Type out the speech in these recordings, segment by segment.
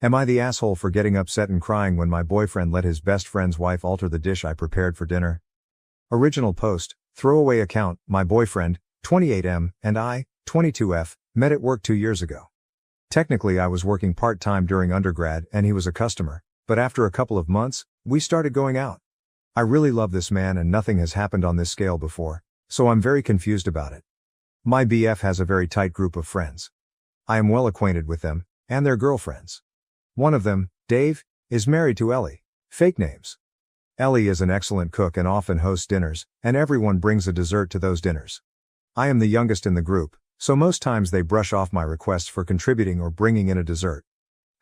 Am I the asshole for getting upset and crying when my boyfriend let his best friend's wife alter the dish I prepared for dinner? Original post, throwaway account, my boyfriend, 28M, and I, 22F, met at work 2 years ago. Technically I was working part-time during undergrad and he was a customer, but after a couple of months, we started going out. I really love this man and nothing has happened on this scale before, so I'm very confused about it. My BF has a very tight group of friends. I am well acquainted with them, and their girlfriends. One of them, Dave, is married to Ellie. Fake names. Ellie is an excellent cook and often hosts dinners, and everyone brings a dessert to those dinners. I am the youngest in the group, so most times they brush off my requests for contributing or bringing in a dessert.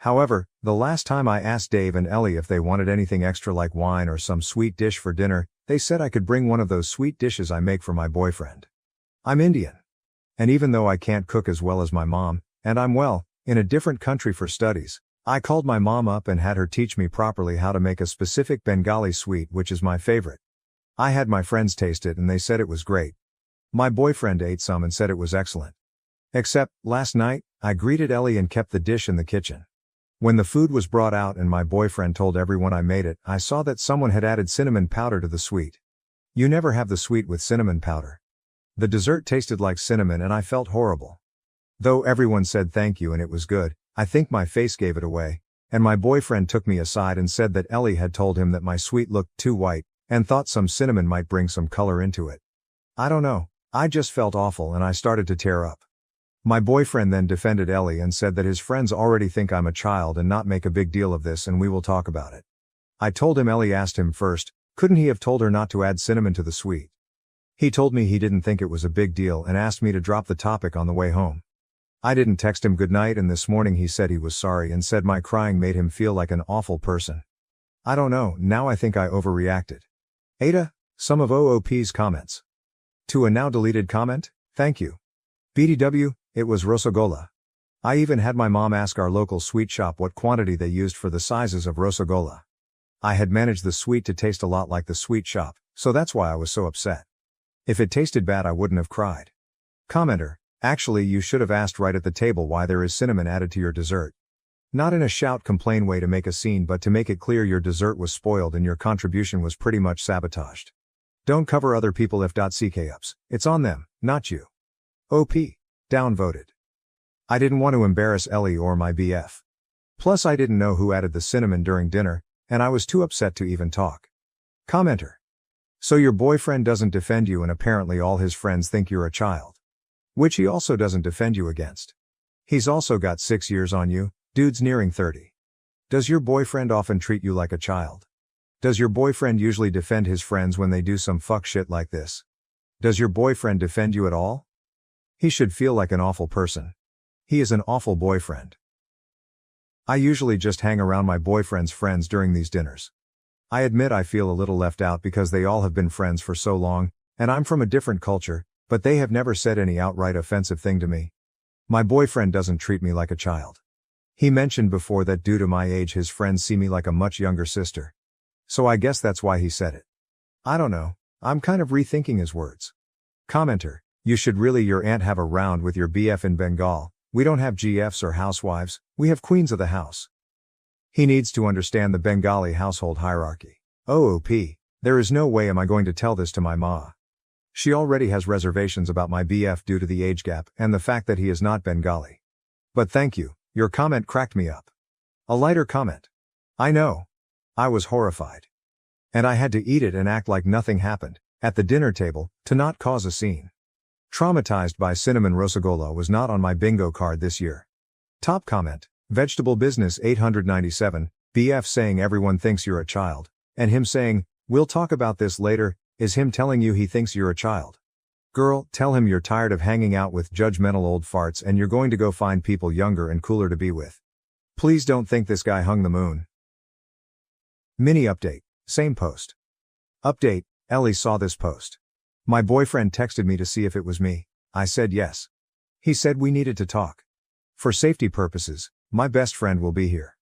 However, the last time I asked Dave and Ellie if they wanted anything extra like wine or some sweet dish for dinner, they said I could bring one of those sweet dishes I make for my boyfriend. I'm Indian. And even though I can't cook as well as my mom, and I'm in a different country for studies, I called my mom up and had her teach me properly how to make a specific Bengali sweet which is my favorite. I had my friends taste it and they said it was great. My boyfriend ate some and said it was excellent. Except, last night, I greeted Ellie and kept the dish in the kitchen. When the food was brought out and my boyfriend told everyone I made it, I saw that someone had added cinnamon powder to the sweet. You never have the sweet with cinnamon powder. The dessert tasted like cinnamon and I felt horrible. Though everyone said thank you and it was good, I think my face gave it away, and my boyfriend took me aside and said that Ellie had told him that my sweet looked too white, and thought some cinnamon might bring some color into it. I don't know, I just felt awful and I started to tear up. My boyfriend then defended Ellie and said that his friends already think I'm a child and not make a big deal of this and we will talk about it. I told him Ellie asked him first, couldn't he have told her not to add cinnamon to the sweet? He told me he didn't think it was a big deal and asked me to drop the topic on the way home. I didn't text him goodnight and this morning he said he was sorry and said my crying made him feel like an awful person. I don't know, now I think I overreacted. Ada, some of OOP's comments. To a now deleted comment, thank you. BDW, it was Rosagola. I even had my mom ask our local sweet shop what quantity they used for the sizes of Rosagola. I had managed the sweet to taste a lot like the sweet shop, so that's why I was so upset. If it tasted bad I wouldn't have cried. Commenter, actually you should have asked right at the table why there is cinnamon added to your dessert. Not in a shout complain way to make a scene but to make it clear your dessert was spoiled and your contribution was pretty much sabotaged. Don't cover other people if.ck-ups, it's on them, not you. OP. Downvoted. I didn't want to embarrass Ellie or my BF. Plus I didn't know who added the cinnamon during dinner, and I was too upset to even talk. Commenter. So your boyfriend doesn't defend you and apparently all his friends think you're a child. Which he also doesn't defend you against. He's also got 6 years on you, dude's nearing 30. Does your boyfriend often treat you like a child? Does your boyfriend usually defend his friends when they do some fuck shit like this? Does your boyfriend defend you at all? He should feel like an awful person. He is an awful boyfriend. I usually just hang around my boyfriend's friends during these dinners. I admit I feel a little left out because they all have been friends for so long, and I'm from a different culture, but they have never said any outright offensive thing to me. My boyfriend doesn't treat me like a child. He mentioned before that due to my age his friends see me like a much younger sister. So I guess that's why he said it. I don't know, I'm kind of rethinking his words. Commenter. You should really your aunt have a round with your BF in Bengal. We don't have GFs or housewives, we have queens of the house. He needs to understand the Bengali household hierarchy. OOP, there is no way am I going to tell this to my ma. She already has reservations about my BF due to the age gap and the fact that he is not Bengali. But thank you, your comment cracked me up. A lighter comment. I know. I was horrified. And I had to eat it and act like nothing happened, at the dinner table, to not cause a scene. Traumatized by cinnamon rosagola was not on my bingo card this year. Top comment, Vegetable Business 897, BF saying everyone thinks you're a child, and him saying, we'll talk about this later, is him telling you he thinks you're a child. Girl, tell him you're tired of hanging out with judgmental old farts and you're going to go find people younger and cooler to be with. Please don't think this guy hung the moon. Mini update, same post. Update, Ellie saw this post. My boyfriend texted me to see if it was me. I said yes. He said we needed to talk. For safety purposes, my best friend will be here.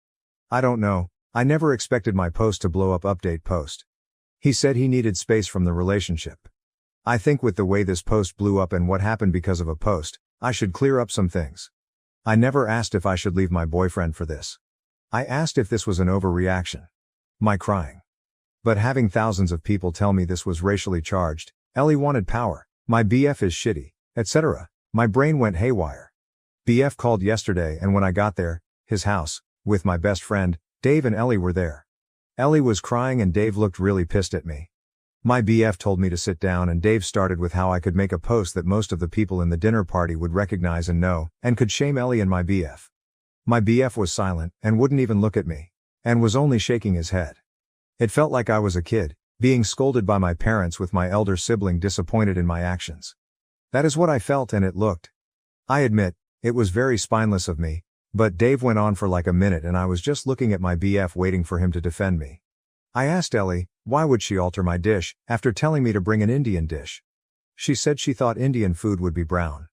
I don't know, I never expected my post to blow up update post. He said he needed space from the relationship. I think with the way this post blew up and what happened because of a post, I should clear up some things. I never asked if I should leave my boyfriend for this. I asked if this was an overreaction. My crying. But having thousands of people tell me this was racially charged, Ellie wanted power, my BF is shitty, etc. My brain went haywire. BF called yesterday and when I got there, his house, with my best friend, Dave and Ellie were there. Ellie was crying and Dave looked really pissed at me. My BF told me to sit down and Dave started with how I could make a post that most of the people in the dinner party would recognize and know, and could shame Ellie and my BF. My BF was silent and wouldn't even look at me, and was only shaking his head. It felt like I was a kid, being scolded by my parents with my elder sibling disappointed in my actions. That is what I felt and it looked. I admit, it was very spineless of me, but Dave went on for like a minute and I was just looking at my BF waiting for him to defend me. I asked Ellie, why would she alter my dish, after telling me to bring an Indian dish? She said she thought Indian food would be brown.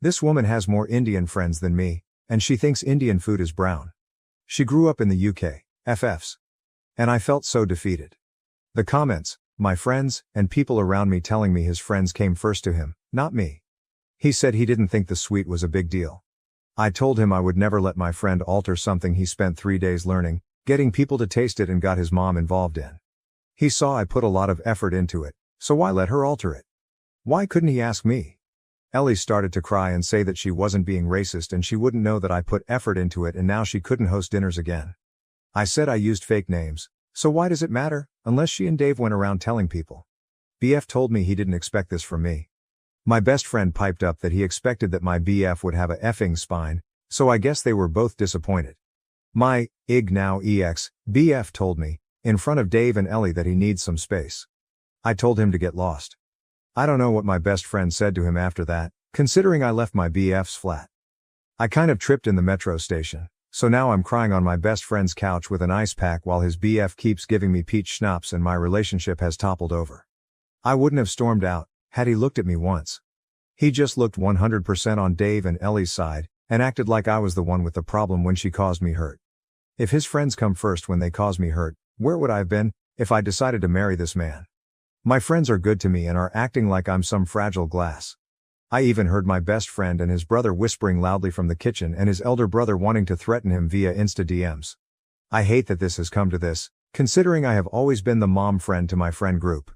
This woman has more Indian friends than me, and she thinks Indian food is brown. She grew up in the UK, FFs. And I felt so defeated. The comments, my friends, and people around me telling me his friends came first to him, not me. He said he didn't think the sweet was a big deal. I told him I would never let my friend alter something he spent 3 days learning, getting people to taste it and got his mom involved in. He saw I put a lot of effort into it, so why let her alter it? Why couldn't he ask me? Ellie started to cry and say that she wasn't being racist and she wouldn't know that I put effort into it and now she couldn't host dinners again. I said I used fake names, so why does it matter, unless she and Dave went around telling people? BF told me he didn't expect this from me. My best friend piped up that he expected that my BF would have a effing spine, so I guess they were both disappointed. My, BF told me, in front of Dave and Ellie that he needs some space. I told him to get lost. I don't know what my best friend said to him after that, considering I left my BF's flat. I kind of tripped in the metro station, so now I'm crying on my best friend's couch with an ice pack while his BF keeps giving me peach schnapps and my relationship has toppled over. I wouldn't have stormed out, had he looked at me once. He just looked 100% on Dave and Ellie's side, and acted like I was the one with the problem when she caused me hurt. If his friends come first when they cause me hurt, where would I have been, if I decided to marry this man? My friends are good to me and are acting like I'm some fragile glass. I even heard my best friend and his brother whispering loudly from the kitchen and his elder brother wanting to threaten him via Insta DMs. I hate that this has come to this, considering I have always been the mom friend to my friend group.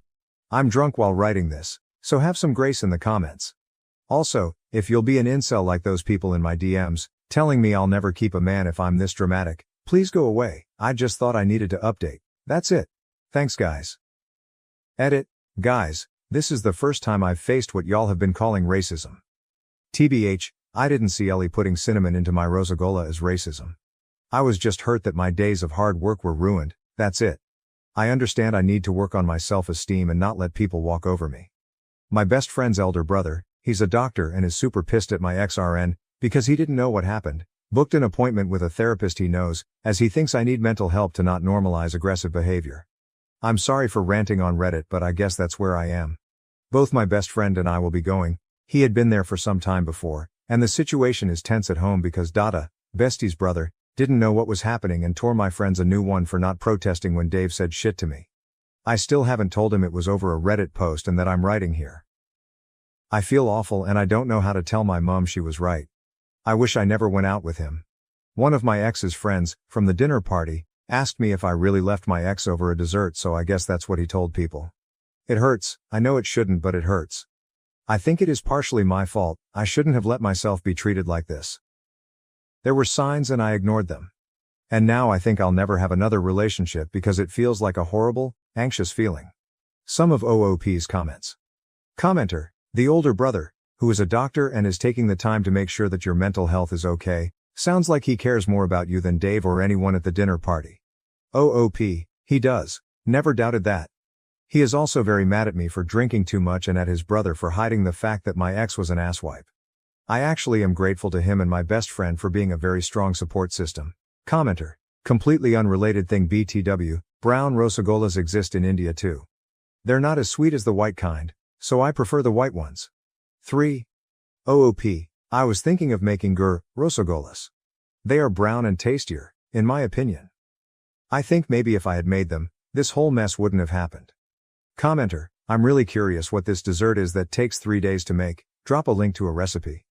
I'm drunk while writing this, so have some grace in the comments. Also, if you'll be an incel like those people in my DMs, telling me I'll never keep a man if I'm this dramatic, please go away. I just thought I needed to update. That's it. Thanks guys. Edit, guys, this is the first time I've faced what y'all have been calling racism. TBH, I didn't see Ellie putting cinnamon into my rosagola as racism. I was just hurt that my days of hard work were ruined, that's it. I understand I need to work on my self-esteem and not let people walk over me. My best friend's elder brother, he's a doctor and is super pissed at my ex-RN, because he didn't know what happened, booked an appointment with a therapist he knows, as he thinks I need mental help to not normalize aggressive behavior. I'm sorry for ranting on Reddit but I guess that's where I am. Both my best friend and I will be going, he had been there for some time before, and the situation is tense at home because Dada, Bestie's brother, didn't know what was happening and tore my friends a new one for not protesting when Dave said shit to me. I still haven't told him it was over a Reddit post and that I'm writing here. I feel awful and I don't know how to tell my mom she was right. I wish I never went out with him. One of my ex's friends, from the dinner party, asked me if I really left my ex over a dessert, so I guess that's what he told people. It hurts, I know it shouldn't but it hurts. I think it is partially my fault, I shouldn't have let myself be treated like this. There were signs and I ignored them. And now I think I'll never have another relationship because it feels like a horrible, anxious feeling. Some of OOP's comments. Commenter, the older brother, who is a doctor and is taking the time to make sure that your mental health is okay, sounds like he cares more about you than Dave or anyone at the dinner party. OOP, he does, never doubted that. He is also very mad at me for drinking too much and at his brother for hiding the fact that my ex was an asswipe. I actually am grateful to him and my best friend for being a very strong support system. Commenter, completely unrelated thing BTW, brown rosagolas exist in India too. They're not as sweet as the white kind, so I prefer the white ones. 3. OOP, I was thinking of making rosagolas. They are brown and tastier, in my opinion. I think maybe if I had made them, this whole mess wouldn't have happened. Commenter, I'm really curious what this dessert is that takes 3 days to make, drop a link to a recipe.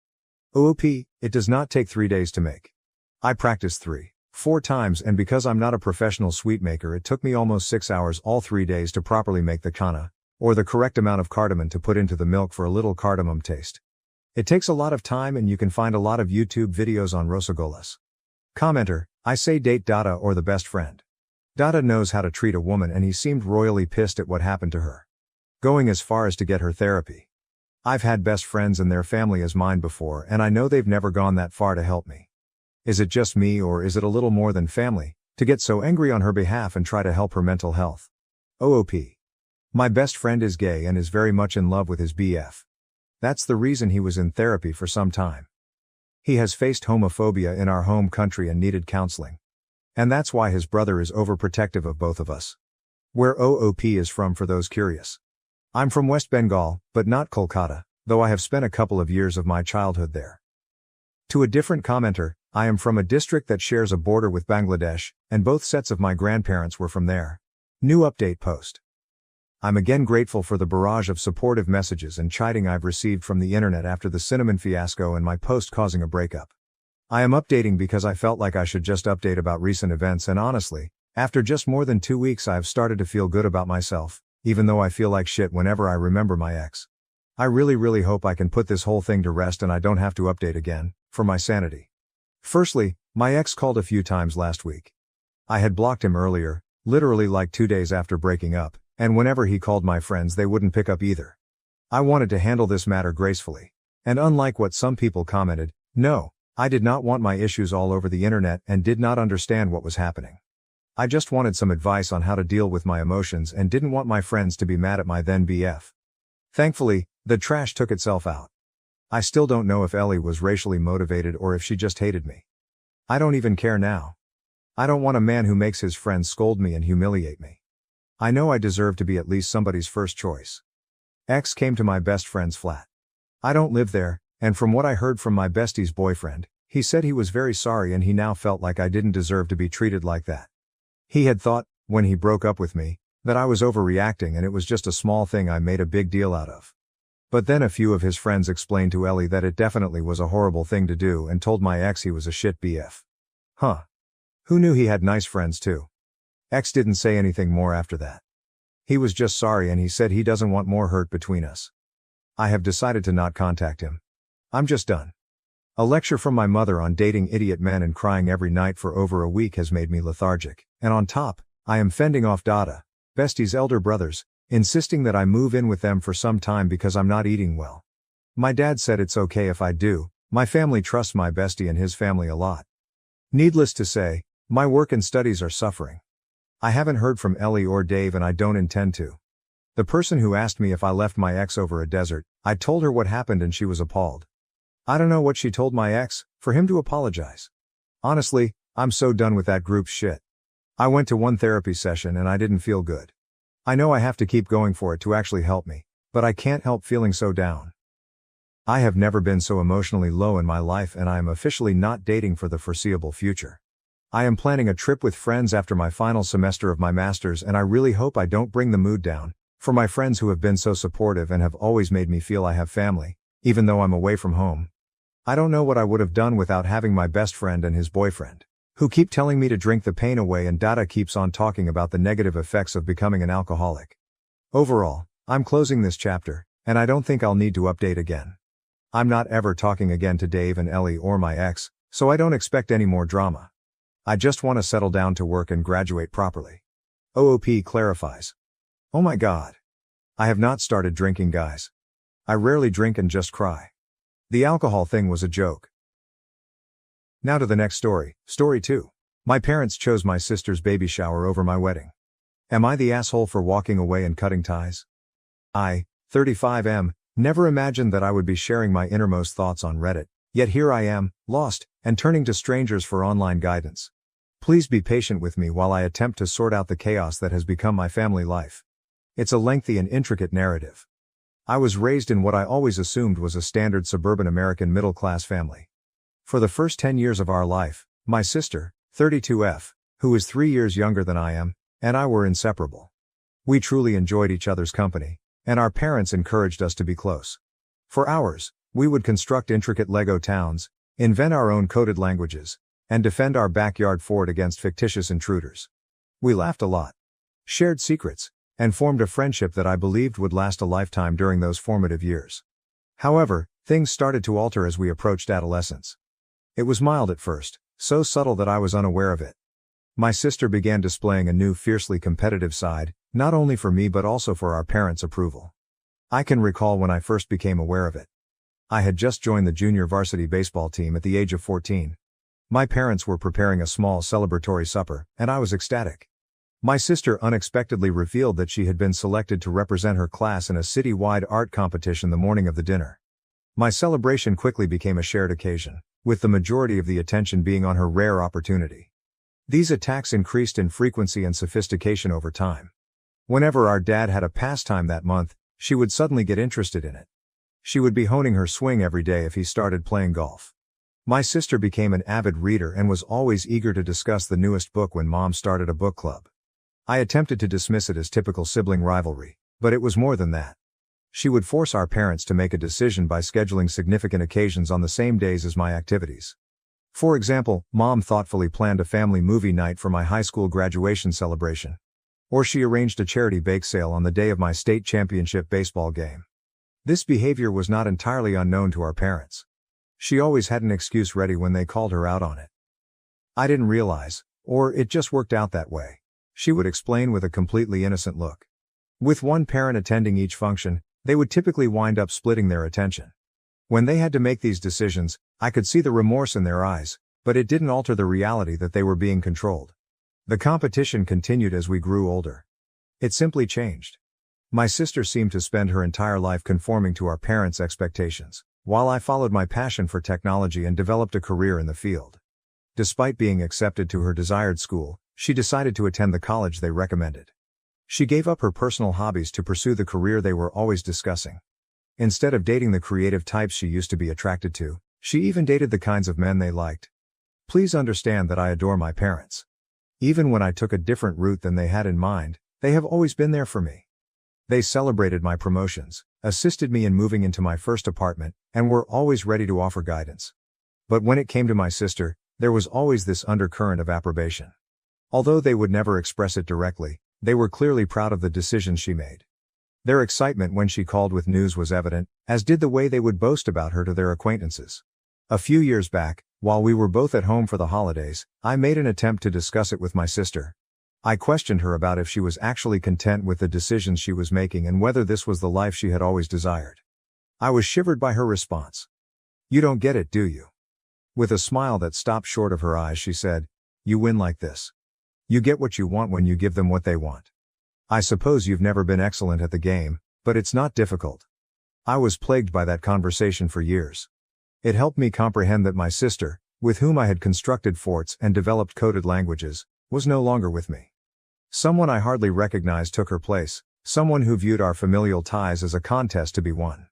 OOP, it does not take 3 days to make. I practiced 3, 4 times, and because I'm not a professional sweet maker, it took me almost 6 hours all 3 days to properly make the kanna, or the correct amount of cardamom to put into the milk for a little cardamom taste. It takes a lot of time, and you can find a lot of YouTube videos on rosagolas. Commenter, I say date Dada or the best friend. Dada knows how to treat a woman, and he seemed royally pissed at what happened to her. Going as far as to get her therapy. I've had best friends and their family as mine before, and I know they've never gone that far to help me. Is it just me, or is it a little more than family, to get so angry on her behalf and try to help her mental health? OOP. My best friend is gay and is very much in love with his BF. That's the reason he was in therapy for some time. He has faced homophobia in our home country and needed counseling. And that's why his brother is overprotective of both of us. Where OOP is from, for those curious. I'm from West Bengal, but not Kolkata, though I have spent a couple of years of my childhood there. To a different commenter, I am from a district that shares a border with Bangladesh, and both sets of my grandparents were from there. New update post. I'm again grateful for the barrage of supportive messages and chiding I've received from the internet after the cinnamon fiasco and my post causing a breakup. I am updating because I felt like I should just update about recent events, and honestly, after just more than 2 weeks I have started to feel good about myself, even though I feel like shit whenever I remember my ex. I really hope I can put this whole thing to rest and I don't have to update again, for my sanity. Firstly, my ex called a few times last week. I had blocked him earlier, literally like 2 days after breaking up. And whenever he called my friends, they wouldn't pick up either. I wanted to handle this matter gracefully. And unlike what some people commented, no, I did not want my issues all over the internet and did not understand what was happening. I just wanted some advice on how to deal with my emotions and didn't want my friends to be mad at my then BF. Thankfully, the trash took itself out. I still don't know if Ellie was racially motivated or if she just hated me. I don't even care now. I don't want a man who makes his friends scold me and humiliate me. I know I deserve to be at least somebody's first choice. Ex came to my best friend's flat. I don't live there, and from what I heard from my bestie's boyfriend, he said he was very sorry and he now felt like I didn't deserve to be treated like that. He had thought, when he broke up with me, that I was overreacting and it was just a small thing I made a big deal out of. But then a few of his friends explained to Ellie that it definitely was a horrible thing to do and told my ex he was a shit BF. Huh. Who knew he had nice friends too? Ex didn't say anything more after that. He was just sorry and he said he doesn't want more hurt between us. I have decided to not contact him. I'm just done. A lecture from my mother on dating idiot men and crying every night for over a week has made me lethargic, and on top, I am fending off Dada, bestie's elder brothers, insisting that I move in with them for some time because I'm not eating well. My dad said it's okay if I do. My family trusts my bestie and his family a lot. Needless to say, my work and studies are suffering. I haven't heard from Ellie or Dave and I don't intend to. The person who asked me if I left my ex over a desert, I told her what happened and she was appalled. I don't know what she told my ex, for him to apologize. Honestly, I'm so done with that group's shit. I went to one therapy session and I didn't feel good. I know I have to keep going for it to actually help me, but I can't help feeling so down. I have never been so emotionally low in my life and I am officially not dating for the foreseeable future. I am planning a trip with friends after my final semester of my master's and I really hope I don't bring the mood down, for my friends who have been so supportive and have always made me feel I have family, even though I'm away from home. I don't know what I would have done without having my best friend and his boyfriend, who keep telling me to drink the pain away, and Dada keeps on talking about the negative effects of becoming an alcoholic. Overall, I'm closing this chapter, and I don't think I'll need to update again. I'm not ever talking again to Dave and Ellie or my ex, so I don't expect any more drama. I just want to settle down to work and graduate properly. OOP clarifies. Oh my god. I have not started drinking, guys. I rarely drink and just cry. The alcohol thing was a joke. Now to the next story, story 2. My parents chose my sister's baby shower over my wedding. Am I the asshole for walking away and cutting ties? I, 35M, never imagined that I would be sharing my innermost thoughts on Reddit, yet here I am, lost, and turning to strangers for online guidance. Please be patient with me while I attempt to sort out the chaos that has become my family life. It's a lengthy and intricate narrative. I was raised in what I always assumed was a standard suburban American middle-class family. For the first 10 years of our life, my sister, 32F, who is 3 years younger than I am, and I were inseparable. We truly enjoyed each other's company, and our parents encouraged us to be close. For hours, we would construct intricate Lego towns, invent our own coded languages, and defend our backyard fort against fictitious intruders. We laughed a lot, shared secrets, and formed a friendship that I believed would last a lifetime during those formative years. However, things started to alter as we approached adolescence. It was mild at first, so subtle that I was unaware of it. My sister began displaying a new fiercely competitive side, not only for me but also for our parents' approval. I can recall when I first became aware of it. I had just joined the junior varsity baseball team at the age of 14. My parents were preparing a small celebratory supper, and I was ecstatic. My sister unexpectedly revealed that she had been selected to represent her class in a city-wide art competition the morning of the dinner. My celebration quickly became a shared occasion, with the majority of the attention being on her rare opportunity. These attacks increased in frequency and sophistication over time. Whenever our dad had a pastime that month, she would suddenly get interested in it. She would be honing her swing every day if he started playing golf. My sister became an avid reader and was always eager to discuss the newest book when Mom started a book club. I attempted to dismiss it as typical sibling rivalry, but it was more than that. She would force our parents to make a decision by scheduling significant occasions on the same days as my activities. For example, Mom thoughtfully planned a family movie night for my high school graduation celebration. Or she arranged a charity bake sale on the day of my state championship baseball game. This behavior was not entirely unknown to our parents. She always had an excuse ready when they called her out on it. I didn't realize, or it just worked out that way, she would explain with a completely innocent look. With one parent attending each function, they would typically wind up splitting their attention. When they had to make these decisions, I could see the remorse in their eyes, but it didn't alter the reality that they were being controlled. The competition continued as we grew older. It simply changed. My sister seemed to spend her entire life conforming to our parents' expectations, while I followed my passion for technology and developed a career in the field. Despite being accepted to her desired school, she decided to attend the college they recommended. She gave up her personal hobbies to pursue the career they were always discussing. Instead of dating the creative types she used to be attracted to, she even dated the kinds of men they liked. Please understand that I adore my parents. Even when I took a different route than they had in mind, they have always been there for me. They celebrated my promotions, assisted me in moving into my first apartment, and were always ready to offer guidance. But when it came to my sister, there was always this undercurrent of approbation. Although they would never express it directly, they were clearly proud of the decisions she made. Their excitement when she called with news was evident, as did the way they would boast about her to their acquaintances. A few years back, while we were both at home for the holidays, I made an attempt to discuss it with my sister. I questioned her about if she was actually content with the decisions she was making and whether this was the life she had always desired. I was shivered by her response. "You don't get it, do you?" With a smile that stopped short of her eyes, she said, "You win like this. You get what you want when you give them what they want. I suppose you've never been excellent at the game, but it's not difficult." I was plagued by that conversation for years. It helped me comprehend that my sister, with whom I had constructed forts and developed coded languages, was no longer with me. Someone I hardly recognized took her place, someone who viewed our familial ties as a contest to be won.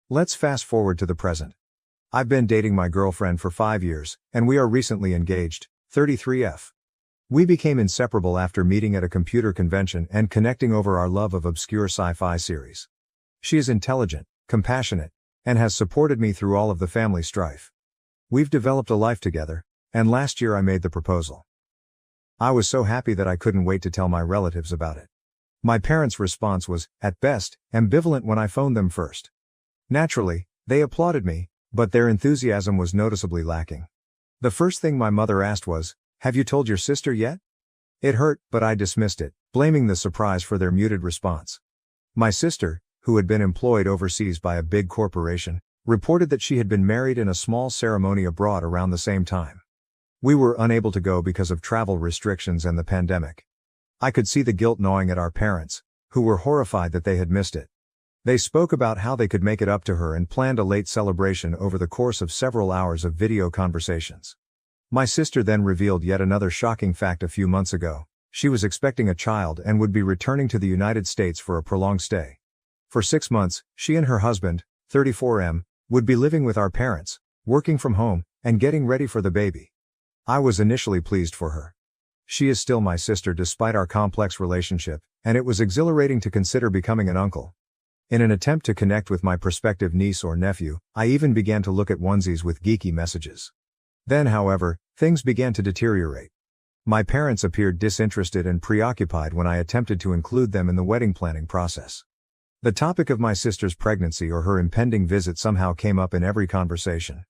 Let's fast forward to the present. I've been dating my girlfriend for 5 years, and we are recently engaged, 33F. We became inseparable after meeting at a computer convention and connecting over our love of obscure sci-fi series. She is intelligent, compassionate, and has supported me through all of the family strife. We've developed a life together, and last year I made the proposal. I was so happy that I couldn't wait to tell my relatives about it. My parents' response was, at best, ambivalent when I phoned them first. Naturally, they applauded me, but their enthusiasm was noticeably lacking. The first thing my mother asked was, "Have you told your sister yet?" It hurt, but I dismissed it, blaming the surprise for their muted response. My sister, who had been employed overseas by a big corporation, reported that she had been married in a small ceremony abroad around the same time. We were unable to go because of travel restrictions and the pandemic. I could see the guilt gnawing at our parents, who were horrified that they had missed it. They spoke about how they could make it up to her and planned a late celebration over the course of several hours of video conversations. My sister then revealed yet another shocking fact a few months ago. She was expecting a child and would be returning to the United States for a prolonged stay. For 6 months, she and her husband, 34M, would be living with our parents, working from home, and getting ready for the baby. I was initially pleased for her. She is still my sister despite our complex relationship, and it was exhilarating to consider becoming an uncle. In an attempt to connect with my prospective niece or nephew, I even began to look at onesies with geeky messages. Then, however, things began to deteriorate. My parents appeared disinterested and preoccupied when I attempted to include them in the wedding planning process. The topic of my sister's pregnancy or her impending visit somehow came up in every conversation.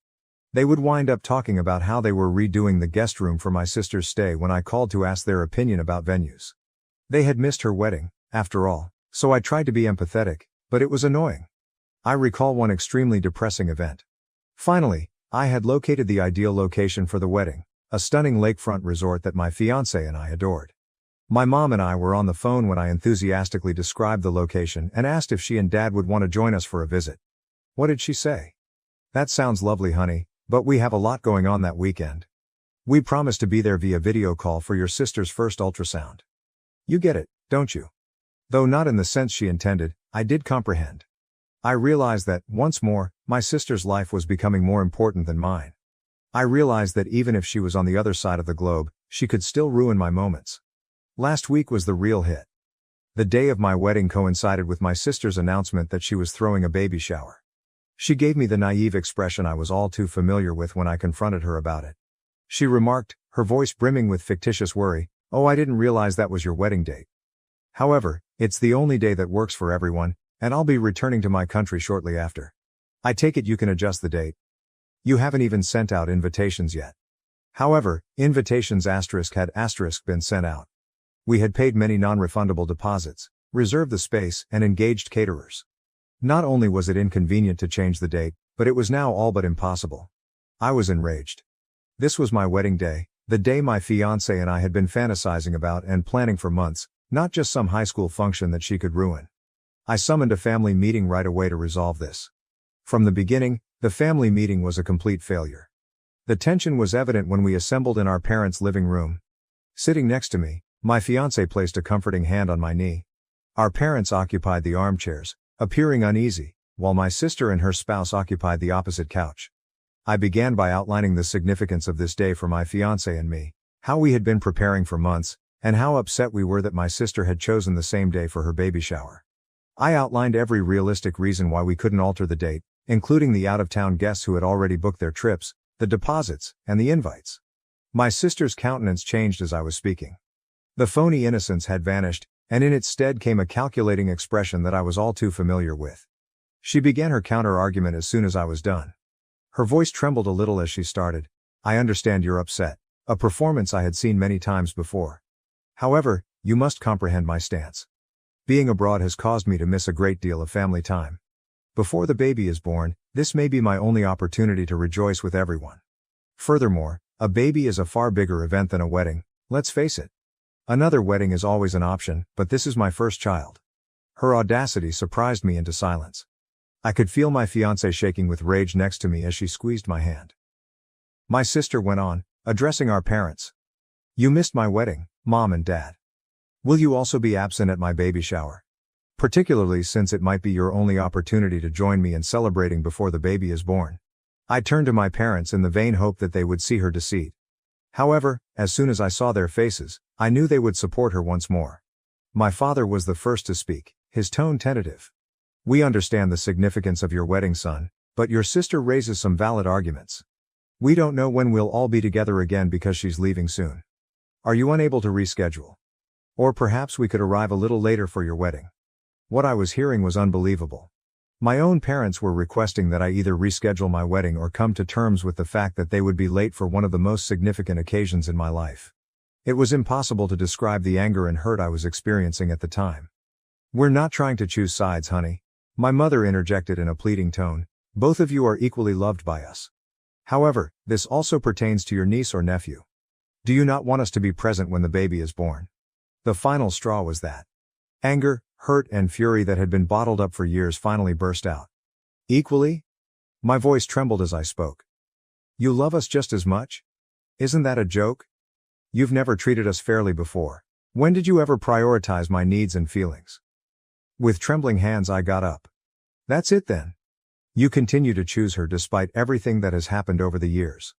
They would wind up talking about how they were redoing the guest room for my sister's stay when I called to ask their opinion about venues. They had missed her wedding, after all, so I tried to be empathetic, but it was annoying. I recall one extremely depressing event. Finally, I had located the ideal location for the wedding, a stunning lakefront resort that my fiancé and I adored. My mom and I were on the phone when I enthusiastically described the location and asked if she and Dad would want to join us for a visit. What did she say? "That sounds lovely, honey, but we have a lot going on that weekend. We promised to be there via video call for your sister's first ultrasound." You get it, don't you? Though not in the sense she intended, I did comprehend. I realized that, once more, my sister's life was becoming more important than mine. I realized that even if she was on the other side of the globe, she could still ruin my moments. Last week was the real hit. The day of my wedding coincided with my sister's announcement that she was throwing a baby shower. She gave me the naive expression I was all too familiar with when I confronted her about it. She remarked, her voice brimming with fictitious worry, "Oh, I didn't realize that was your wedding date. However, it's the only day that works for everyone, and I'll be returning to my country shortly after. I take it you can adjust the date. You haven't even sent out invitations yet." However, invitations had been sent out. We had paid many non-refundable deposits, reserved the space, and engaged caterers. Not only was it inconvenient to change the date, but it was now all but impossible. I was enraged. This was my wedding day, the day my fiancé and I had been fantasizing about and planning for months, not just some high school function that she could ruin. I summoned a family meeting right away to resolve this. From the beginning, the family meeting was a complete failure. The tension was evident when we assembled in our parents' living room. Sitting next to me, my fiancé placed a comforting hand on my knee. Our parents occupied the armchairs, appearing uneasy, while my sister and her spouse occupied the opposite couch. I began by outlining the significance of this day for my fiancé and me, how we had been preparing for months, and how upset we were that my sister had chosen the same day for her baby shower. I outlined every realistic reason why we couldn't alter the date, including the out-of-town guests who had already booked their trips, the deposits, and the invites. My sister's countenance changed as I was speaking. The phony innocence had vanished, and in its stead came a calculating expression that I was all too familiar with. She began her counter-argument as soon as I was done. Her voice trembled a little as she started. "I understand you're upset, a performance I had seen many times before. However, you must comprehend my stance. Being abroad has caused me to miss a great deal of family time. Before the baby is born, this may be my only opportunity to rejoice with everyone. Furthermore, a baby is a far bigger event than a wedding, let's face it. Another wedding is always an option, but this is my first child." Her audacity surprised me into silence. I could feel my fiancé shaking with rage next to me as she squeezed my hand. My sister went on, addressing our parents. "You missed my wedding, Mom and Dad. Will you also be absent at my baby shower? Particularly since it might be your only opportunity to join me in celebrating before the baby is born." I turned to my parents in the vain hope that they would see her deceit. However, as soon as I saw their faces, I knew they would support her once more. My father was the first to speak, his tone tentative. "We understand the significance of your wedding, son, but your sister raises some valid arguments. We don't know when we'll all be together again because she's leaving soon. Are you unable to reschedule? Or perhaps we could arrive a little later for your wedding." What I was hearing was unbelievable. My own parents were requesting that I either reschedule my wedding or come to terms with the fact that they would be late for one of the most significant occasions in my life. It was impossible to describe the anger and hurt I was experiencing at the time. "We're not trying to choose sides, honey," my mother interjected in a pleading tone. "Both of you are equally loved by us. However, this also pertains to your niece or nephew. Do you not want us to be present when the baby is born?" The final straw was that. Anger, hurt, and fury that had been bottled up for years finally burst out. "Equally?" My voice trembled as I spoke. "You love us just as much? Isn't that a joke? You've never treated us fairly before. When did you ever prioritize my needs and feelings?" With trembling hands I got up. "That's it then. You continue to choose her despite everything that has happened over the years.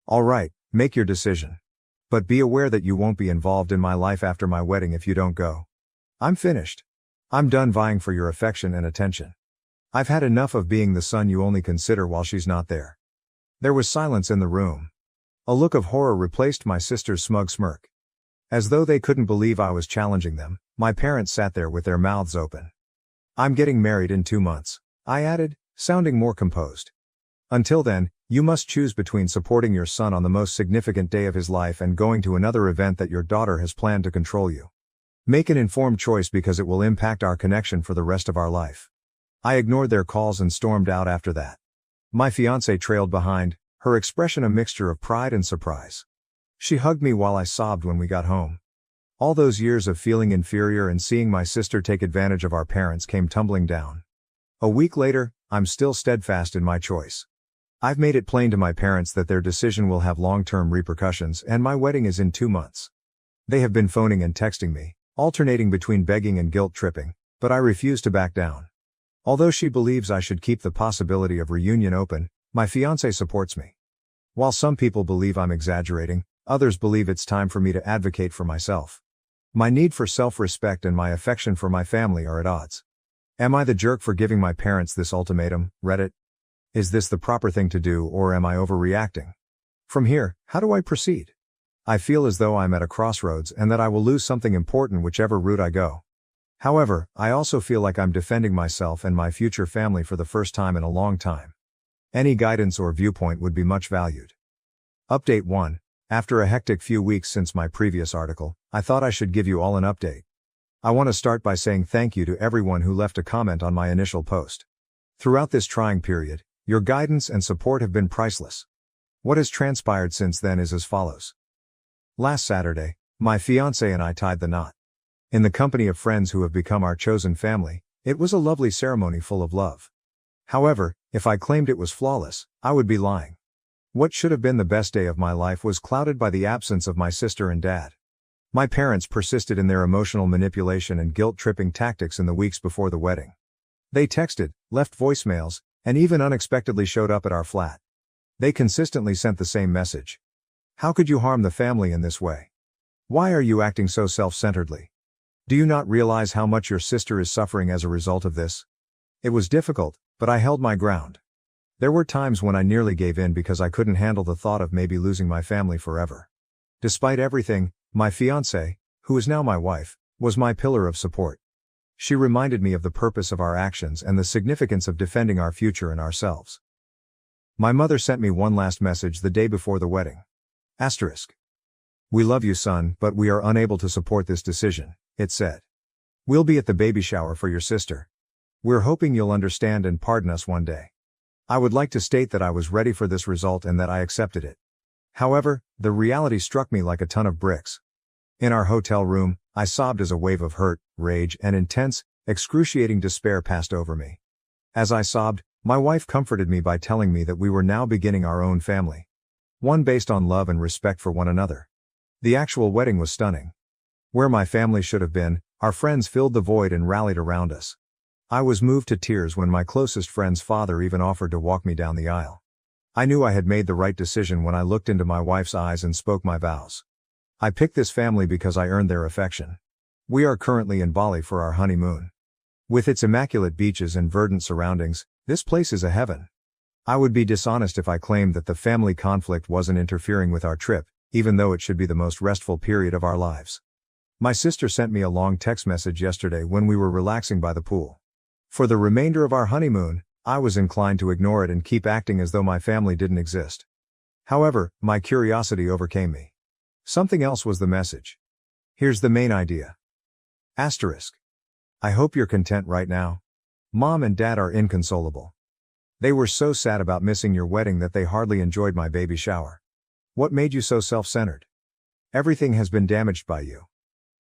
All right, make your decision. But be aware that you won't be involved in my life after my wedding if you don't go. I'm finished. I'm done vying for your affection and attention. I've had enough of being the son you only consider while she's not there." There was silence in the room. A look of horror replaced my sister's smug smirk. As though they couldn't believe I was challenging them, my parents sat there with their mouths open. I'm getting married in 2 months, I added, sounding more composed. Until then, you must choose between supporting your son on the most significant day of his life and going to another event that your daughter has planned to control you. Make an informed choice because it will impact our connection for the rest of our life. I ignored their calls and stormed out after that. My fiancée trailed behind, her expression a mixture of pride and surprise. She hugged me while I sobbed when we got home. All those years of feeling inferior and seeing my sister take advantage of our parents came tumbling down. A week later, I'm still steadfast in my choice. I've made it plain to my parents that their decision will have long-term repercussions and my wedding is in 2 months. They have been phoning and texting me, alternating between begging and guilt-tripping, but I refuse to back down. Although she believes I should keep the possibility of reunion open, my fiancé supports me. While some people believe I'm exaggerating, others believe it's time for me to advocate for myself. My need for self-respect and my affection for my family are at odds. Am I the jerk for giving my parents this ultimatum, Reddit? Is this the proper thing to do or am I overreacting? From here, how do I proceed? I feel as though I'm at a crossroads and that I will lose something important whichever route I go. However, I also feel like I'm defending myself and my future family for the first time in a long time. Any guidance or viewpoint would be much valued. Update 1. After a hectic few weeks since my previous article, I thought I should give you all an update. I want to start by saying thank you to everyone who left a comment on my initial post. Throughout this trying period, your guidance and support have been priceless. What has transpired since then is as follows. Last Saturday, my fiancé and I tied the knot. In the company of friends who have become our chosen family, it was a lovely ceremony full of love. However, if I claimed it was flawless, I would be lying. What should have been the best day of my life was clouded by the absence of my sister and dad. My parents persisted in their emotional manipulation and guilt-tripping tactics in the weeks before the wedding. They texted, left voicemails, and even unexpectedly showed up at our flat. They consistently sent the same message. How could you harm the family in this way? Why are you acting so self-centeredly? Do you not realize how much your sister is suffering as a result of this? It was difficult, but I held my ground. There were times when I nearly gave in because I couldn't handle the thought of maybe losing my family forever. Despite everything, my fiancée, who is now my wife, was my pillar of support. She reminded me of the purpose of our actions and the significance of defending our future and ourselves. My mother sent me one last message the day before the wedding. Asterisk. We love you, son, but we are unable to support this decision, it said. We'll be at the baby shower for your sister. We're hoping you'll understand and pardon us one day. I would like to state that I was ready for this result and that I accepted it. However, the reality struck me like a ton of bricks. In our hotel room, I sobbed as a wave of hurt, rage, and intense, excruciating despair passed over me. As I sobbed, my wife comforted me by telling me that we were now beginning our own family. One based on love and respect for one another. The actual wedding was stunning. Where my family should have been, our friends filled the void and rallied around us. I was moved to tears when my closest friend's father even offered to walk me down the aisle. I knew I had made the right decision when I looked into my wife's eyes and spoke my vows. I picked this family because I earned their affection. We are currently in Bali for our honeymoon. With its immaculate beaches and verdant surroundings, this place is a heaven. I would be dishonest if I claimed that the family conflict wasn't interfering with our trip, even though it should be the most restful period of our lives. My sister sent me a long text message yesterday when we were relaxing by the pool. For the remainder of our honeymoon, I was inclined to ignore it and keep acting as though my family didn't exist. However, my curiosity overcame me. Something else was the message. Here's the main idea. Asterisk. I hope you're content right now. Mom and Dad are inconsolable. They were so sad about missing your wedding that they hardly enjoyed my baby shower. What made you so self-centered? Everything has been damaged by you.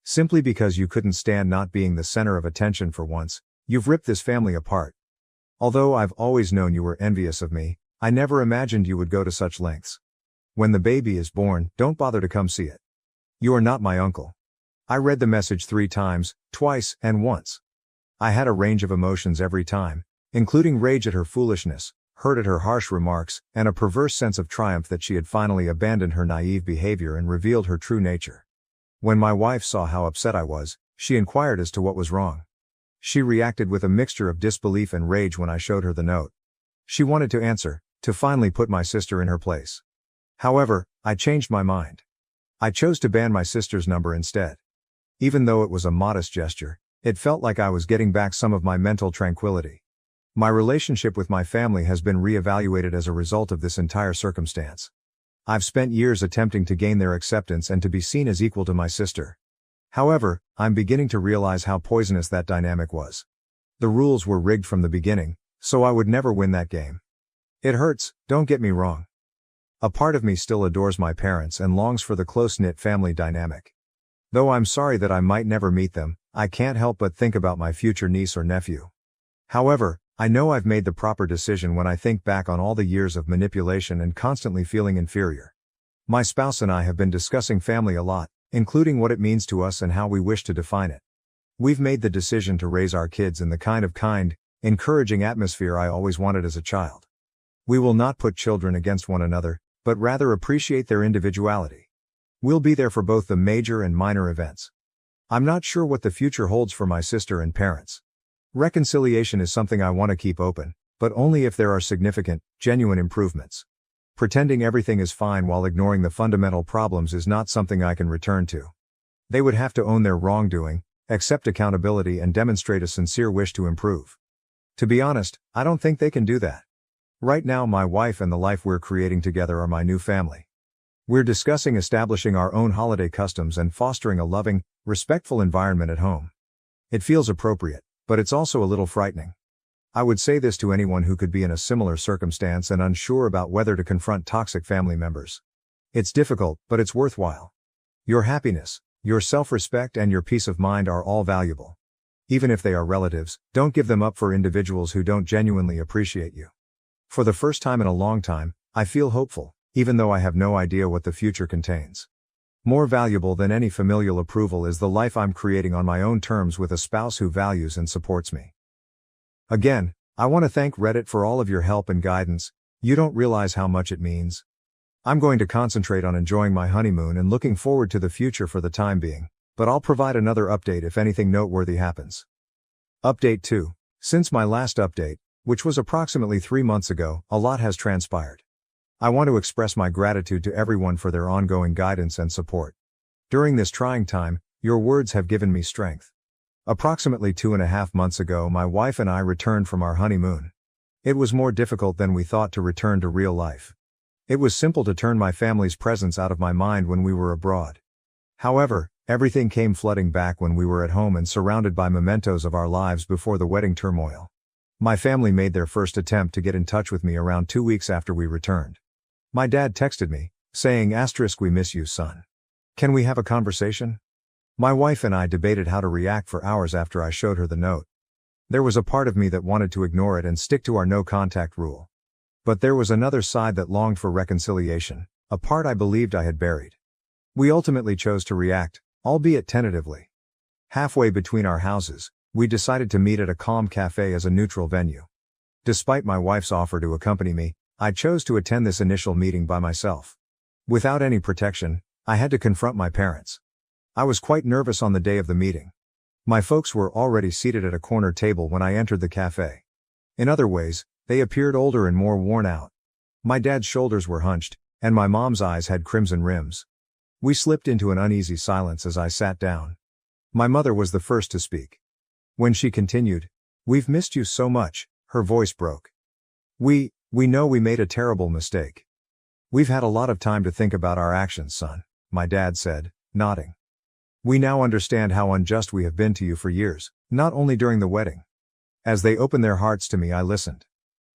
Simply because you couldn't stand not being the center of attention for once, you've ripped this family apart. Although I've always known you were envious of me, I never imagined you would go to such lengths. When the baby is born, don't bother to come see it. You are not my uncle. I read the message 3 times, twice, and once. I had a range of emotions every time, including rage at her foolishness, hurt at her harsh remarks, and a perverse sense of triumph that she had finally abandoned her naive behavior and revealed her true nature. When my wife saw how upset I was, she inquired as to what was wrong. She reacted with a mixture of disbelief and rage when I showed her the note. She wanted to answer, to finally put my sister in her place. However, I changed my mind. I chose to ban my sister's number instead. Even though it was a modest gesture, it felt like I was getting back some of my mental tranquility. My relationship with my family has been re-evaluated as a result of this entire circumstance. I've spent years attempting to gain their acceptance and to be seen as equal to my sister. However, I'm beginning to realize how poisonous that dynamic was. The rules were rigged from the beginning, so I would never win that game. It hurts, don't get me wrong. A part of me still adores my parents and longs for the close-knit family dynamic. Though I'm sorry that I might never meet them, I can't help but think about my future niece or nephew. However, I know I've made the proper decision when I think back on all the years of manipulation and constantly feeling inferior. My spouse and I have been discussing family a lot, including what it means to us and how we wish to define it. We've made the decision to raise our kids in the kind, encouraging atmosphere I always wanted as a child. We will not put children against one another, but rather appreciate their individuality. We'll be there for both the major and minor events. I'm not sure what the future holds for my sister and parents. Reconciliation is something I want to keep open, but only if there are significant, genuine improvements. Pretending everything is fine while ignoring the fundamental problems is not something I can return to. They would have to own their wrongdoing, accept accountability and demonstrate a sincere wish to improve. To be honest, I don't think they can do that. Right now my wife and the life we're creating together are my new family. We're discussing establishing our own holiday customs and fostering a loving, respectful environment at home. It feels appropriate, but it's also a little frightening. I would say this to anyone who could be in a similar circumstance and unsure about whether to confront toxic family members. It's difficult, but it's worthwhile. Your happiness, your self-respect and your peace of mind are all valuable. Even if they are relatives, don't give them up for individuals who don't genuinely appreciate you. For the first time in a long time, I feel hopeful, even though I have no idea what the future contains. More valuable than any familial approval is the life I'm creating on my own terms with a spouse who values and supports me. Again, I want to thank Reddit for all of your help and guidance. You don't realize how much it means. I'm going to concentrate on enjoying my honeymoon and looking forward to the future for the time being, but I'll provide another update if anything noteworthy happens. Update 2. Since my last update, which was approximately 3 months ago, a lot has transpired. I want to express my gratitude to everyone for their ongoing guidance and support. During this trying time, your words have given me strength. Approximately 2.5 months ago, my wife and I returned from our honeymoon. It was more difficult than we thought to return to real life. It was simple to turn my family's presence out of my mind when we were abroad. However, everything came flooding back when we were at home and surrounded by mementos of our lives before the wedding turmoil. My family made their first attempt to get in touch with me around 2 weeks after we returned. My dad texted me, saying, "We miss you, son. Can we have a conversation?" My wife and I debated how to react for hours after I showed her the note. There was a part of me that wanted to ignore it and stick to our no-contact rule. But there was another side that longed for reconciliation, a part I believed I had buried. We ultimately chose to react, albeit tentatively. Halfway between our houses, we decided to meet at a calm cafe as a neutral venue. Despite my wife's offer to accompany me, I chose to attend this initial meeting by myself. Without any protection, I had to confront my parents. I was quite nervous on the day of the meeting. My folks were already seated at a corner table when I entered the cafe. In other ways, they appeared older and more worn out. My dad's shoulders were hunched, and my mom's eyes had crimson rims. We slipped into an uneasy silence as I sat down. My mother was the first to speak. When she continued, "We've missed you so much," her voice broke. We know we made a terrible mistake. We've had a lot of time to think about our actions, son," my dad said, nodding. "We now understand how unjust we have been to you for years, not only during the wedding." As they opened their hearts to me, I listened.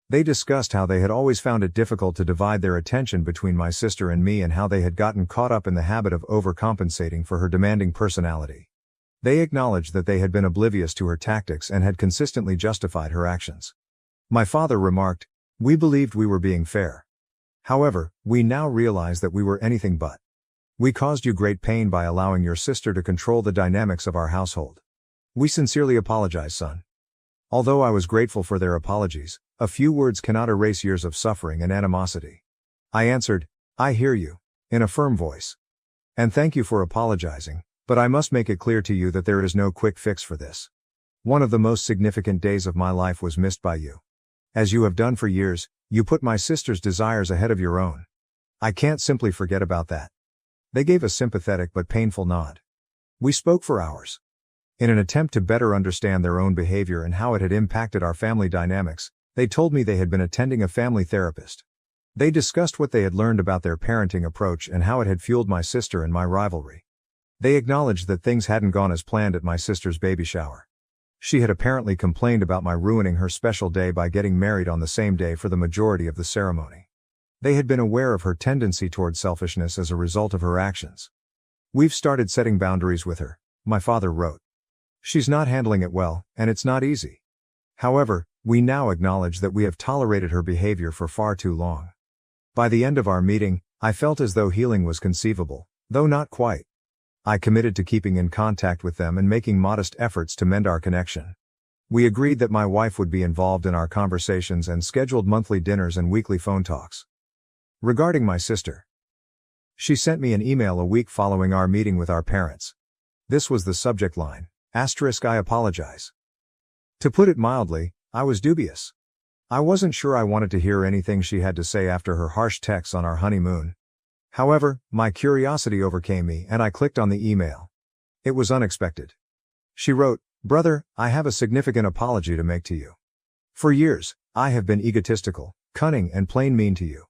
They discussed how they had always found it difficult to divide their attention between my sister and me and how they had gotten caught up in the habit of overcompensating for her demanding personality. They acknowledged that they had been oblivious to her tactics and had consistently justified her actions. My father remarked, "We believed we were being fair. However, we now realize that we were anything but. We caused you great pain by allowing your sister to control the dynamics of our household. We sincerely apologize, son." Although I was grateful for their apologies, a few words cannot erase years of suffering and animosity. I answered, "I hear you," in a firm voice. "And thank you for apologizing, but I must make it clear to you that there is no quick fix for this. One of the most significant days of my life was missed by you. As you have done for years, you put my sister's desires ahead of your own. I can't simply forget about that." They gave a sympathetic but painful nod. We spoke for hours. In an attempt to better understand their own behavior and how it had impacted our family dynamics, they told me they had been attending a family therapist. They discussed what they had learned about their parenting approach and how it had fueled my sister and my rivalry. They acknowledged that things hadn't gone as planned at my sister's baby shower. She had apparently complained about my ruining her special day by getting married on the same day for the majority of the ceremony. They had been aware of her tendency toward selfishness as a result of her actions. "We've started setting boundaries with her," my father wrote. "She's not handling it well, and it's not easy. However, we now acknowledge that we have tolerated her behavior for far too long." By the end of our meeting, I felt as though healing was conceivable, though not quite. I committed to keeping in contact with them and making modest efforts to mend our connection. We agreed that my wife would be involved in our conversations and scheduled monthly dinners and weekly phone talks. Regarding my sister, she sent me an email a week following our meeting with our parents. This was the subject line: "I apologize." To put it mildly, I was dubious. I wasn't sure I wanted to hear anything she had to say after her harsh texts on our honeymoon. However, my curiosity overcame me and I clicked on the email. It was unexpected. She wrote, "Brother, I have a significant apology to make to you. For years, I have been egotistical, cunning, and plain mean to you.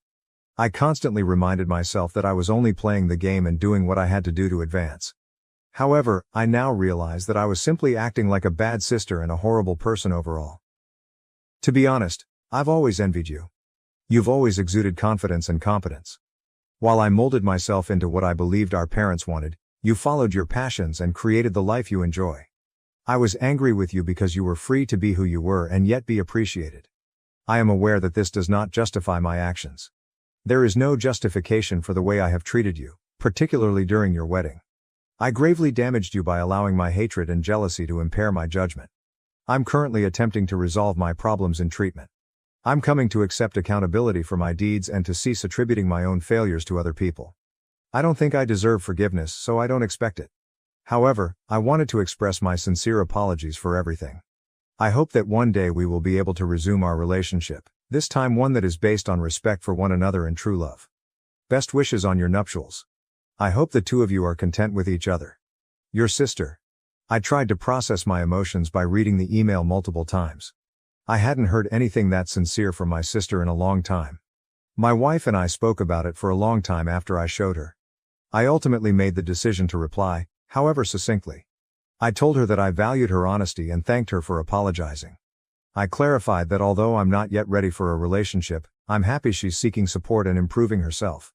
I constantly reminded myself that I was only playing the game and doing what I had to do to advance. However, I now realize that I was simply acting like a bad sister and a horrible person overall. To be honest, I've always envied you. You've always exuded confidence and competence. While I molded myself into what I believed our parents wanted, you followed your passions and created the life you enjoy. I was angry with you because you were free to be who you were and yet be appreciated. I am aware that this does not justify my actions. There is no justification for the way I have treated you, particularly during your wedding. I gravely damaged you by allowing my hatred and jealousy to impair my judgment. I'm currently attempting to resolve my problems in treatment. I'm coming to accept accountability for my deeds and to cease attributing my own failures to other people. I don't think I deserve forgiveness, so I don't expect it. However, I wanted to express my sincere apologies for everything. I hope that one day we will be able to resume our relationship, this time one that is based on respect for one another and true love. Best wishes on your nuptials. I hope the two of you are content with each other. Your sister." I tried to process my emotions by reading the email multiple times. I hadn't heard anything that sincere from my sister in a long time. My wife and I spoke about it for a long time after I showed her. I ultimately made the decision to reply, however succinctly. I told her that I valued her honesty and thanked her for apologizing. I clarified that although I'm not yet ready for a relationship, I'm happy she's seeking support and improving herself.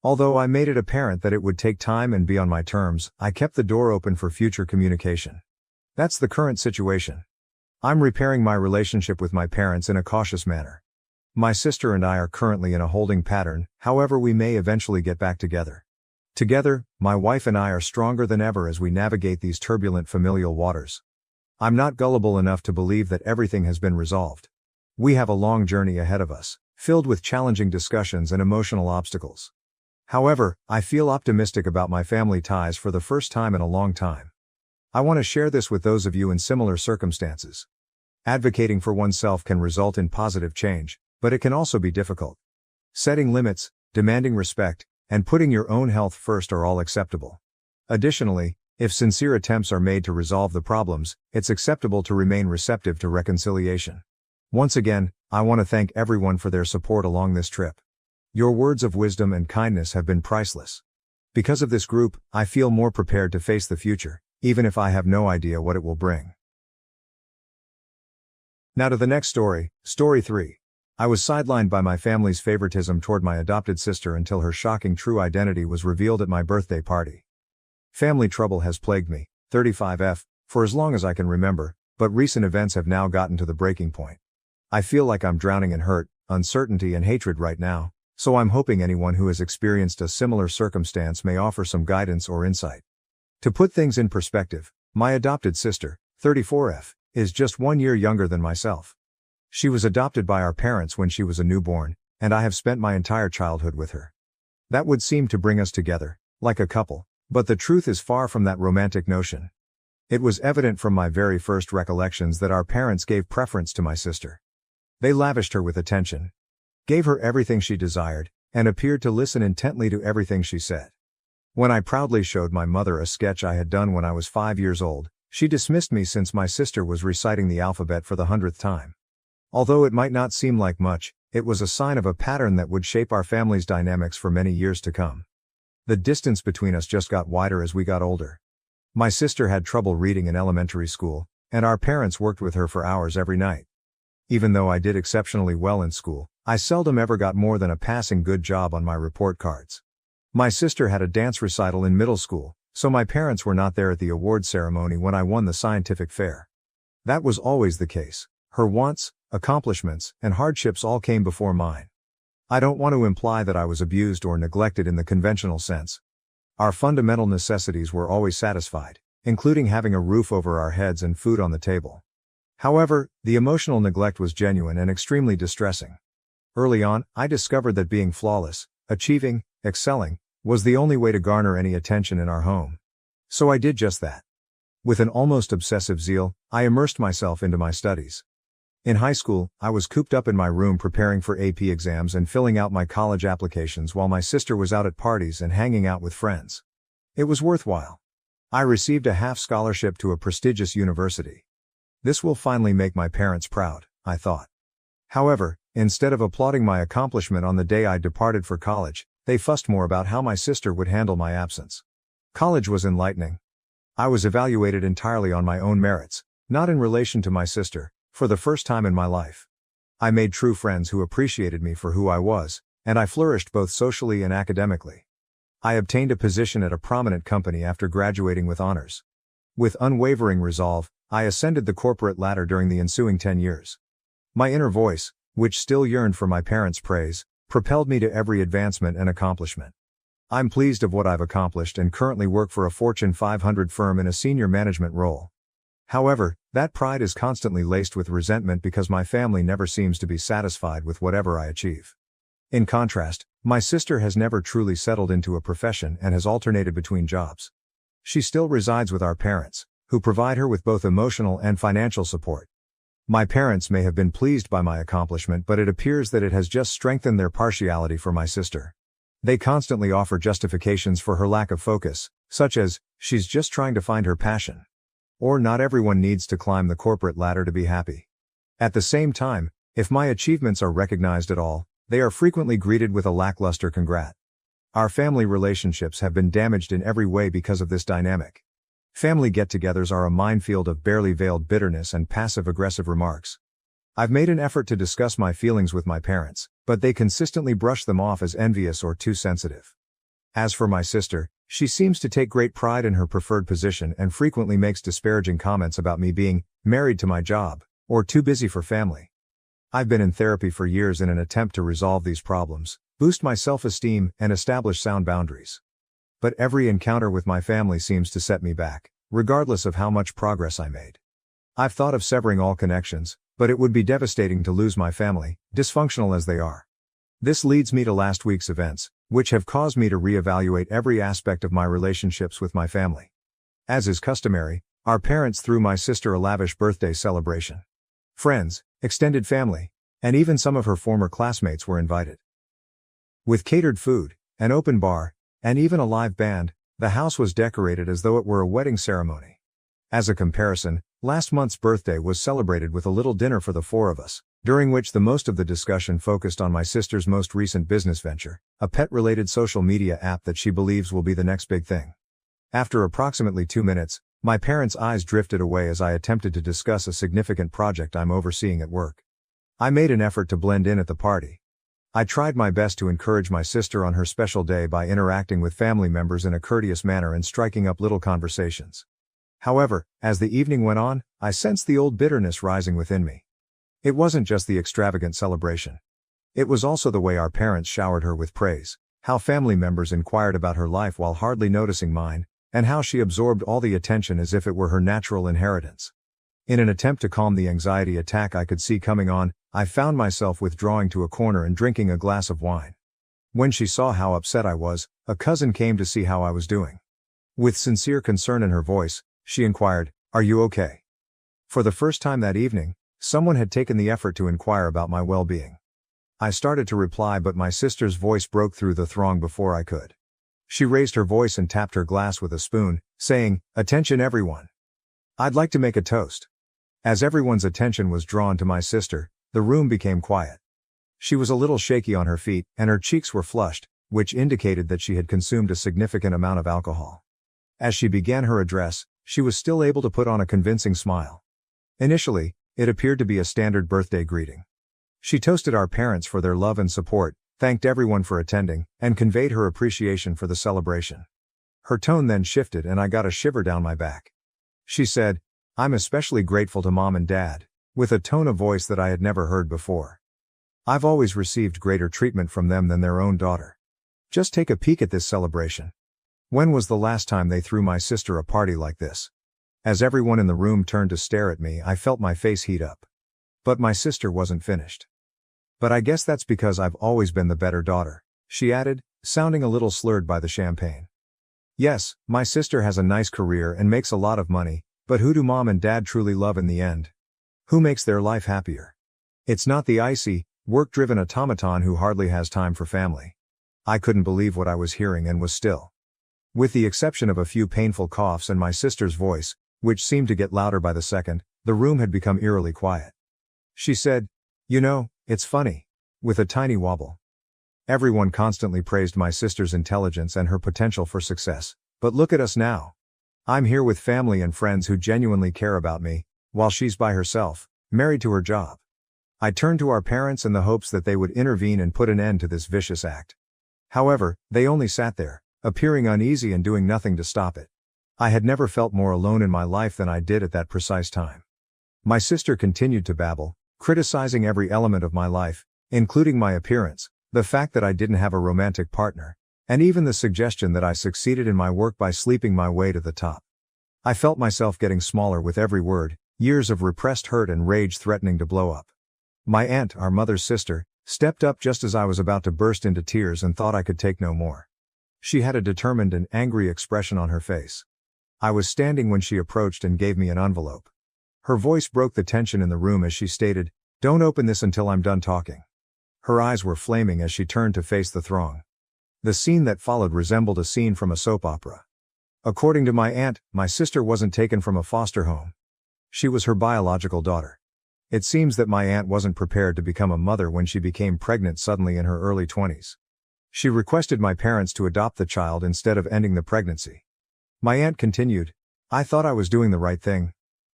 Although I made it apparent that it would take time and be on my terms, I kept the door open for future communication. That's the current situation. I'm repairing my relationship with my parents in a cautious manner. My sister and I are currently in a holding pattern, however we may eventually get back together. Together, my wife and I are stronger than ever as we navigate these turbulent familial waters. I'm not gullible enough to believe that everything has been resolved. We have a long journey ahead of us, filled with challenging discussions and emotional obstacles. However, I feel optimistic about my family ties for the first time in a long time. I want to share this with those of you in similar circumstances. Advocating for oneself can result in positive change, but it can also be difficult. Setting limits, demanding respect, and putting your own health first are all acceptable. Additionally, if sincere attempts are made to resolve the problems, it's acceptable to remain receptive to reconciliation. Once again, I want to thank everyone for their support along this trip. Your words of wisdom and kindness have been priceless. Because of this group, I feel more prepared to face the future, even if I have no idea what it will bring. Now to the next story, Story 3. I was sidelined by my family's favoritism toward my adopted sister until her shocking true identity was revealed at my birthday party. Family trouble has plagued me, 35F, for as long as I can remember, but recent events have now gotten to the breaking point. I feel like I'm drowning in hurt, uncertainty and hatred right now, so I'm hoping anyone who has experienced a similar circumstance may offer some guidance or insight. To put things in perspective, my adopted sister, 34F, is just 1 year younger than myself. She was adopted by our parents when she was a newborn, and I have spent my entire childhood with her. That would seem to bring us together, like a couple, but the truth is far from that romantic notion. It was evident from my very first recollections that our parents gave preference to my sister. They lavished her with attention, gave her everything she desired, and appeared to listen intently to everything she said. When I proudly showed my mother a sketch I had done when I was 5 years old, she dismissed me since my sister was reciting the alphabet for the 100th time. Although it might not seem like much, it was a sign of a pattern that would shape our family's dynamics for many years to come. The distance between us just got wider as we got older. My sister had trouble reading in elementary school, and our parents worked with her for hours every night. Even though I did exceptionally well in school, I seldom ever got more than a passing good job on my report cards. My sister had a dance recital in middle school, so my parents were not there at the award ceremony when I won the scientific fair. That was always the case. Her wants, accomplishments, and hardships all came before mine. I don't want to imply that I was abused or neglected in the conventional sense. Our fundamental necessities were always satisfied, including having a roof over our heads and food on the table. However, the emotional neglect was genuine and extremely distressing. Early on, I discovered that being flawless, achieving, excelling, was the only way to garner any attention in our home. So I did just that. With an almost obsessive zeal, I immersed myself into my studies. In high school, I was cooped up in my room preparing for AP exams and filling out my college applications while my sister was out at parties and hanging out with friends. It was worthwhile. I received a half scholarship to a prestigious university. This will finally make my parents proud, I thought. However, instead of applauding my accomplishment on the day I departed for college, they fussed more about how my sister would handle my absence. College was enlightening. I was evaluated entirely on my own merits, not in relation to my sister. For the first time in my life, I made true friends who appreciated me for who I was, and I flourished both socially and academically. I obtained a position at a prominent company after graduating with honors. With unwavering resolve, I ascended the corporate ladder during the ensuing 10 years. My inner voice, which still yearned for my parents' praise, propelled me to every advancement and accomplishment. I'm pleased of what I've accomplished and currently work for a Fortune 500 firm in a senior management role. However, that pride is constantly laced with resentment because my family never seems to be satisfied with whatever I achieve. In contrast, my sister has never truly settled into a profession and has alternated between jobs. She still resides with our parents, who provide her with both emotional and financial support. My parents may have been pleased by my accomplishment, but it appears that it has just strengthened their partiality for my sister. They constantly offer justifications for her lack of focus, such as, she's just trying to find her passion. Or not everyone needs to climb the corporate ladder to be happy. At the same time, if my achievements are recognized at all, they are frequently greeted with a lackluster congrat. Our family relationships have been damaged in every way because of this dynamic. Family get-togethers are a minefield of barely veiled bitterness and passive-aggressive remarks. I've made an effort to discuss my feelings with my parents, but they consistently brush them off as envious or too sensitive. As for my sister, she seems to take great pride in her preferred position and frequently makes disparaging comments about me being married to my job, or too busy for family. I've been in therapy for years in an attempt to resolve these problems, boost my self-esteem, and establish sound boundaries. But every encounter with my family seems to set me back, regardless of how much progress I made. I've thought of severing all connections, but it would be devastating to lose my family, dysfunctional as they are. This leads me to last week's events, which have caused me to reevaluate every aspect of my relationships with my family. As is customary, our parents threw my sister a lavish birthday celebration. Friends, extended family, and even some of her former classmates were invited. With catered food, an open bar, and even a live band, the house was decorated as though it were a wedding ceremony. As a comparison, last month's birthday was celebrated with a little dinner for the four of us, during which the most of the discussion focused on my sister's most recent business venture, a pet-related social media app that she believes will be the next big thing. After approximately 2 minutes, my parents' eyes drifted away as I attempted to discuss a significant project I'm overseeing at work. I made an effort to blend in at the party. I tried my best to encourage my sister on her special day by interacting with family members in a courteous manner and striking up little conversations. However, as the evening went on, I sensed the old bitterness rising within me. It wasn't just the extravagant celebration. It was also the way our parents showered her with praise, how family members inquired about her life while hardly noticing mine, and how she absorbed all the attention as if it were her natural inheritance. In an attempt to calm the anxiety attack I could see coming on, I found myself withdrawing to a corner and drinking a glass of wine. When she saw how upset I was, a cousin came to see how I was doing. With sincere concern in her voice, she inquired, "Are you okay?" For the first time that evening, someone had taken the effort to inquire about my well-being. I started to reply, but my sister's voice broke through the throng before I could. She raised her voice and tapped her glass with a spoon, saying, "Attention everyone. I'd like to make a toast." As everyone's attention was drawn to my sister, the room became quiet. She was a little shaky on her feet, and her cheeks were flushed, which indicated that she had consumed a significant amount of alcohol. As she began her address, she was still able to put on a convincing smile. Initially, it appeared to be a standard birthday greeting. She toasted our parents for their love and support, thanked everyone for attending, and conveyed her appreciation for the celebration. Her tone then shifted and I got a shiver down my back. She said, "I'm especially grateful to Mom and Dad," with a tone of voice that I had never heard before. I've always received greater treatment from them than their own daughter. Just take a peek at this celebration. When was the last time they threw my sister a party like this? As everyone in the room turned to stare at me, I felt my face heat up. But my sister wasn't finished. "But I guess that's because I've always been the better daughter," she added, sounding a little slurred by the champagne. "Yes, my sister has a nice career and makes a lot of money, but who do Mom and Dad truly love in the end? Who makes their life happier? It's not the icy, work-driven automaton who hardly has time for family." I couldn't believe what I was hearing and was still. With the exception of a few painful coughs and my sister's voice, which seemed to get louder by the second, the room had become eerily quiet. She said, "You know, it's funny," with a tiny wobble. Everyone constantly praised my sister's intelligence and her potential for success, but look at us now. I'm here with family and friends who genuinely care about me, while she's by herself, married to her job. I turned to our parents in the hopes that they would intervene and put an end to this vicious act. However, they only sat there, appearing uneasy and doing nothing to stop it. I had never felt more alone in my life than I did at that precise time. My sister continued to babble, criticizing every element of my life, including my appearance, the fact that I didn't have a romantic partner, and even the suggestion that I succeeded in my work by sleeping my way to the top. I felt myself getting smaller with every word, years of repressed hurt and rage threatening to blow up. My aunt, our mother's sister, stepped up just as I was about to burst into tears and thought I could take no more. She had a determined and angry expression on her face. I was standing when she approached and gave me an envelope. Her voice broke the tension in the room as she stated, "Don't open this until I'm done talking." Her eyes were flaming as she turned to face the throng. The scene that followed resembled a scene from a soap opera. According to my aunt, my sister wasn't taken from a foster home. She was her biological daughter. It seems that my aunt wasn't prepared to become a mother when she became pregnant suddenly in her early 20s. She requested my parents to adopt the child instead of ending the pregnancy. My aunt continued, "I thought I was doing the right thing,"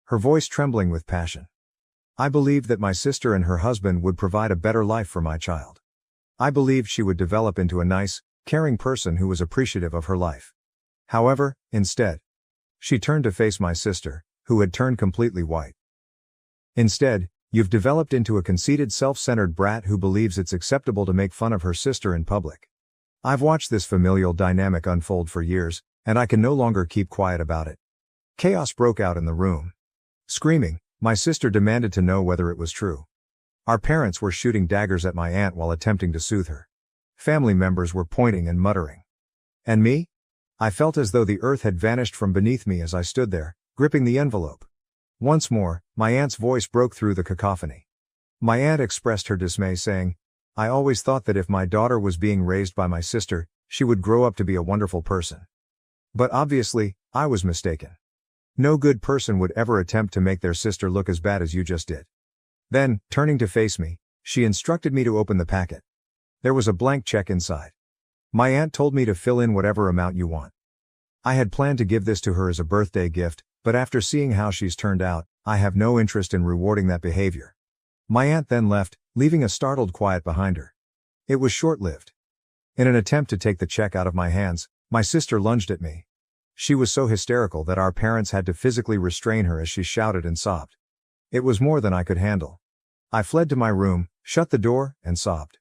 her voice trembling with passion. "I believed that my sister and her husband would provide a better life for my child. I believed she would develop into a nice, caring person who was appreciative of her life. However, instead." She turned to face my sister, who had turned completely white. "Instead, you've developed into a conceited, self-centered brat who believes it's acceptable to make fun of her sister in public. I've watched this familial dynamic unfold for years, and I can no longer keep quiet about it." Chaos broke out in the room. Screaming, my sister demanded to know whether it was true. Our parents were shooting daggers at my aunt while attempting to soothe her. Family members were pointing and muttering. And me? I felt as though the earth had vanished from beneath me as I stood there, gripping the envelope. Once more, my aunt's voice broke through the cacophony. My aunt expressed her dismay, saying, "I always thought that if my daughter was being raised by my sister, she would grow up to be a wonderful person. But obviously, I was mistaken. No good person would ever attempt to make their sister look as bad as you just did." Then, turning to face me, she instructed me to open the packet. There was a blank check inside. My aunt told me to fill in whatever amount you want. I had planned to give this to her as a birthday gift, but after seeing how she's turned out, I have no interest in rewarding that behavior. My aunt then left, leaving a startled quiet behind her. It was short-lived. In an attempt to take the check out of my hands, my sister lunged at me. She was so hysterical that our parents had to physically restrain her as she shouted and sobbed. It was more than I could handle. I fled to my room, shut the door, and sobbed.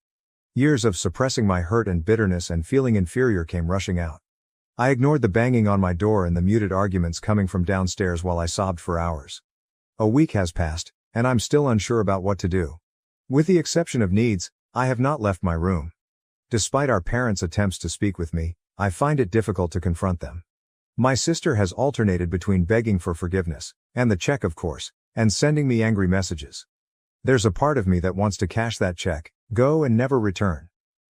Years of suppressing my hurt and bitterness and feeling inferior came rushing out. I ignored the banging on my door and the muted arguments coming from downstairs while I sobbed for hours. A week has passed, and I'm still unsure about what to do. With the exception of needs, I have not left my room. Despite our parents' attempts to speak with me, I find it difficult to confront them. My sister has alternated between begging for forgiveness, and the check of course, and sending me angry messages. There's a part of me that wants to cash that check, go and never return.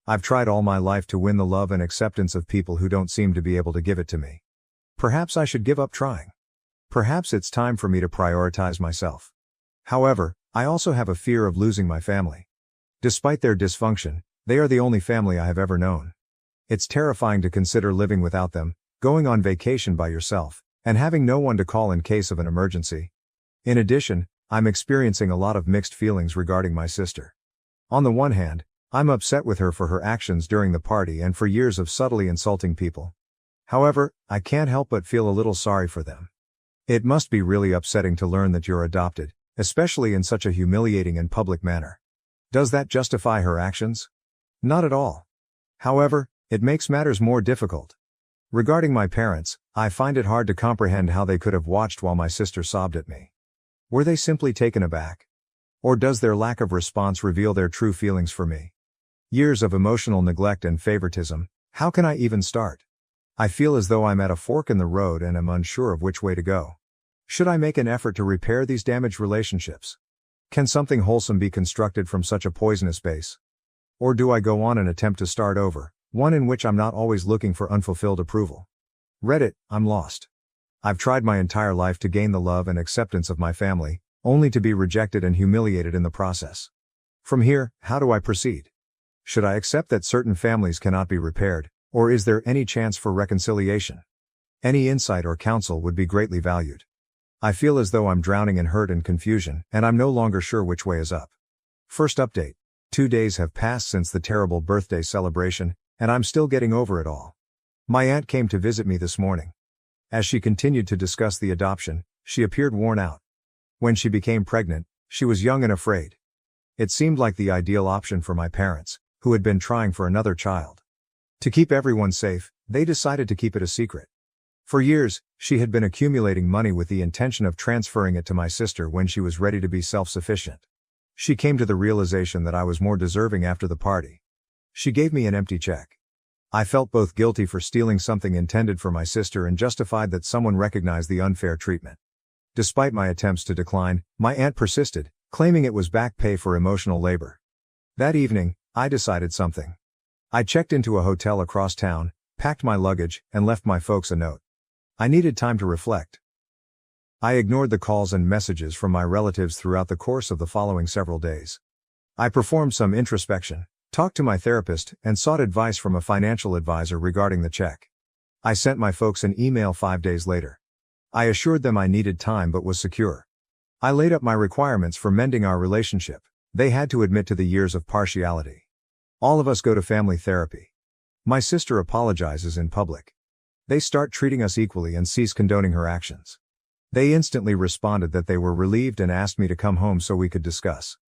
I've tried all my life to win the love and acceptance of people who don't seem to be able to give it to me. Perhaps I should give up trying. Perhaps it's time for me to prioritize myself. However, I also have a fear of losing my family. Despite their dysfunction, they are the only family I have ever known. It's terrifying to consider living without them, going on vacation by yourself, and having no one to call in case of an emergency. In addition, I'm experiencing a lot of mixed feelings regarding my sister. On the one hand, I'm upset with her for her actions during the party and for years of subtly insulting people. However, I can't help but feel a little sorry for them. It must be really upsetting to learn that you're adopted, especially in such a humiliating and public manner. Does that justify her actions? Not at all. However, it makes matters more difficult. Regarding my parents, I find it hard to comprehend how they could have watched while my sister sobbed at me. Were they simply taken aback? Or does their lack of response reveal their true feelings for me? Years of emotional neglect and favoritism, how can I even start? I feel as though I'm at a fork in the road and am unsure of which way to go. Should I make an effort to repair these damaged relationships? Can something wholesome be constructed from such a poisonous base? Or do I go on and attempt to start over, one in which I'm not always looking for unfulfilled approval? Reddit, I'm lost. I've tried my entire life to gain the love and acceptance of my family, only to be rejected and humiliated in the process. From here, how do I proceed? Should I accept that certain families cannot be repaired, or is there any chance for reconciliation? Any insight or counsel would be greatly valued. I feel as though I'm drowning in hurt and confusion, and I'm no longer sure which way is up. First update. 2 days have passed since the terrible birthday celebration, and I'm still getting over it all. My aunt came to visit me this morning. As she continued to discuss the adoption, she appeared worn out. When she became pregnant, she was young and afraid. It seemed like the ideal option for my parents, who had been trying for another child. To keep everyone safe, they decided to keep it a secret. For years, she had been accumulating money with the intention of transferring it to my sister when she was ready to be self-sufficient. She came to the realization that I was more deserving after the party. She gave me an empty check. I felt both guilty for stealing something intended for my sister and justified that someone recognized the unfair treatment. Despite my attempts to decline, my aunt persisted, claiming it was back pay for emotional labor. That evening, I decided something. I checked into a hotel across town, packed my luggage, and left my folks a note. I needed time to reflect. I ignored the calls and messages from my relatives throughout the course of the following several days. I performed some introspection, talked to my therapist, and sought advice from a financial advisor regarding the check. I sent my folks an email 5 days later. I assured them I needed time but was secure. I laid up my requirements for mending our relationship. They had to admit to the years of partiality. All of us go to family therapy. My sister apologizes in public. They start treating us equally and cease condoning her actions. They instantly responded that they were relieved and asked me to come home so we could discuss.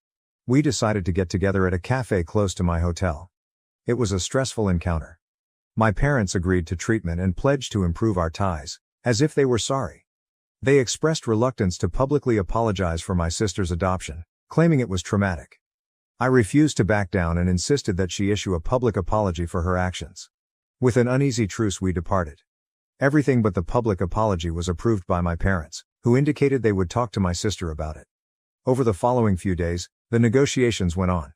We decided to get together at a cafe close to my hotel. It was a stressful encounter. My parents agreed to treatment and pledged to improve our ties, as if they were sorry. They expressed reluctance to publicly apologize for my sister's adoption, claiming it was traumatic. I refused to back down and insisted that she issue a public apology for her actions. With an uneasy truce we departed. Everything but the public apology was approved by my parents, who indicated they would talk to my sister about it. Over the following few days, the negotiations went on.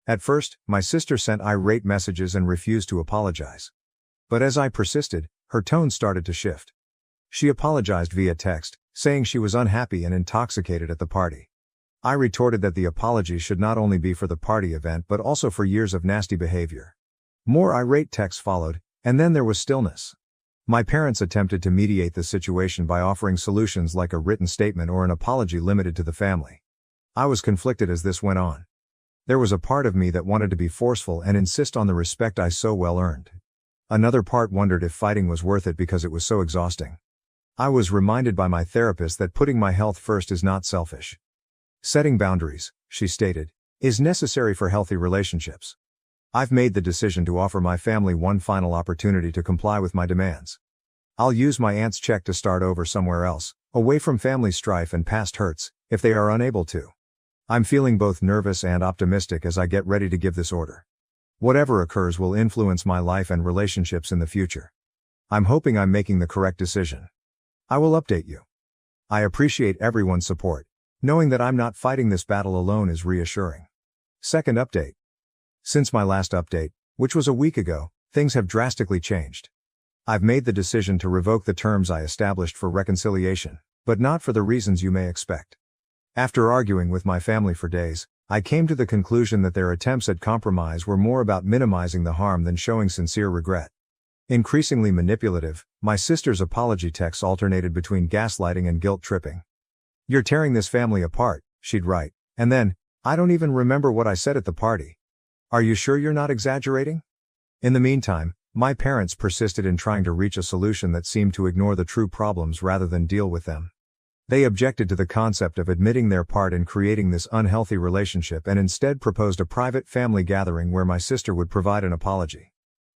At first, my sister sent irate messages and refused to apologize. But as I persisted, her tone started to shift. She apologized via text, saying she was unhappy and intoxicated at the party. I retorted that the apology should not only be for the party event but also for years of nasty behavior. More irate texts followed, and then there was stillness. My parents attempted to mediate the situation by offering solutions like a written statement or an apology limited to the family. I was conflicted as this went on. There was a part of me that wanted to be forceful and insist on the respect I so well earned. Another part wondered if fighting was worth it because it was so exhausting. I was reminded by my therapist that putting my health first is not selfish. Setting boundaries, she stated, is necessary for healthy relationships. I've made the decision to offer my family one final opportunity to comply with my demands. I'll use my aunt's check to start over somewhere else, away from family strife and past hurts, if they are unable to. I'm feeling both nervous and optimistic as I get ready to give this order. Whatever occurs will influence my life and relationships in the future. I'm hoping I'm making the correct decision. I will update you. I appreciate everyone's support. Knowing that I'm not fighting this battle alone is reassuring. Second update. Since my last update, which was a week ago, things have drastically changed. I've made the decision to revoke the terms I established for reconciliation, but not for the reasons you may expect. After arguing with my family for days, I came to the conclusion that their attempts at compromise were more about minimizing the harm than showing sincere regret. Increasingly manipulative, my sister's apology texts alternated between gaslighting and guilt tripping. "You're tearing this family apart," she'd write, and then, "I don't even remember what I said at the party. Are you sure you're not exaggerating?" In the meantime, my parents persisted in trying to reach a solution that seemed to ignore the true problems rather than deal with them. They objected to the concept of admitting their part in creating this unhealthy relationship and instead proposed a private family gathering where my sister would provide an apology.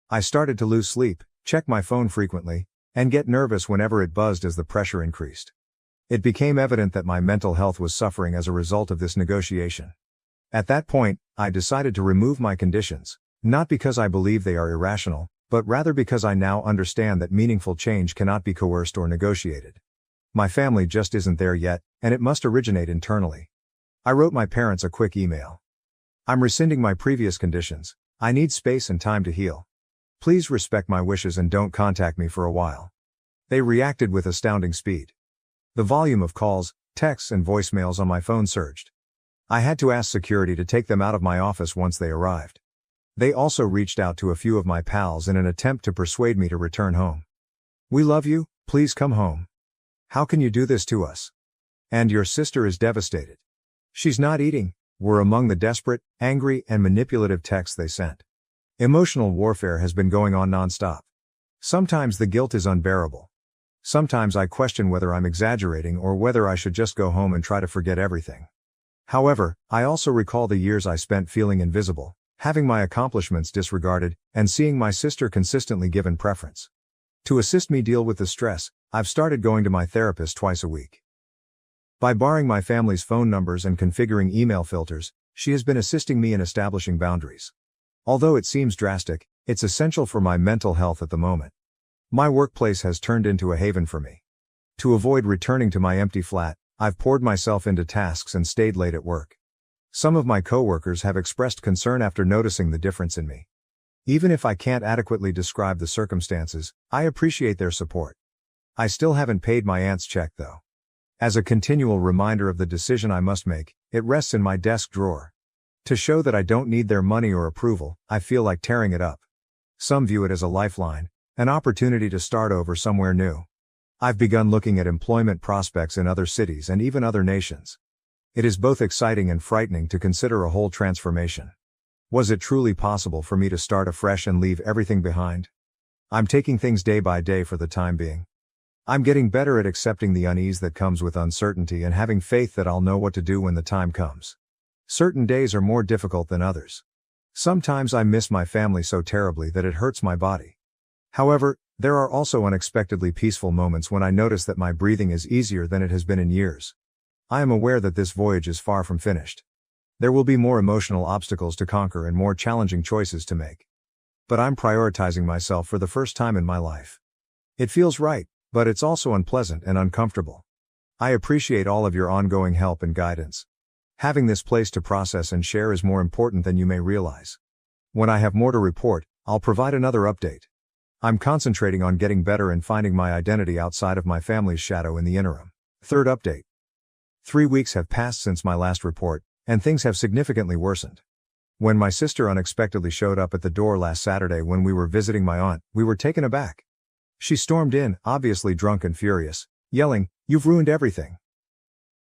I started to lose sleep, check my phone frequently, and get nervous whenever it buzzed as the pressure increased. It became evident that my mental health was suffering as a result of this negotiation. At that point, I decided to remove my conditions, not because I believe they are irrational, but rather because I now understand that meaningful change cannot be coerced or negotiated. My family just isn't there yet, and it must originate internally. I wrote my parents a quick email. "I'm rescinding my previous conditions. I need space and time to heal. Please respect my wishes and don't contact me for a while." They reacted with astounding speed. The volume of calls, texts, and voicemails on my phone surged. I had to ask security to take them out of my office once they arrived. They also reached out to a few of my pals in an attempt to persuade me to return home. "We love you, please come home. How can you do this to us? And your sister is devastated. She's not eating," were among the desperate, angry, and manipulative texts they sent. Emotional warfare has been going on nonstop. Sometimes the guilt is unbearable. Sometimes I question whether I'm exaggerating or whether I should just go home and try to forget everything. However, I also recall the years I spent feeling invisible, having my accomplishments disregarded, and seeing my sister consistently given preference. To assist me deal with the stress, I've started going to my therapist twice a week. By borrowing my family's phone numbers and configuring email filters, she has been assisting me in establishing boundaries. Although it seems drastic, it's essential for my mental health at the moment. My workplace has turned into a haven for me. To avoid returning to my empty flat, I've poured myself into tasks and stayed late at work. Some of my coworkers have expressed concern after noticing the difference in me. Even if I can't adequately describe the circumstances, I appreciate their support. I still haven't paid my aunt's check though. As a continual reminder of the decision I must make, it rests in my desk drawer. To show that I don't need their money or approval, I feel like tearing it up. Some view it as a lifeline, an opportunity to start over somewhere new. I've begun looking at employment prospects in other cities and even other nations. It is both exciting and frightening to consider a whole transformation. Was it truly possible for me to start afresh and leave everything behind? I'm taking things day by day for the time being. I'm getting better at accepting the unease that comes with uncertainty and having faith that I'll know what to do when the time comes. Certain days are more difficult than others. Sometimes I miss my family so terribly that it hurts my body. However, there are also unexpectedly peaceful moments when I notice that my breathing is easier than it has been in years. I am aware that this voyage is far from finished. There will be more emotional obstacles to conquer and more challenging choices to make. But I'm prioritizing myself for the first time in my life. It feels right, but it's also unpleasant and uncomfortable. I appreciate all of your ongoing help and guidance. Having this place to process and share is more important than you may realize. When I have more to report, I'll provide another update. I'm concentrating on getting better and finding my identity outside of my family's shadow in the interim. Third update. 3 weeks have passed since my last report, and things have significantly worsened. When my sister unexpectedly showed up at the door last Saturday when we were visiting my aunt, we were taken aback. She stormed in, obviously drunk and furious, yelling, "You've ruined everything.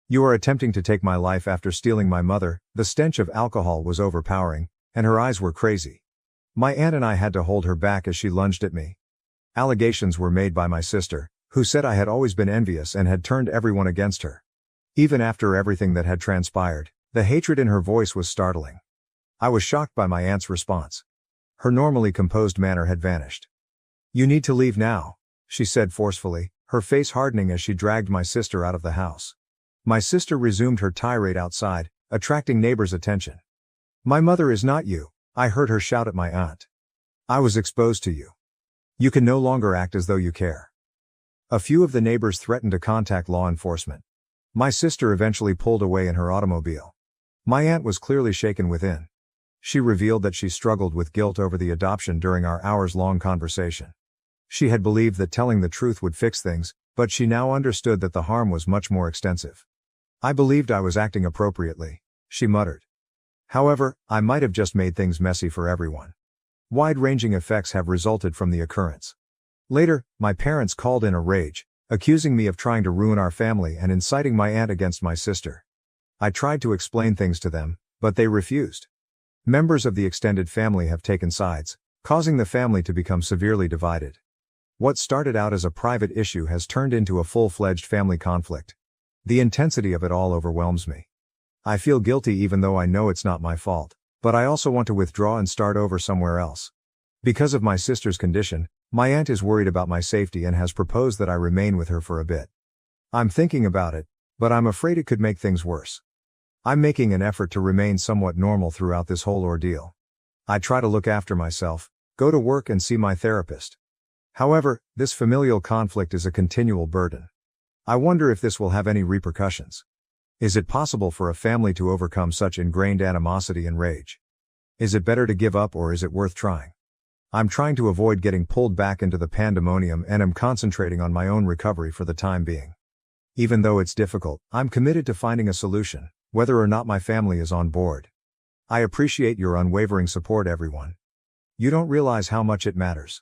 You are attempting to take my life after stealing my mother." The stench of alcohol was overpowering, and her eyes were crazy. My aunt and I had to hold her back as she lunged at me. Allegations were made by my sister, who said I had always been envious and had turned everyone against her. Even after everything that had transpired, the hatred in her voice was startling. I was shocked by my aunt's response. Her normally composed manner had vanished. "You need to leave now," she said forcefully, her face hardening as she dragged my sister out of the house. My sister resumed her tirade outside, attracting neighbors' attention. "My mother is not you," I heard her shout at my aunt. "I was exposed to you. You can no longer act as though you care." A few of the neighbors threatened to contact law enforcement. My sister eventually pulled away in her automobile. My aunt was clearly shaken within. She revealed that she struggled with guilt over the adoption during our hours-long conversation. She had believed that telling the truth would fix things, but she now understood that the harm was much more extensive. I believed I was acting appropriately, she muttered. However, I might have just made things messy for everyone. Wide-ranging effects have resulted from the occurrence. Later, my parents called in a rage, accusing me of trying to ruin our family and inciting my aunt against my sister. I tried to explain things to them, but they refused. Members of the extended family have taken sides, causing the family to become severely divided. What started out as a private issue has turned into a full-fledged family conflict. The intensity of it all overwhelms me. I feel guilty even though I know it's not my fault, but I also want to withdraw and start over somewhere else. Because of my sister's condition, my aunt is worried about my safety and has proposed that I remain with her for a bit. I'm thinking about it, but I'm afraid it could make things worse. I'm making an effort to remain somewhat normal throughout this whole ordeal. I try to look after myself, go to work and see my therapist. However, this familial conflict is a continual burden. I wonder if this will have any repercussions. Is it possible for a family to overcome such ingrained animosity and rage? Is it better to give up or is it worth trying? I'm trying to avoid getting pulled back into the pandemonium and am concentrating on my own recovery for the time being. Even though it's difficult, I'm committed to finding a solution, whether or not my family is on board. I appreciate your unwavering support, everyone. You don't realize how much it matters.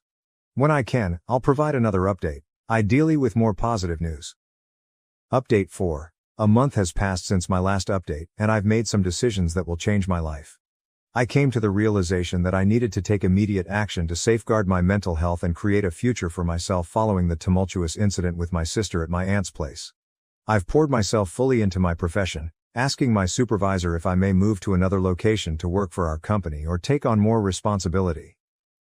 When I can, I'll provide another update, ideally with more positive news. Update 4. A month has passed since my last update, and I've made some decisions that will change my life. I came to the realization that I needed to take immediate action to safeguard my mental health and create a future for myself following the tumultuous incident with my sister at my aunt's place. I've poured myself fully into my profession, asking my supervisor if I may move to another location to work for our company or take on more responsibility.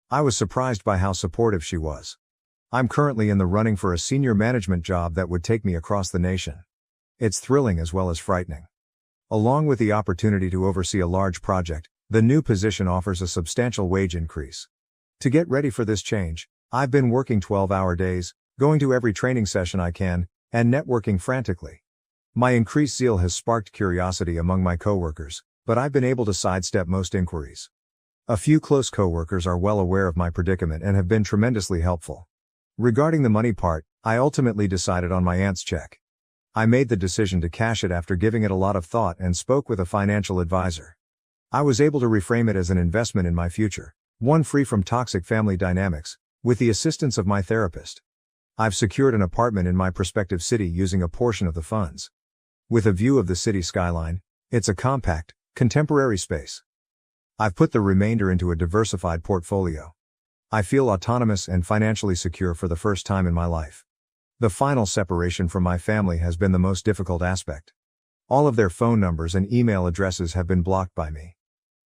I was surprised by how supportive she was. I'm currently in the running for a senior management job that would take me across the nation. It's thrilling as well as frightening. Along with the opportunity to oversee a large project, the new position offers a substantial wage increase. To get ready for this change, I've been working 12-hour days, going to every training session I can, and networking frantically. My increased zeal has sparked curiosity among my coworkers, but I've been able to sidestep most inquiries. A few close coworkers are well aware of my predicament and have been tremendously helpful. Regarding the money part, I ultimately decided on my aunt's check. I made the decision to cash it after giving it a lot of thought and spoke with a financial advisor. I was able to reframe it as an investment in my future, one free from toxic family dynamics, with the assistance of my therapist. I've secured an apartment in my prospective city using a portion of the funds. With a view of the city skyline, it's a compact, contemporary space. I've put the remainder into a diversified portfolio. I feel autonomous and financially secure for the first time in my life. The final separation from my family has been the most difficult aspect. All of their phone numbers and email addresses have been blocked by me.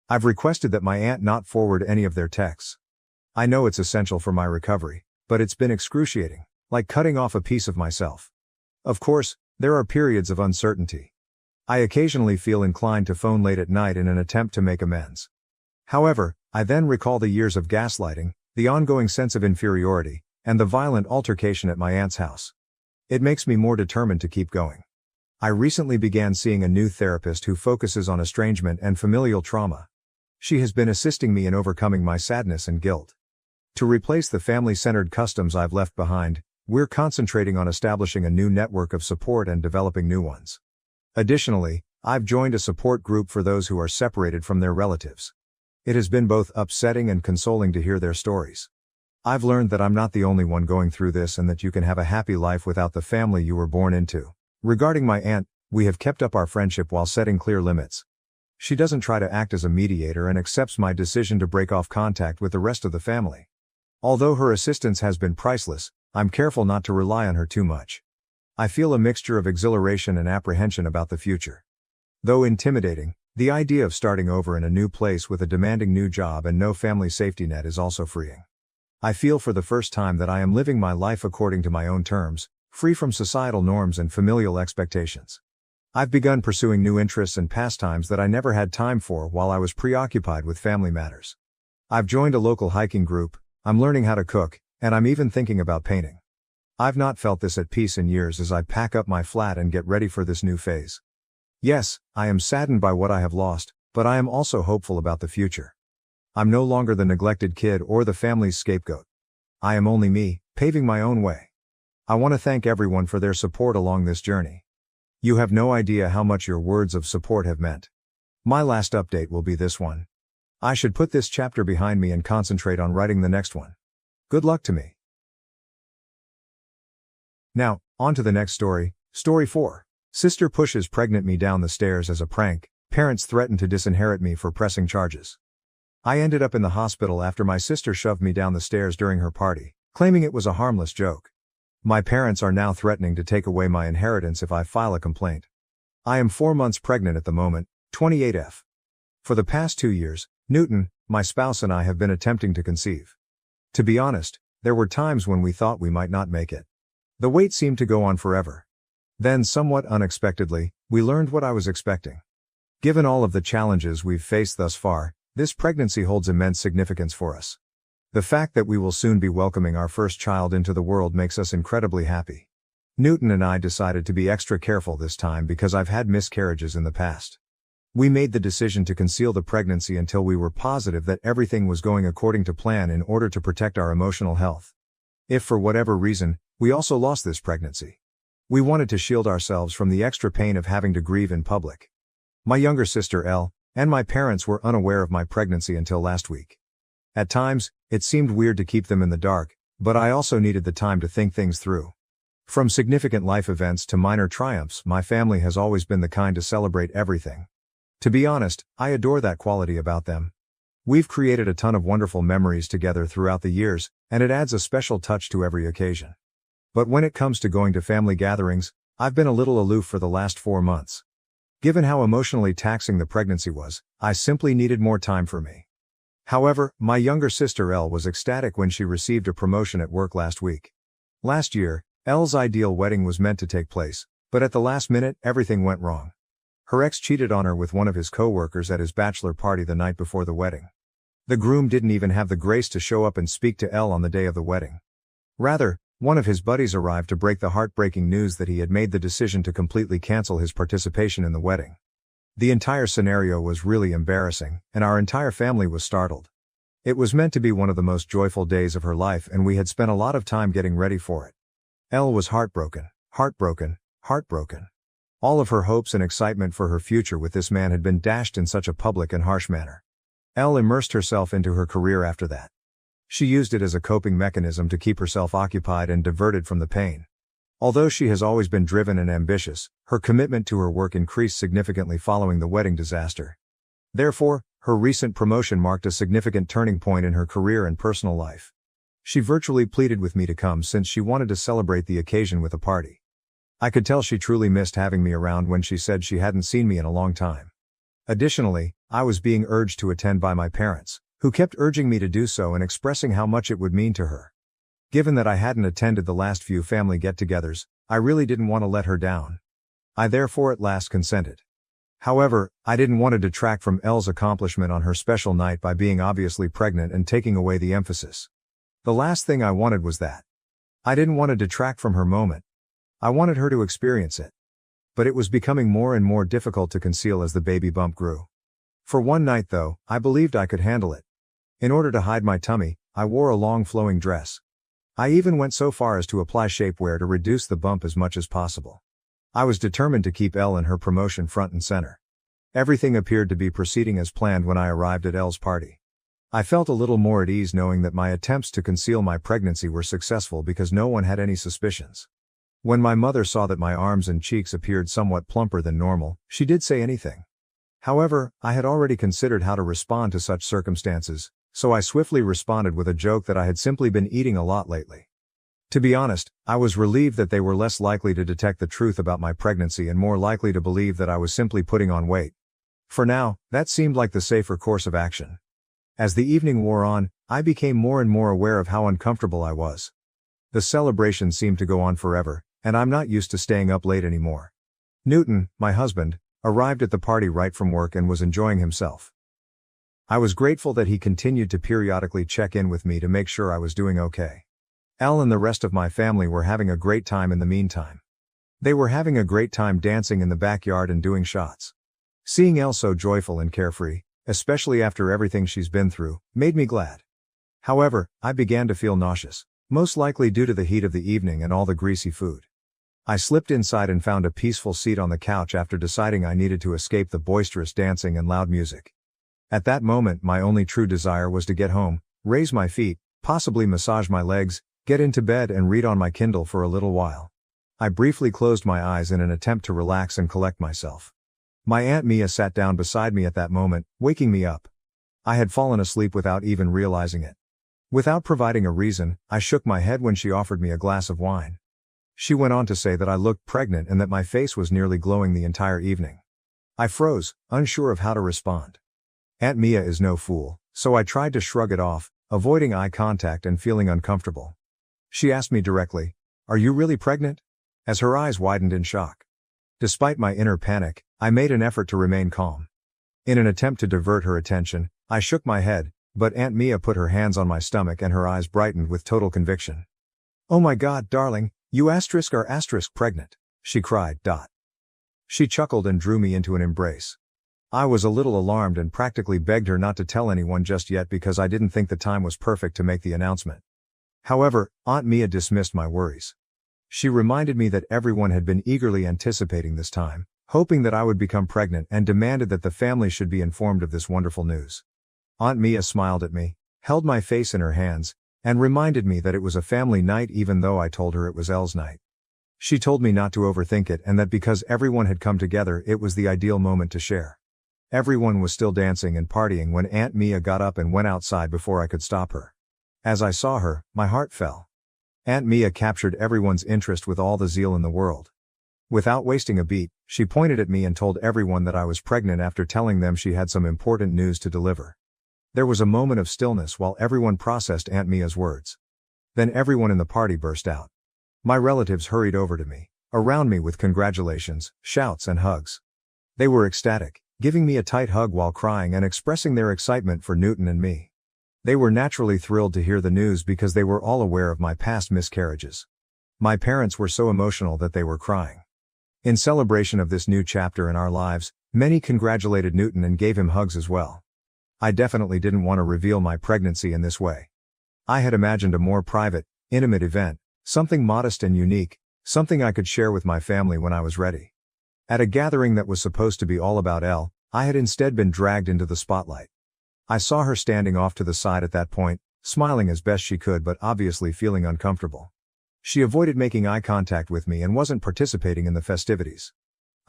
I've requested that my aunt not forward any of their texts. I know it's essential for my recovery, but it's been excruciating, like cutting off a piece of myself. Of course, there are periods of uncertainty. I occasionally feel inclined to phone late at night in an attempt to make amends. However, I then recall the years of gaslighting, the ongoing sense of inferiority, and the violent altercation at my aunt's house. It makes me more determined to keep going. I recently began seeing a new therapist who focuses on estrangement and familial trauma. She has been assisting me in overcoming my sadness and guilt. To replace the family-centered customs I've left behind, we're concentrating on establishing a new network of support and developing new ones. Additionally, I've joined a support group for those who are separated from their relatives. It has been both upsetting and consoling to hear their stories. I've learned that I'm not the only one going through this and that you can have a happy life without the family you were born into. Regarding my aunt, we have kept up our friendship while setting clear limits. She doesn't try to act as a mediator and accepts my decision to break off contact with the rest of the family. Although her assistance has been priceless, I'm careful not to rely on her too much. I feel a mixture of exhilaration and apprehension about the future. Though intimidating, the idea of starting over in a new place with a demanding new job and no family safety net is also freeing. I feel for the first time that I am living my life according to my own terms, free from societal norms and familial expectations. I've begun pursuing new interests and pastimes that I never had time for while I was preoccupied with family matters. I've joined a local hiking group, I'm learning how to cook, and I'm even thinking about painting. I've not felt this at peace in years as I pack up my flat and get ready for this new phase. Yes, I am saddened by what I have lost, but I am also hopeful about the future. I'm no longer the neglected kid or the family's scapegoat. I am only me, paving my own way. I want to thank everyone for their support along this journey. You have no idea how much your words of support have meant. My last update will be this one. I should put this chapter behind me and concentrate on writing the next one. Good luck to me. Now, on to the next story, Story 4. Sister pushes pregnant me down the stairs as a prank. Parents threaten to disinherit me for pressing charges. I ended up in the hospital after my sister shoved me down the stairs during her party, claiming it was a harmless joke. My parents are now threatening to take away my inheritance if I file a complaint. I am 4 months pregnant at the moment, 28F. For the past 2 years, Newton, my spouse, and I have been attempting to conceive. To be honest, there were times when we thought we might not make it. The wait seemed to go on forever. Then, somewhat unexpectedly, we learned what I was expecting. Given all of the challenges we've faced thus far, this pregnancy holds immense significance for us. The fact that we will soon be welcoming our first child into the world makes us incredibly happy. Newton and I decided to be extra careful this time because I've had miscarriages in the past. We made the decision to conceal the pregnancy until we were positive that everything was going according to plan in order to protect our emotional health. If for whatever reason, we also lost this pregnancy, we wanted to shield ourselves from the extra pain of having to grieve in public. My younger sister Elle, and my parents were unaware of my pregnancy until last week. At times, it seemed weird to keep them in the dark, but I also needed the time to think things through. From significant life events to minor triumphs, my family has always been the kind to celebrate everything. To be honest, I adore that quality about them. We've created a ton of wonderful memories together throughout the years, and it adds a special touch to every occasion. But when it comes to going to family gatherings, I've been a little aloof for the last 4 months. Given how emotionally taxing the pregnancy was, I simply needed more time for me. However, my younger sister Elle was ecstatic when she received a promotion at work last week. Last year, Elle's ideal wedding was meant to take place, but at the last minute, everything went wrong. Her ex cheated on her with one of his co-workers at his bachelor party the night before the wedding. The groom didn't even have the grace to show up and speak to Elle on the day of the wedding. Rather, one of his buddies arrived to break the heartbreaking news that he had made the decision to completely cancel his participation in the wedding. The entire scenario was really embarrassing, and our entire family was startled. It was meant to be one of the most joyful days of her life, and we had spent a lot of time getting ready for it. Elle was heartbroken. All of her hopes and excitement for her future with this man had been dashed in such a public and harsh manner. Elle immersed herself into her career after that. She used it as a coping mechanism to keep herself occupied and diverted from the pain. Although she has always been driven and ambitious, her commitment to her work increased significantly following the wedding disaster. Therefore, her recent promotion marked a significant turning point in her career and personal life. She virtually pleaded with me to come since she wanted to celebrate the occasion with a party. I could tell she truly missed having me around when she said she hadn't seen me in a long time. Additionally, I was being urged to attend by my parents, who kept urging me to do so and expressing how much it would mean to her. Given that I hadn't attended the last few family get-togethers, I really didn't want to let her down. I therefore at last consented. However, I didn't want to detract from Elle's accomplishment on her special night by being obviously pregnant and taking away the emphasis. The last thing I wanted was that. I didn't want to detract from her moment. I wanted her to experience it. But it was becoming more and more difficult to conceal as the baby bump grew. For one night though, I believed I could handle it. In order to hide my tummy, I wore a long flowing dress. I even went so far as to apply shapewear to reduce the bump as much as possible. I was determined to keep Elle and her promotion front and center. Everything appeared to be proceeding as planned when I arrived at Elle's party. I felt a little more at ease knowing that my attempts to conceal my pregnancy were successful because no one had any suspicions. When my mother saw that my arms and cheeks appeared somewhat plumper than normal, she did say anything. However, I had already considered how to respond to such circumstances, so I swiftly responded with a joke that I had simply been eating a lot lately. To be honest, I was relieved that they were less likely to detect the truth about my pregnancy and more likely to believe that I was simply putting on weight. For now, that seemed like the safer course of action. As the evening wore on, I became more and more aware of how uncomfortable I was. The celebration seemed to go on forever, and I'm not used to staying up late anymore. Newton, my husband, arrived at the party right from work and was enjoying himself. I was grateful that he continued to periodically check in with me to make sure I was doing okay. Elle and the rest of my family were having a great time in the meantime. They were having a great time dancing in the backyard and doing shots. Seeing Elle so joyful and carefree, especially after everything she's been through, made me glad. However, I began to feel nauseous, most likely due to the heat of the evening and all the greasy food. I slipped inside and found a peaceful seat on the couch after deciding I needed to escape the boisterous dancing and loud music. At that moment, my only true desire was to get home, raise my feet, possibly massage my legs, get into bed and read on my Kindle for a little while. I briefly closed my eyes in an attempt to relax and collect myself. My Aunt Mia sat down beside me at that moment, waking me up. I had fallen asleep without even realizing it. Without providing a reason, I shook my head when she offered me a glass of wine. She went on to say that I looked pregnant and that my face was nearly glowing the entire evening. I froze, unsure of how to respond. Aunt Mia is no fool, so I tried to shrug it off, avoiding eye contact and feeling uncomfortable. She asked me directly, "Are you really pregnant?" as her eyes widened in shock. Despite my inner panic, I made an effort to remain calm. In an attempt to divert her attention, I shook my head, but Aunt Mia put her hands on my stomach and her eyes brightened with total conviction. "Oh my God, darling, you are pregnant," she cried. She chuckled and drew me into an embrace. I was a little alarmed and practically begged her not to tell anyone just yet because I didn't think the time was perfect to make the announcement. However, Aunt Mia dismissed my worries. She reminded me that everyone had been eagerly anticipating this time, hoping that I would become pregnant, and demanded that the family should be informed of this wonderful news. Aunt Mia smiled at me, held my face in her hands, and reminded me that it was a family night even though I told her it was Elle's night. She told me not to overthink it and that because everyone had come together it was the ideal moment to share. Everyone was still dancing and partying when Aunt Mia got up and went outside before I could stop her. As I saw her, my heart fell. Aunt Mia captured everyone's interest with all the zeal in the world. Without wasting a beat, she pointed at me and told everyone that I was pregnant after telling them she had some important news to deliver. There was a moment of stillness while everyone processed Aunt Mia's words. Then everyone in the party burst out. My relatives hurried over to me, around me with congratulations, shouts and hugs. They were ecstatic, giving me a tight hug while crying and expressing their excitement for Newton and me. They were naturally thrilled to hear the news because they were all aware of my past miscarriages. My parents were so emotional that they were crying. In celebration of this new chapter in our lives, many congratulated Newton and gave him hugs as well. I definitely didn't want to reveal my pregnancy in this way. I had imagined a more private, intimate event, something modest and unique, something I could share with my family when I was ready. At a gathering that was supposed to be all about Elle, I had instead been dragged into the spotlight. I saw her standing off to the side at that point, smiling as best she could but obviously feeling uncomfortable. She avoided making eye contact with me and wasn't participating in the festivities.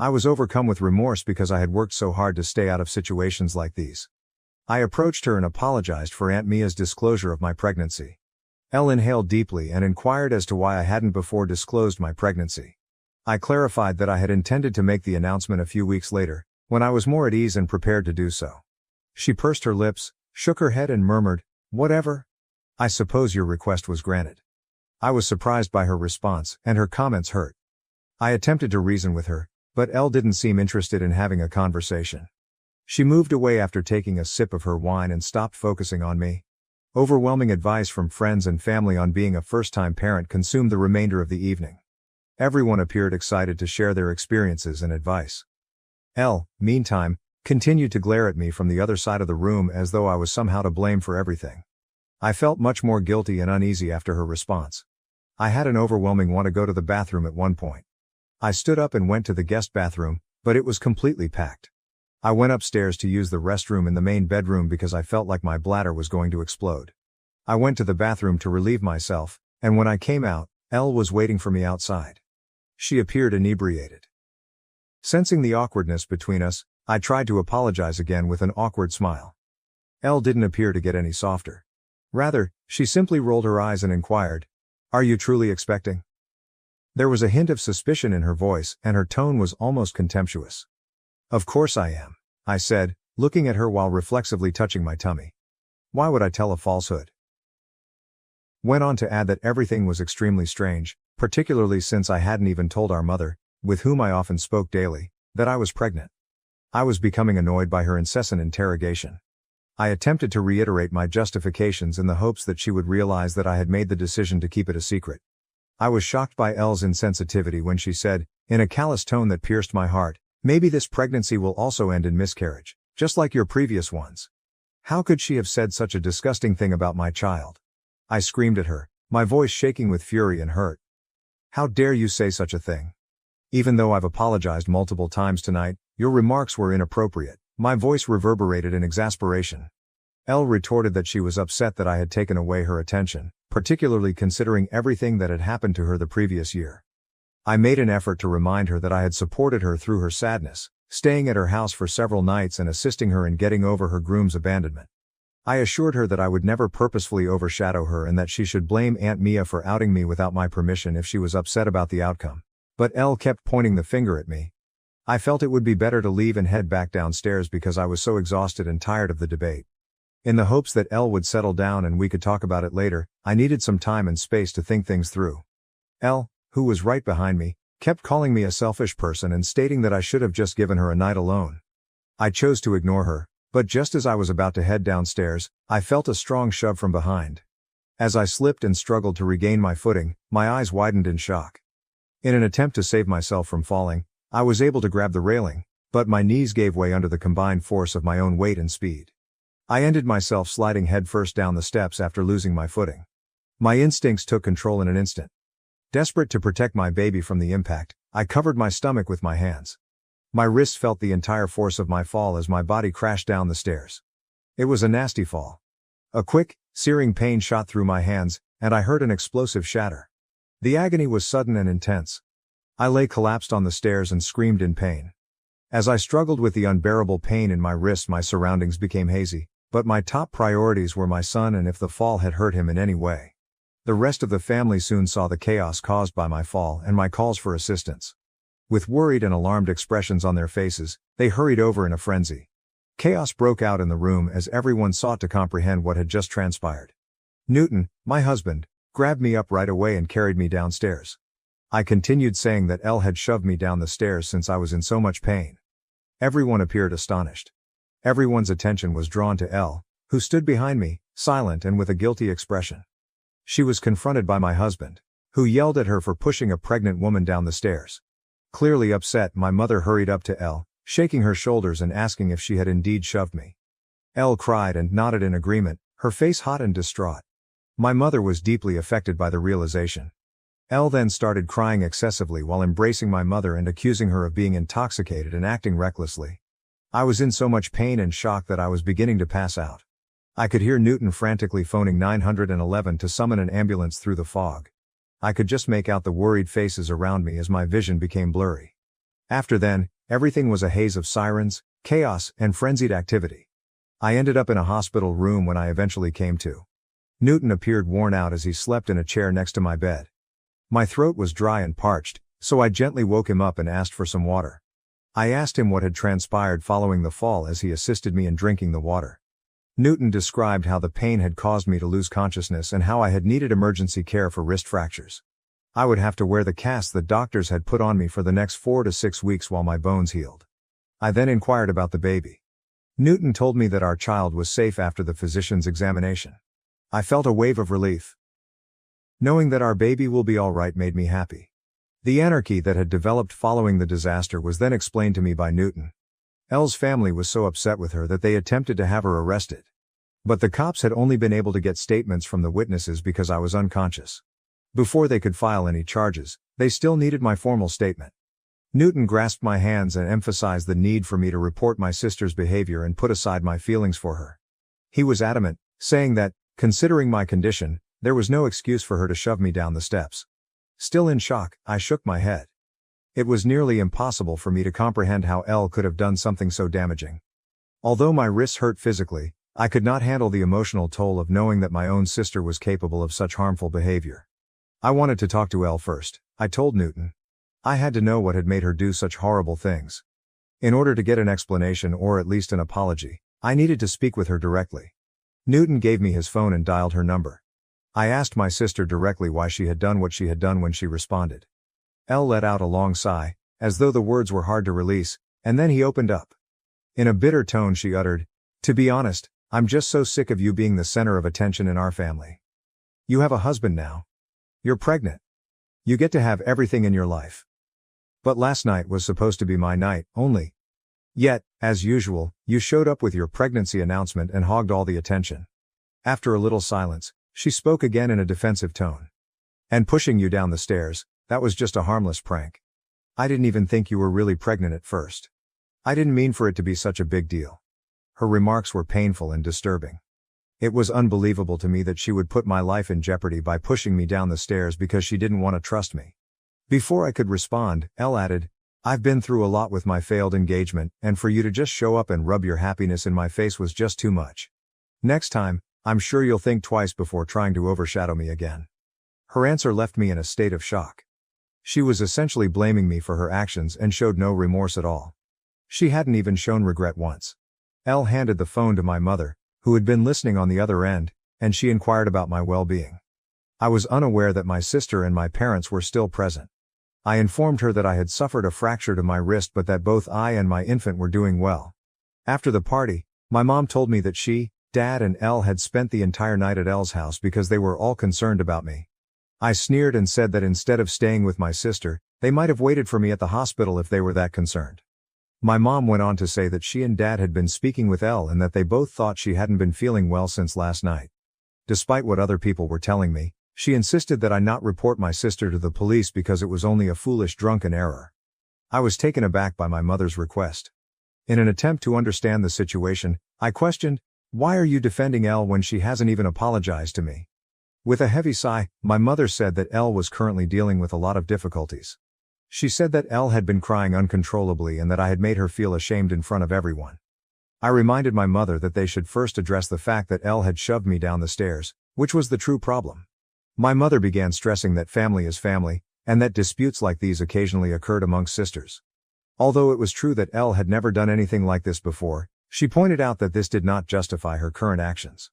I was overcome with remorse because I had worked so hard to stay out of situations like these. I approached her and apologized for Aunt Mia's disclosure of my pregnancy. Elle inhaled deeply and inquired as to why I hadn't before disclosed my pregnancy. I clarified that I had intended to make the announcement a few weeks later, when I was more at ease and prepared to do so. She pursed her lips, shook her head and murmured, "Whatever. I suppose your request was granted." I was surprised by her response, and her comments hurt. I attempted to reason with her, but Elle didn't seem interested in having a conversation. She moved away after taking a sip of her wine and stopped focusing on me. Overwhelming advice from friends and family on being a first-time parent consumed the remainder of the evening. Everyone appeared excited to share their experiences and advice. Elle, meantime, continued to glare at me from the other side of the room as though I was somehow to blame for everything. I felt much more guilty and uneasy after her response. I had an overwhelming want to go to the bathroom at one point. I stood up and went to the guest bathroom, but it was completely packed. I went upstairs to use the restroom in the main bedroom because I felt like my bladder was going to explode. I went to the bathroom to relieve myself, and when I came out, Elle was waiting for me outside. She appeared inebriated. Sensing the awkwardness between us, I tried to apologize again with an awkward smile. Elle didn't appear to get any softer. Rather, she simply rolled her eyes and inquired, "Are you truly expecting?" There was a hint of suspicion in her voice, and her tone was almost contemptuous. "Of course I am," I said, looking at her while reflexively touching my tummy. Why would I tell a falsehood? Went on to add that everything was extremely strange, particularly since I hadn't even told our mother, with whom I often spoke daily, that I was pregnant. I was becoming annoyed by her incessant interrogation. I attempted to reiterate my justifications in the hopes that she would realize that I had made the decision to keep it a secret. I was shocked by Elle's insensitivity when she said, in a callous tone that pierced my heart, "Maybe this pregnancy will also end in miscarriage, just like your previous ones." How could she have said such a disgusting thing about my child? I screamed at her, my voice shaking with fury and hurt. "How dare you say such a thing? Even though I've apologized multiple times tonight, your remarks were inappropriate." My voice reverberated in exasperation. Elle retorted that she was upset that I had taken away her attention, particularly considering everything that had happened to her the previous year. I made an effort to remind her that I had supported her through her sadness, staying at her house for several nights and assisting her in getting over her groom's abandonment. I assured her that I would never purposefully overshadow her and that she should blame Aunt Mia for outing me without my permission if she was upset about the outcome. But Elle kept pointing the finger at me. I felt it would be better to leave and head back downstairs because I was so exhausted and tired of the debate. In the hopes that Elle would settle down and we could talk about it later, I needed some time and space to think things through. Elle, who was right behind me, kept calling me a selfish person and stating that I should have just given her a night alone. I chose to ignore her, but just as I was about to head downstairs, I felt a strong shove from behind. As I slipped and struggled to regain my footing, my eyes widened in shock. In an attempt to save myself from falling, I was able to grab the railing, but my knees gave way under the combined force of my own weight and speed. I ended myself sliding headfirst down the steps after losing my footing. My instincts took control in an instant. Desperate to protect my baby from the impact, I covered my stomach with my hands. My wrist felt the entire force of my fall as my body crashed down the stairs. It was a nasty fall. A quick, searing pain shot through my hands, and I heard an explosive shatter. The agony was sudden and intense. I lay collapsed on the stairs and screamed in pain. As I struggled with the unbearable pain in my wrist, my surroundings became hazy, but my top priorities were my son and if the fall had hurt him in any way. The rest of the family soon saw the chaos caused by my fall and my calls for assistance. With worried and alarmed expressions on their faces, they hurried over in a frenzy. Chaos broke out in the room as everyone sought to comprehend what had just transpired. Newton, my husband, grabbed me up right away and carried me downstairs. I continued saying that Elle had shoved me down the stairs since I was in so much pain. Everyone appeared astonished. Everyone's attention was drawn to Elle, who stood behind me, silent and with a guilty expression. She was confronted by my husband, who yelled at her for pushing a pregnant woman down the stairs. Clearly upset, my mother hurried up to Elle, shaking her shoulders and asking if she had indeed shoved me. Elle cried and nodded in agreement, her face hot and distraught. My mother was deeply affected by the realization. Elle then started crying excessively while embracing my mother and accusing her of being intoxicated and acting recklessly. I was in so much pain and shock that I was beginning to pass out. I could hear Newton frantically phoning 911 to summon an ambulance through the fog. I could just make out the worried faces around me as my vision became blurry. After then, everything was a haze of sirens, chaos, and frenzied activity. I ended up in a hospital room when I eventually came to. Newton appeared worn out as he slept in a chair next to my bed. My throat was dry and parched, so I gently woke him up and asked for some water. I asked him what had transpired following the fall as he assisted me in drinking the water. Newton described how the pain had caused me to lose consciousness and how I had needed emergency care for wrist fractures. I would have to wear the cast the doctors had put on me for the next 4 to 6 weeks while my bones healed. I then inquired about the baby. Newton told me that our child was safe after the physician's examination. I felt a wave of relief. Knowing that our baby will be all right made me happy. The anarchy that had developed following the disaster was then explained to me by Newton. Elle's family was so upset with her that they attempted to have her arrested. But the cops had only been able to get statements from the witnesses because I was unconscious. Before they could file any charges, they still needed my formal statement. Newton grasped my hands and emphasized the need for me to report my sister's behavior and put aside my feelings for her. He was adamant, saying that, considering my condition, there was no excuse for her to shove me down the steps. Still in shock, I shook my head. It was nearly impossible for me to comprehend how Elle could have done something so damaging. Although my wrists hurt physically, I could not handle the emotional toll of knowing that my own sister was capable of such harmful behavior. I wanted to talk to Elle first, I told Newton. I had to know what had made her do such horrible things. In order to get an explanation or at least an apology, I needed to speak with her directly. Newton gave me his phone and dialed her number. I asked my sister directly why she had done what she had done when she responded. Elle let out a long sigh, as though the words were hard to release, and then he opened up. In a bitter tone she uttered, "To be honest, I'm just so sick of you being the center of attention in our family. You have a husband now. You're pregnant. You get to have everything in your life. But last night was supposed to be my night, only. Yet, as usual, you showed up with your pregnancy announcement and hogged all the attention. After a little silence, she spoke again in a defensive tone. And pushing you down the stairs, that was just a harmless prank. I didn't even think you were really pregnant at first. I didn't mean for it to be such a big deal. Her remarks were painful and disturbing. It was unbelievable to me that she would put my life in jeopardy by pushing me down the stairs because she didn't want to trust me. Before I could respond, Elle added, I've been through a lot with my failed engagement, and for you to just show up and rub your happiness in my face was just too much. Next time, I'm sure you'll think twice before trying to overshadow me again. Her answer left me in a state of shock. She was essentially blaming me for her actions and showed no remorse at all. She hadn't even shown regret once. Elle handed the phone to my mother, who had been listening on the other end, and she inquired about my well-being. I was unaware that my sister and my parents were still present. I informed her that I had suffered a fracture to my wrist but that both I and my infant were doing well. After the party, my mom told me that she, Dad and Elle had spent the entire night at Elle's house because they were all concerned about me. I sneered and said that instead of staying with my sister, they might have waited for me at the hospital if they were that concerned. My mom went on to say that she and Dad had been speaking with Elle and that they both thought she hadn't been feeling well since last night. Despite what other people were telling me, she insisted that I not report my sister to the police because it was only a foolish drunken error. I was taken aback by my mother's request. In an attempt to understand the situation, I questioned, why are you defending Elle when she hasn't even apologized to me? With a heavy sigh, my mother said that Elle was currently dealing with a lot of difficulties. She said that Elle had been crying uncontrollably and that I had made her feel ashamed in front of everyone. I reminded my mother that they should first address the fact that Elle had shoved me down the stairs, which was the true problem. My mother began stressing that family is family, and that disputes like these occasionally occurred amongst sisters. Although it was true that Elle had never done anything like this before, she pointed out that this did not justify her current actions.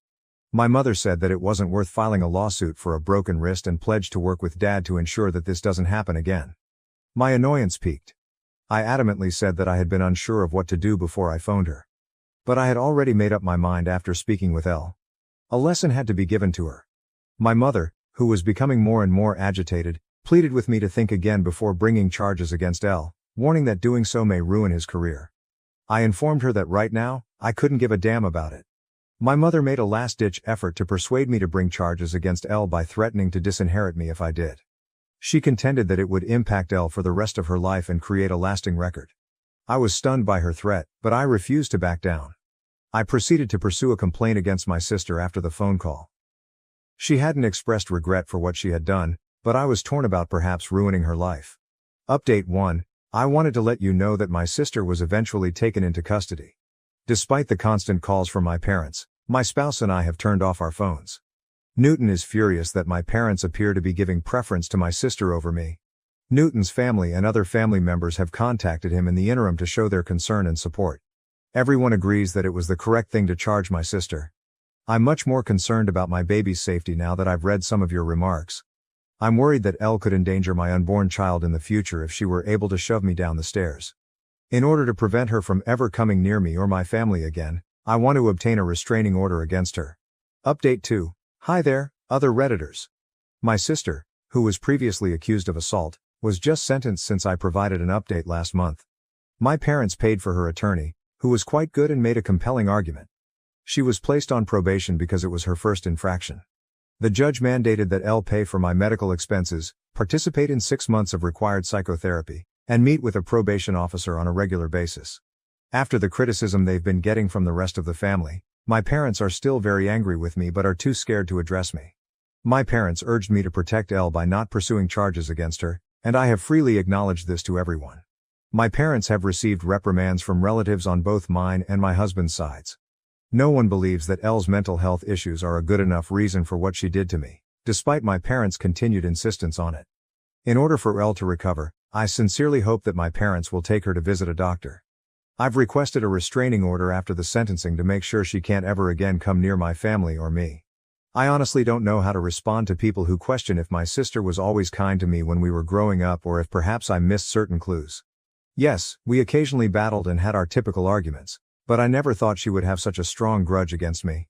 My mother said that it wasn't worth filing a lawsuit for a broken wrist and pledged to work with Dad to ensure that this doesn't happen again. My annoyance peaked. I adamantly said that I had been unsure of what to do before I phoned her. But I had already made up my mind after speaking with Elle. A lesson had to be given to her. My mother, who was becoming more and more agitated, pleaded with me to think again before bringing charges against Elle, warning that doing so may ruin his career. I informed her that right now, I couldn't give a damn about it. My mother made a last-ditch effort to persuade me to bring charges against Elle by threatening to disinherit me if I did. She contended that it would impact Elle for the rest of her life and create a lasting record. I was stunned by her threat, but I refused to back down. I proceeded to pursue a complaint against my sister after the phone call. She hadn't expressed regret for what she had done, but I was torn about perhaps ruining her life. Update 1. I wanted to let you know that my sister was eventually taken into custody. Despite the constant calls from my parents, my spouse and I have turned off our phones. Newton is furious that my parents appear to be giving preference to my sister over me. Newton's family and other family members have contacted him in the interim to show their concern and support. Everyone agrees that it was the correct thing to charge my sister. I'm much more concerned about my baby's safety now that I've read some of your remarks. I'm worried that Elle could endanger my unborn child in the future if she were able to shove me down the stairs. In order to prevent her from ever coming near me or my family again, I want to obtain a restraining order against her. Update 2. Hi there, other Redditors. My sister, who was previously accused of assault, was just sentenced since I provided an update last month. My parents paid for her attorney, who was quite good and made a compelling argument. She was placed on probation because it was her first infraction. The judge mandated that Elle pay for my medical expenses, participate in 6 months of required psychotherapy, and meet with a probation officer on a regular basis. After the criticism they've been getting from the rest of the family, my parents are still very angry with me but are too scared to address me. My parents urged me to protect Elle by not pursuing charges against her, and I have freely acknowledged this to everyone. My parents have received reprimands from relatives on both mine and my husband's sides. No one believes that Elle's mental health issues are a good enough reason for what she did to me, despite my parents' continued insistence on it. In order for Elle to recover, I sincerely hope that my parents will take her to visit a doctor. I've requested a restraining order after the sentencing to make sure she can't ever again come near my family or me. I honestly don't know how to respond to people who question if my sister was always kind to me when we were growing up or if perhaps I missed certain clues. Yes, we occasionally battled and had our typical arguments, But I never thought she would have such a strong grudge against me.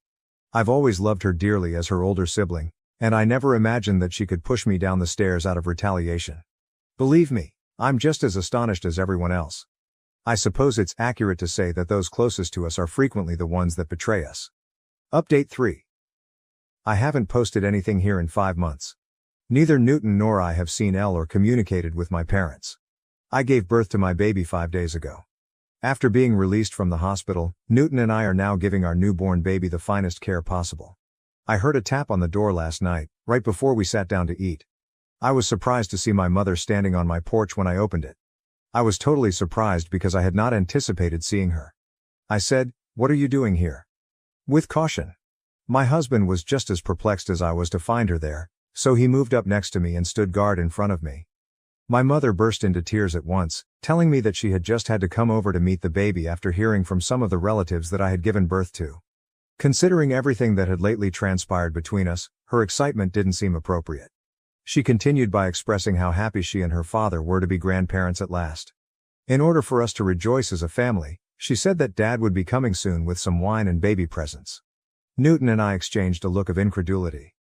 I've always loved her dearly as her older sibling, and I never imagined that she could push me down the stairs out of retaliation. Believe me, I'm just as astonished as everyone else. I suppose it's accurate to say that those closest to us are frequently the ones that betray us. Update 3. I haven't posted anything here in 5 months. Neither Newton nor I have seen Elle or communicated with my parents. I gave birth to my baby 5 days ago. After being released from the hospital, Newton and I are now giving our newborn baby the finest care possible. I heard a tap on the door last night, right before we sat down to eat. I was surprised to see my mother standing on my porch when I opened it. I was totally surprised because I had not anticipated seeing her. I said, "What are you doing here?" With caution. My husband was just as perplexed as I was to find her there, so he moved up next to me and stood guard in front of me. My mother burst into tears at once, telling me that she had just had to come over to meet the baby after hearing from some of the relatives that I had given birth to. Considering everything that had lately transpired between us, her excitement didn't seem appropriate. She continued by expressing how happy she and her father were to be grandparents at last. In order for us to rejoice as a family, she said that Dad would be coming soon with some wine and baby presents. Newton and I exchanged a look of incredulity.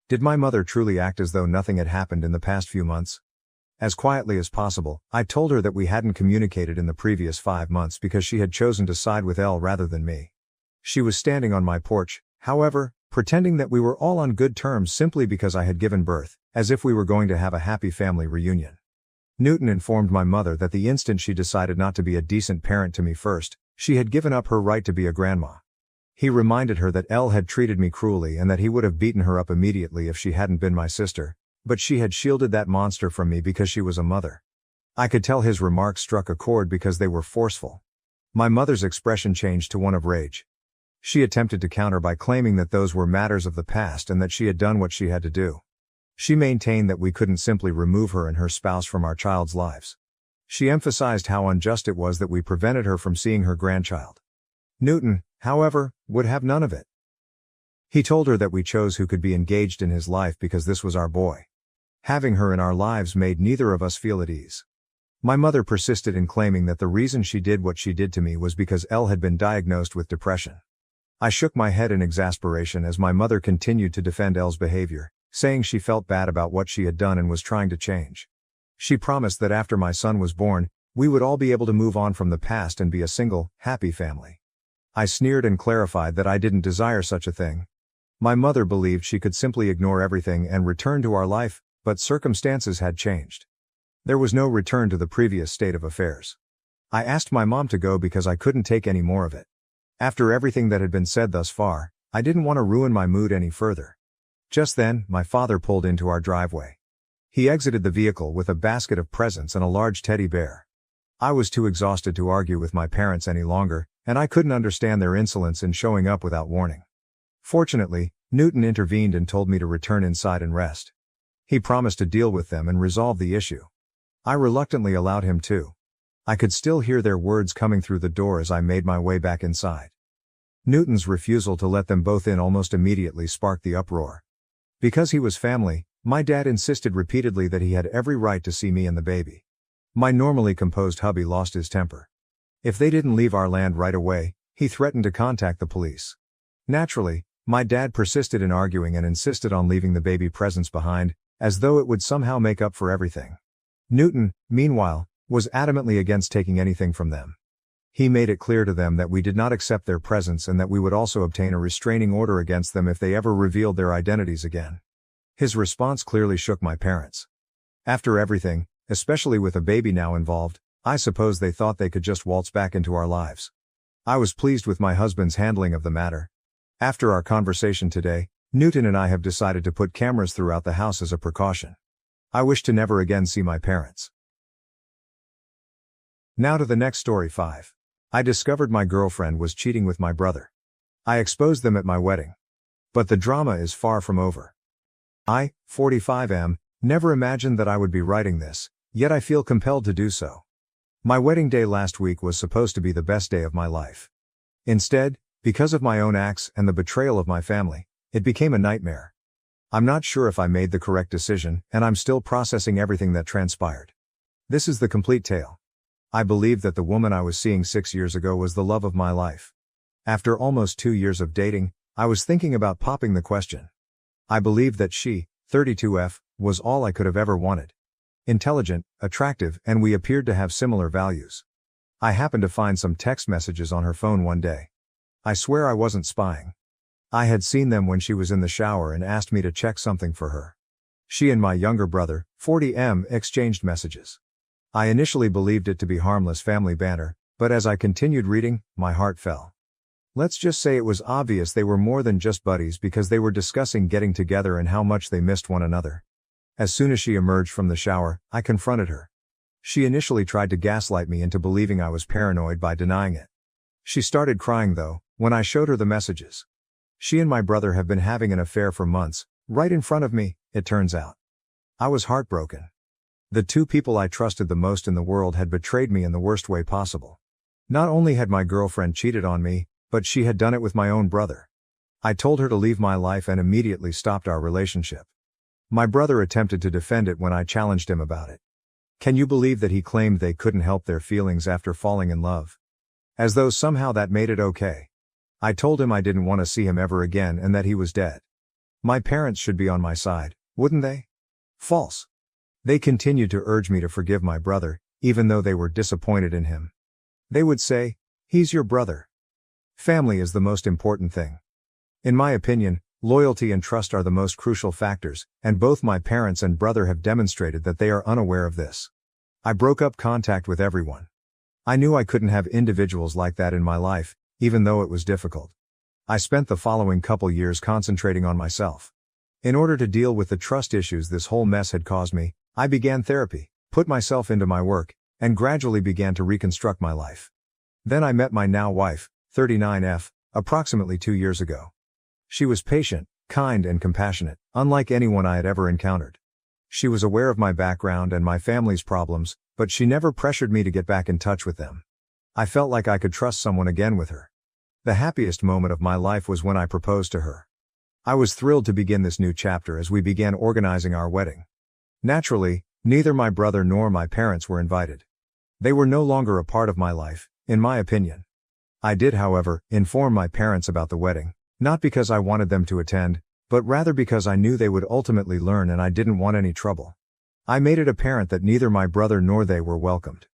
Did my mother truly act as though nothing had happened in the past few months? As quietly as possible, I told her that we hadn't communicated in the previous 5 months because she had chosen to side with Elle rather than me. She was standing on my porch, however, pretending that we were all on good terms simply because I had given birth, as if we were going to have a happy family reunion. Newton informed my mother that the instant she decided not to be a decent parent to me first, she had given up her right to be a grandma. He reminded her that Elle had treated me cruelly and that he would have beaten her up immediately if she hadn't been my sister, but she had shielded that monster from me because she was a mother. I could tell his remarks struck a chord because they were forceful. My mother's expression changed to one of rage. She attempted to counter by claiming that those were matters of the past and that she had done what she had to do. She maintained that we couldn't simply remove her and her spouse from our child's lives. She emphasized how unjust it was that we prevented her from seeing her grandchild. Newton, however, would have none of it. He told her that we chose who could be engaged in his life because this was our boy. Having her in our lives made neither of us feel at ease. My mother persisted in claiming that the reason she did what she did to me was because Elle had been diagnosed with depression. I shook my head in exasperation as my mother continued to defend Elle's behavior, saying she felt bad about what she had done and was trying to change. She promised that after my son was born, we would all be able to move on from the past and be a single, happy family. I sneered and clarified that I didn't desire such a thing. My mother believed she could simply ignore everything and return to our life, but circumstances had changed. There was no return to the previous state of affairs. I asked my mom to go because I couldn't take any more of it. After everything that had been said thus far, I didn't want to ruin my mood any further. Just then, my father pulled into our driveway. He exited the vehicle with a basket of presents and a large teddy bear. I was too exhausted to argue with my parents any longer, and I couldn't understand their insolence in showing up without warning. Fortunately, Newton intervened and told me to return inside and rest. He promised to deal with them and resolve the issue. I reluctantly allowed him to. I could still hear their words coming through the door as I made my way back inside. Newton's refusal to let them both in almost immediately sparked the uproar. Because he was family, my dad insisted repeatedly that he had every right to see me and the baby. My normally composed hubby lost his temper. If they didn't leave our land right away, he threatened to contact the police. Naturally, my dad persisted in arguing and insisted on leaving the baby presents behind, as though it would somehow make up for everything. Newton, meanwhile, was adamantly against taking anything from them. He made it clear to them that we did not accept their presents and that we would also obtain a restraining order against them if they ever revealed their identities again. His response clearly shook my parents. After everything, especially with a baby now involved, I suppose they thought they could just waltz back into our lives. I was pleased with my husband's handling of the matter. After our conversation today, Newton and I have decided to put cameras throughout the house as a precaution. I wish to never again see my parents. Now to the next story 5. I discovered my girlfriend was cheating with my brother. I exposed them at my wedding. But the drama is far from over. I, 45 am, never imagined that I would be writing this, yet I feel compelled to do so. My wedding day last week was supposed to be the best day of my life. Instead, because of my own acts and the betrayal of my family, it became a nightmare. I'm not sure if I made the correct decision, and I'm still processing everything that transpired. This is the complete tale. I believed that the woman I was seeing 6 years ago was the love of my life. After almost 2 years of dating, I was thinking about popping the question. I believed that she, 32F, was all I could have ever wanted. Intelligent, attractive, and we appeared to have similar values. I happened to find some text messages on her phone one day. I swear I wasn't spying. I had seen them when she was in the shower and asked me to check something for her. She and my younger brother, 40M, exchanged messages. I initially believed it to be harmless family banter, but as I continued reading, my heart fell. Let's just say it was obvious they were more than just buddies because they were discussing getting together and how much they missed one another. As soon as she emerged from the shower, I confronted her. She initially tried to gaslight me into believing I was paranoid by denying it. She started crying though, when I showed her the messages. She and my brother have been having an affair for months, right in front of me, it turns out. I was heartbroken. The two people I trusted the most in the world had betrayed me in the worst way possible. Not only had my girlfriend cheated on me, but she had done it with my own brother. I told her to leave my life and immediately stopped our relationship. My brother attempted to defend it when I challenged him about it. Can you believe that he claimed they couldn't help their feelings after falling in love? As though somehow that made it okay. I told him I didn't want to see him ever again and that he was dead. My parents should be on my side, wouldn't they? False. They continued to urge me to forgive my brother, even though they were disappointed in him. They would say, "He's your brother." Family is the most important thing. In my opinion, loyalty and trust are the most crucial factors, and both my parents and brother have demonstrated that they are unaware of this. I broke up contact with everyone. I knew I couldn't have individuals like that in my life, even though it was difficult. I spent the following couple years concentrating on myself. In order to deal with the trust issues this whole mess had caused me, I began therapy, put myself into my work, and gradually began to reconstruct my life. Then I met my now wife, 39F, approximately 2 years ago. She was patient, kind, and compassionate, unlike anyone I had ever encountered. She was aware of my background and my family's problems, but she never pressured me to get back in touch with them. I felt like I could trust someone again with her. The happiest moment of my life was when I proposed to her. I was thrilled to begin this new chapter as we began organizing our wedding. Naturally, neither my brother nor my parents were invited. They were no longer a part of my life, in my opinion. I did, however, inform my parents about the wedding, not because I wanted them to attend, but rather because I knew they would ultimately learn and I didn't want any trouble. I made it apparent that neither my brother nor they were welcomed.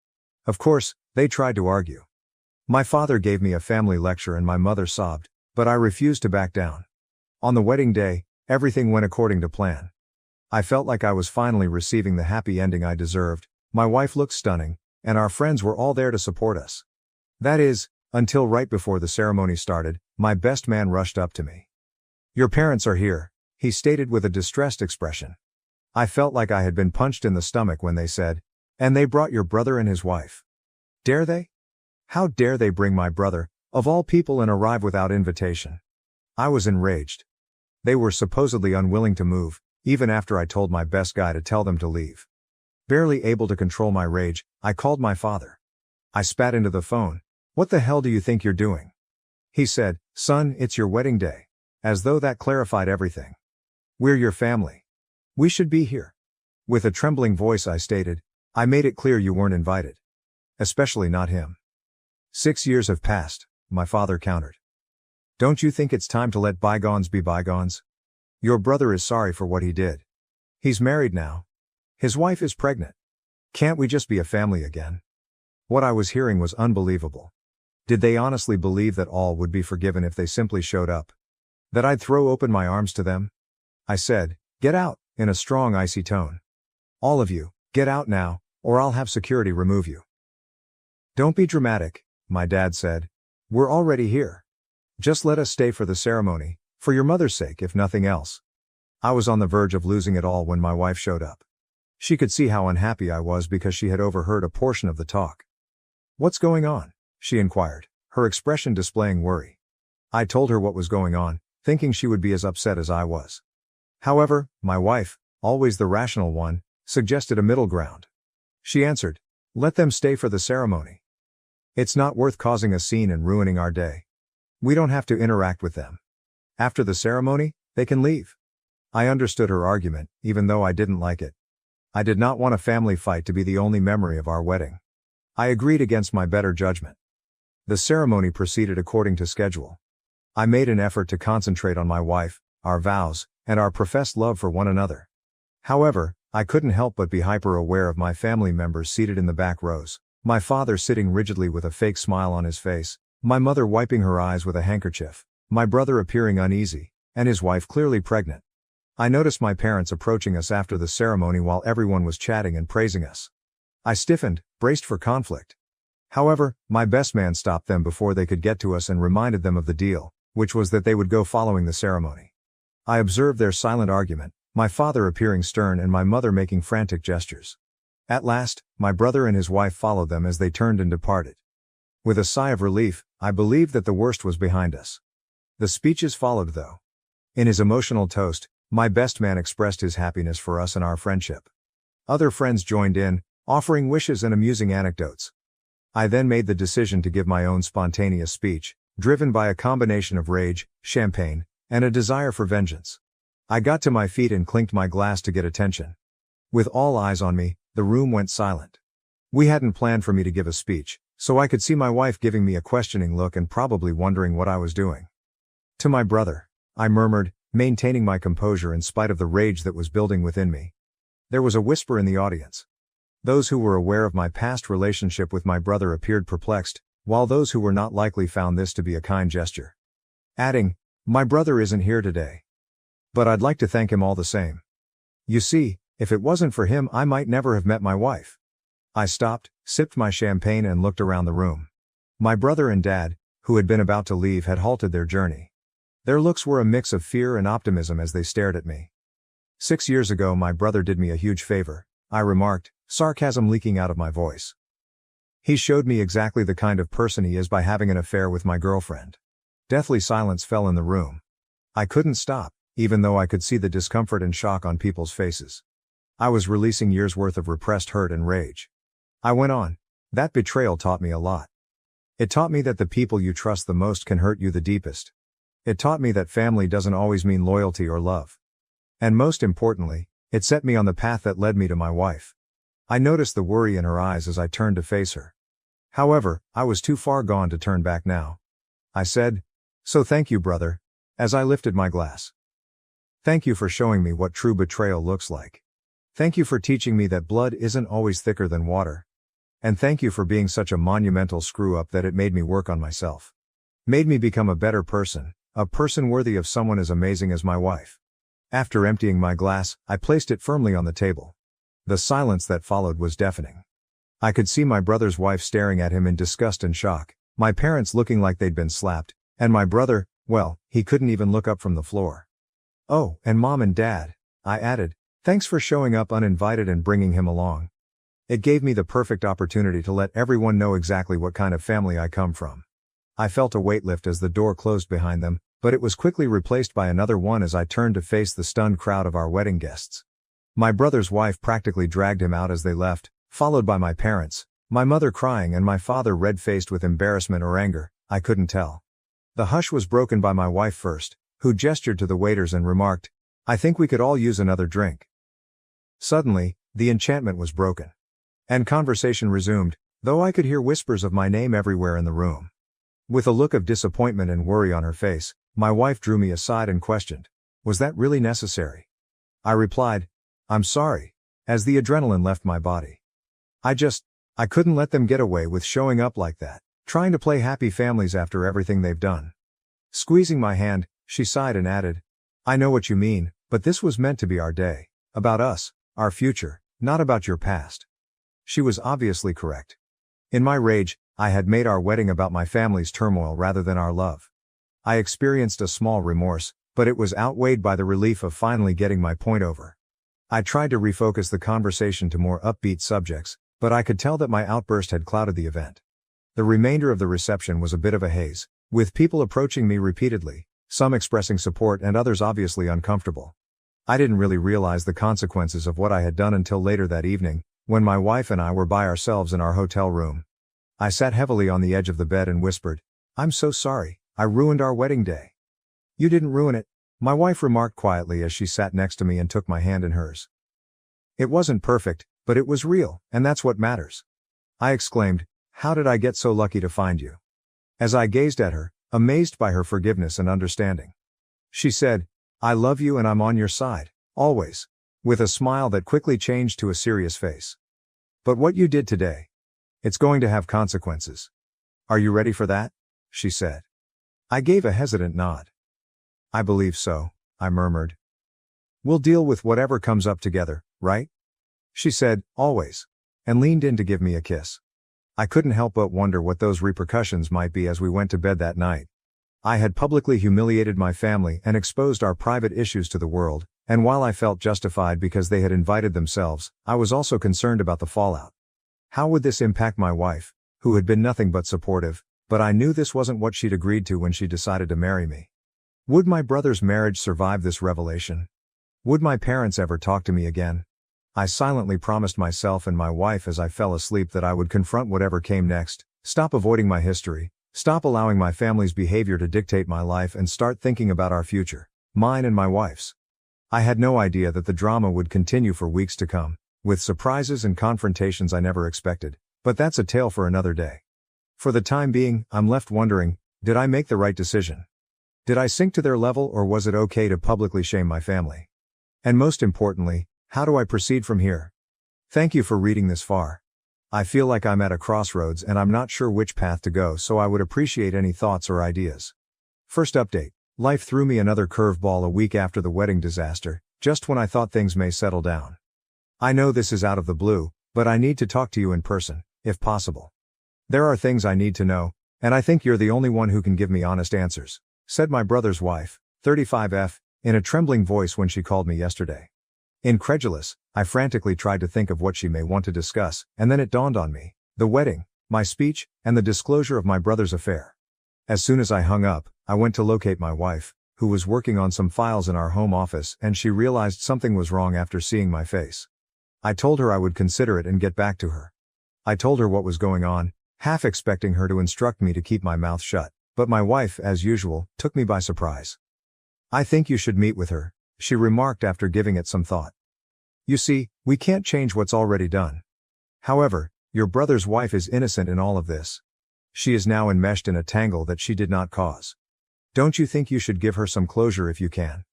Of course, they tried to argue. My father gave me a family lecture and my mother sobbed, but I refused to back down. On the wedding day, everything went according to plan. I felt like I was finally receiving the happy ending I deserved. My wife looked stunning, and our friends were all there to support us. That is, until right before the ceremony started, my best man rushed up to me. "Your parents are here," he stated with a distressed expression. I felt like I had been punched in the stomach when they said, "And they brought your brother and his wife." Dare they? How dare they bring my brother, of all people, and arrive without invitation? I was enraged. They were supposedly unwilling to move, even after I told my best guy to tell them to leave. Barely able to control my rage, I called my father. I spat into the phone. "What the hell do you think you're doing?" He said, "Son, it's your wedding day." As though that clarified everything. "We're your family. We should be here." With a trembling voice I stated, "I made it clear you weren't invited. Especially not him." 6 years have passed, my father countered. "Don't you think it's time to let bygones be bygones? Your brother is sorry for what he did. He's married now. His wife is pregnant. Can't we just be a family again?" What I was hearing was unbelievable. Did they honestly believe that all would be forgiven if they simply showed up? That I'd throw open my arms to them? I said, "Get out," in a strong, icy tone. "All of you, get out now, or I'll have security remove you." "Don't be dramatic," my dad said. "We're already here. Just let us stay for the ceremony, for your mother's sake if nothing else." I was on the verge of losing it all when my wife showed up. She could see how unhappy I was because she had overheard a portion of the talk. "What's going on?" she inquired, her expression displaying worry. I told her what was going on, thinking she would be as upset as I was. However, my wife, always the rational one, suggested a middle ground. She answered, "Let them stay for the ceremony. It's not worth causing a scene and ruining our day. We don't have to interact with them. After the ceremony, they can leave." I understood her argument, even though I didn't like it. I did not want a family fight to be the only memory of our wedding. I agreed against my better judgment. The ceremony proceeded according to schedule. I made an effort to concentrate on my wife, our vows, and our professed love for one another. However, I couldn't help but be hyper-aware of my family members seated in the back rows, my father sitting rigidly with a fake smile on his face, my mother wiping her eyes with a handkerchief, my brother appearing uneasy, and his wife clearly pregnant. I noticed my parents approaching us after the ceremony while everyone was chatting and praising us. I stiffened, braced for conflict. However, my best man stopped them before they could get to us and reminded them of the deal, which was that they would go following the ceremony. I observed their silent argument, my father appearing stern and my mother making frantic gestures. At last, my brother and his wife followed them as they turned and departed. With a sigh of relief, I believed that the worst was behind us. The speeches followed though. In his emotional toast, my best man expressed his happiness for us and our friendship. Other friends joined in, offering wishes and amusing anecdotes. I then made the decision to give my own spontaneous speech, driven by a combination of rage, champagne, and a desire for vengeance. I got to my feet and clinked my glass to get attention. With all eyes on me, the room went silent. We hadn't planned for me to give a speech, so I could see my wife giving me a questioning look and probably wondering what I was doing. To my brother, I murmured, maintaining my composure in spite of the rage that was building within me. There was a whisper in the audience. Those who were aware of my past relationship with my brother appeared perplexed, while those who were not likely found this to be a kind gesture. Adding, "My brother isn't here today. But I'd like to thank him all the same. You see, if it wasn't for him I might never have met my wife." I stopped, sipped my champagne and looked around the room. My brother and dad, who had been about to leave, had halted their journey. Their looks were a mix of fear and optimism as they stared at me. 6 years ago my brother did me a huge favor, I remarked, sarcasm leaking out of my voice. He showed me exactly the kind of person he is by having an affair with my girlfriend. Deathly silence fell in the room. I couldn't stop, even though I could see the discomfort and shock on people's faces. I was releasing years' worth of repressed hurt and rage. I went on. That betrayal taught me a lot. It taught me that the people you trust the most can hurt you the deepest. It taught me that family doesn't always mean loyalty or love. And most importantly, it set me on the path that led me to my wife. I noticed the worry in her eyes as I turned to face her. However, I was too far gone to turn back now. I said, "So thank you, brother," as I lifted my glass. Thank you for showing me what true betrayal looks like. Thank you for teaching me that blood isn't always thicker than water. And thank you for being such a monumental screw-up that it made me work on myself. Made me become a better person, a person worthy of someone as amazing as my wife. After emptying my glass, I placed it firmly on the table. The silence that followed was deafening. I could see my brother's wife staring at him in disgust and shock, my parents looking like they'd been slapped, and my brother, well, he couldn't even look up from the floor. "Oh, and Mom and Dad," I added, "thanks for showing up uninvited and bringing him along." It gave me the perfect opportunity to let everyone know exactly what kind of family I come from. I felt a weight lift as the door closed behind them, but it was quickly replaced by another one as I turned to face the stunned crowd of our wedding guests. My brother's wife practically dragged him out as they left, followed by my parents, my mother crying and my father red-faced with embarrassment or anger, I couldn't tell. The hush was broken by my wife first, who gestured to the waiters and remarked, "I think we could all use another drink." Suddenly, the enchantment was broken. And conversation resumed, though I could hear whispers of my name everywhere in the room. With a look of disappointment and worry on her face, my wife drew me aside and questioned, "Was that really necessary?" I replied, "I'm sorry," as the adrenaline left my body. I couldn't let them get away with showing up like that, trying to play happy families after everything they've done. Squeezing my hand, she sighed and added, "I know what you mean, but this was meant to be our day, about us, our future, not about your past." She was obviously correct. In my rage, I had made our wedding about my family's turmoil rather than our love. I experienced a small remorse, but it was outweighed by the relief of finally getting my point over. I tried to refocus the conversation to more upbeat subjects, but I could tell that my outburst had clouded the event. The remainder of the reception was a bit of a haze, with people approaching me repeatedly, some expressing support and others obviously uncomfortable. I didn't really realize the consequences of what I had done until later that evening, when my wife and I were by ourselves in our hotel room. I sat heavily on the edge of the bed and whispered, "I'm so sorry, I ruined our wedding day." "You didn't ruin it," my wife remarked quietly as she sat next to me and took my hand in hers. "It wasn't perfect, but it was real, and that's what matters." I exclaimed, "How did I get so lucky to find you?" As I gazed at her, amazed by her forgiveness and understanding. She said, "I love you and I'm on your side, always," with a smile that quickly changed to a serious face. "But what you did today, it's going to have consequences. Are you ready for that?" she said. I gave a hesitant nod. "I believe so," I murmured. "We'll deal with whatever comes up together, right?" she said, "Always," and leaned in to give me a kiss. I couldn't help but wonder what those repercussions might be as we went to bed that night. I had publicly humiliated my family and exposed our private issues to the world, and while I felt justified because they had invited themselves, I was also concerned about the fallout. How would this impact my wife, who had been nothing but supportive, but I knew this wasn't what she'd agreed to when she decided to marry me. Would my brother's marriage survive this revelation? Would my parents ever talk to me again? I silently promised myself and my wife as I fell asleep that I would confront whatever came next, stop avoiding my history, stop allowing my family's behavior to dictate my life and start thinking about our future, mine and my wife's. I had no idea that the drama would continue for weeks to come, with surprises and confrontations I never expected, but that's a tale for another day. For the time being, I'm left wondering, did I make the right decision? Did I sink to their level or was it okay to publicly shame my family? And most importantly, how do I proceed from here? Thank you for reading this far. I feel like I'm at a crossroads and I'm not sure which path to go, so I would appreciate any thoughts or ideas. First update. Life threw me another curveball a week after the wedding disaster, just when I thought things may settle down. I know this is out of the blue, but I need to talk to you in person, if possible. There are things I need to know, and I think you're the only one who can give me honest answers, said my brother's wife, 35F, in a trembling voice when she called me yesterday. Incredulous, I frantically tried to think of what she may want to discuss, and then it dawned on me: the wedding, my speech, and the disclosure of my brother's affair. As soon as I hung up, I went to locate my wife, who was working on some files in our home office, and she realized something was wrong after seeing my face. I told her I would consider it and get back to her. I told her what was going on, half expecting her to instruct me to keep my mouth shut, but my wife, as usual, took me by surprise. "I think you should meet with her," she remarked after giving it some thought. "You see, we can't change what's already done. However, your brother's wife is innocent in all of this. She is now enmeshed in a tangle that she did not cause. Don't you think you should give her some closure if you can?"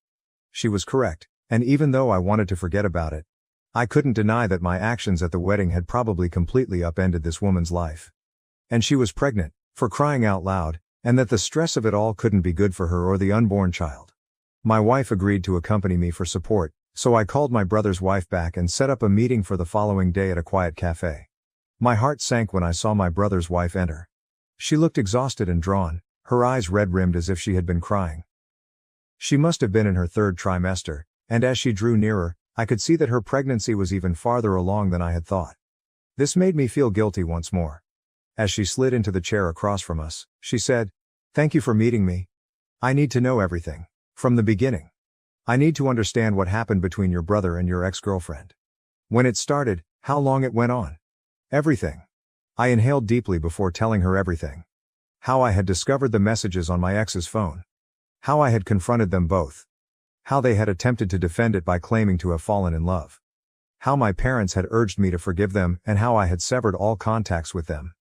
She was correct, and even though I wanted to forget about it, I couldn't deny that my actions at the wedding had probably completely upended this woman's life. And she was pregnant, for crying out loud, and that the stress of it all couldn't be good for her or the unborn child. My wife agreed to accompany me for support, so I called my brother's wife back and set up a meeting for the following day at a quiet cafe. My heart sank when I saw my brother's wife enter. She looked exhausted and drawn, her eyes red-rimmed as if she had been crying. She must have been in her third trimester, and as she drew nearer, I could see that her pregnancy was even farther along than I had thought. This made me feel guilty once more. As she slid into the chair across from us, she said, "Thank you for meeting me. I need to know everything, from the beginning. I need to understand what happened between your brother and your ex-girlfriend. When it started, how long it went on. Everything." I inhaled deeply before telling her everything. How I had discovered the messages on my ex's phone. How I had confronted them both. How they had attempted to defend it by claiming to have fallen in love. How my parents had urged me to forgive them and how I had severed all contacts with them.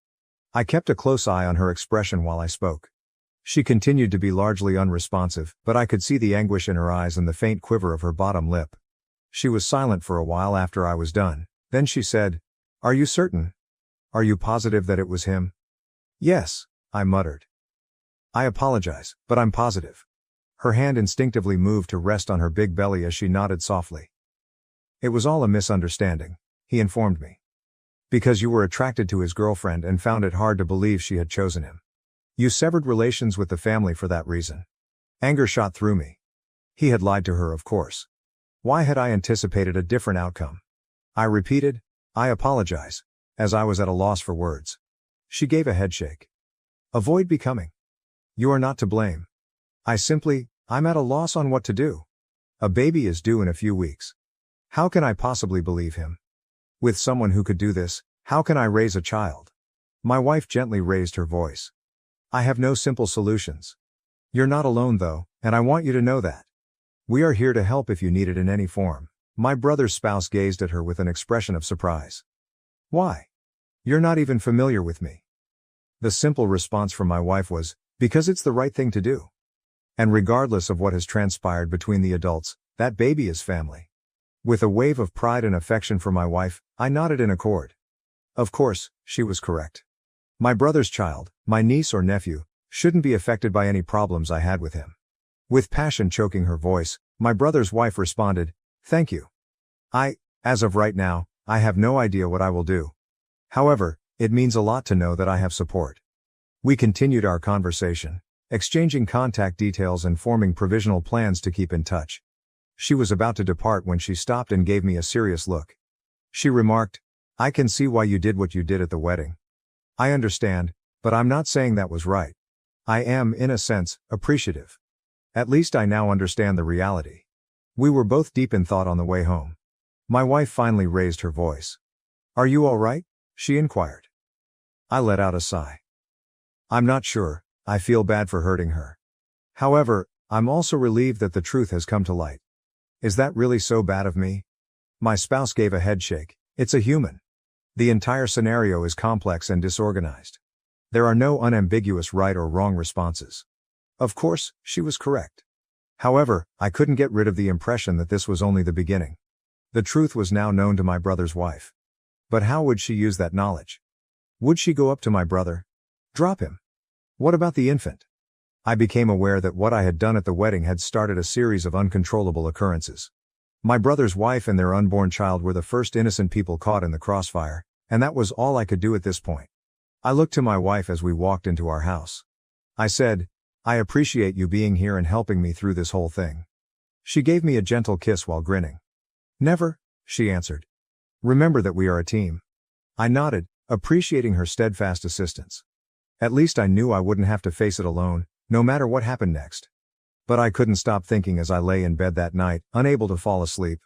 I kept a close eye on her expression while I spoke. She continued to be largely unresponsive, but I could see the anguish in her eyes and the faint quiver of her bottom lip. She was silent for a while after I was done, then she said, "Are you certain? Are you positive that it was him?" "Yes," I muttered. "I apologize, but I'm positive." Her hand instinctively moved to rest on her big belly as she nodded softly. "It was all a misunderstanding," he informed me. "Because you were attracted to his girlfriend and found it hard to believe she had chosen him. You severed relations with the family for that reason." Anger shot through me. He had lied to her, of course. Why had I anticipated a different outcome? I repeated, "I apologize," as I was at a loss for words. She gave a headshake. "Avoid becoming. You are not to blame." I'm at a loss on what to do. A baby is due in a few weeks. How can I possibly believe him? With someone who could do this, how can I raise a child? My wife gently raised her voice. "I have no simple solutions. You're not alone though, and I want you to know that. We are here to help if you need it in any form." My brother's spouse gazed at her with an expression of surprise. "Why? You're not even familiar with me. The simple response from my wife was, because it's the right thing to do. And regardless of what has transpired between the adults, that baby is family. With a wave of pride and affection for my wife, I nodded in accord. Of course, she was correct. My brother's child, my niece or nephew, shouldn't be affected by any problems I had with him. With passion choking her voice, my brother's wife responded, "Thank you. As of right now, I have no idea what I will do. However, it means a lot to know that I have support." We continued our conversation, exchanging contact details and forming provisional plans to keep in touch. She was about to depart when she stopped and gave me a serious look. She remarked, "I can see why you did what you did at the wedding. I understand, but I'm not saying that was right. I am, in a sense, appreciative. At least I now understand the reality." We were both deep in thought on the way home. My wife finally raised her voice. "Are you all right?" she inquired. I let out a sigh. I'm not sure. I feel bad for hurting her. However, I'm also relieved that the truth has come to light. Is that really so bad of me? My spouse gave a headshake. It's a human. The entire scenario is complex and disorganized. There are no unambiguous right or wrong responses. Of course, she was correct. However, I couldn't get rid of the impression that this was only the beginning. The truth was now known to my brother's wife. But how would she use that knowledge? Would she go up to my brother? Drop him? What about the infant? I became aware that what I had done at the wedding had started a series of uncontrollable occurrences. My brother's wife and their unborn child were the first innocent people caught in the crossfire, and that was all I could do at this point. I looked to my wife as we walked into our house. I said, "I appreciate you being here and helping me through this whole thing." She gave me a gentle kiss while grinning. "Never," she answered. "Remember that we are a team." I nodded, appreciating her steadfast assistance. At least I knew I wouldn't have to face it alone, no matter what happened next. But I couldn't stop thinking as I lay in bed that night, unable to fall asleep.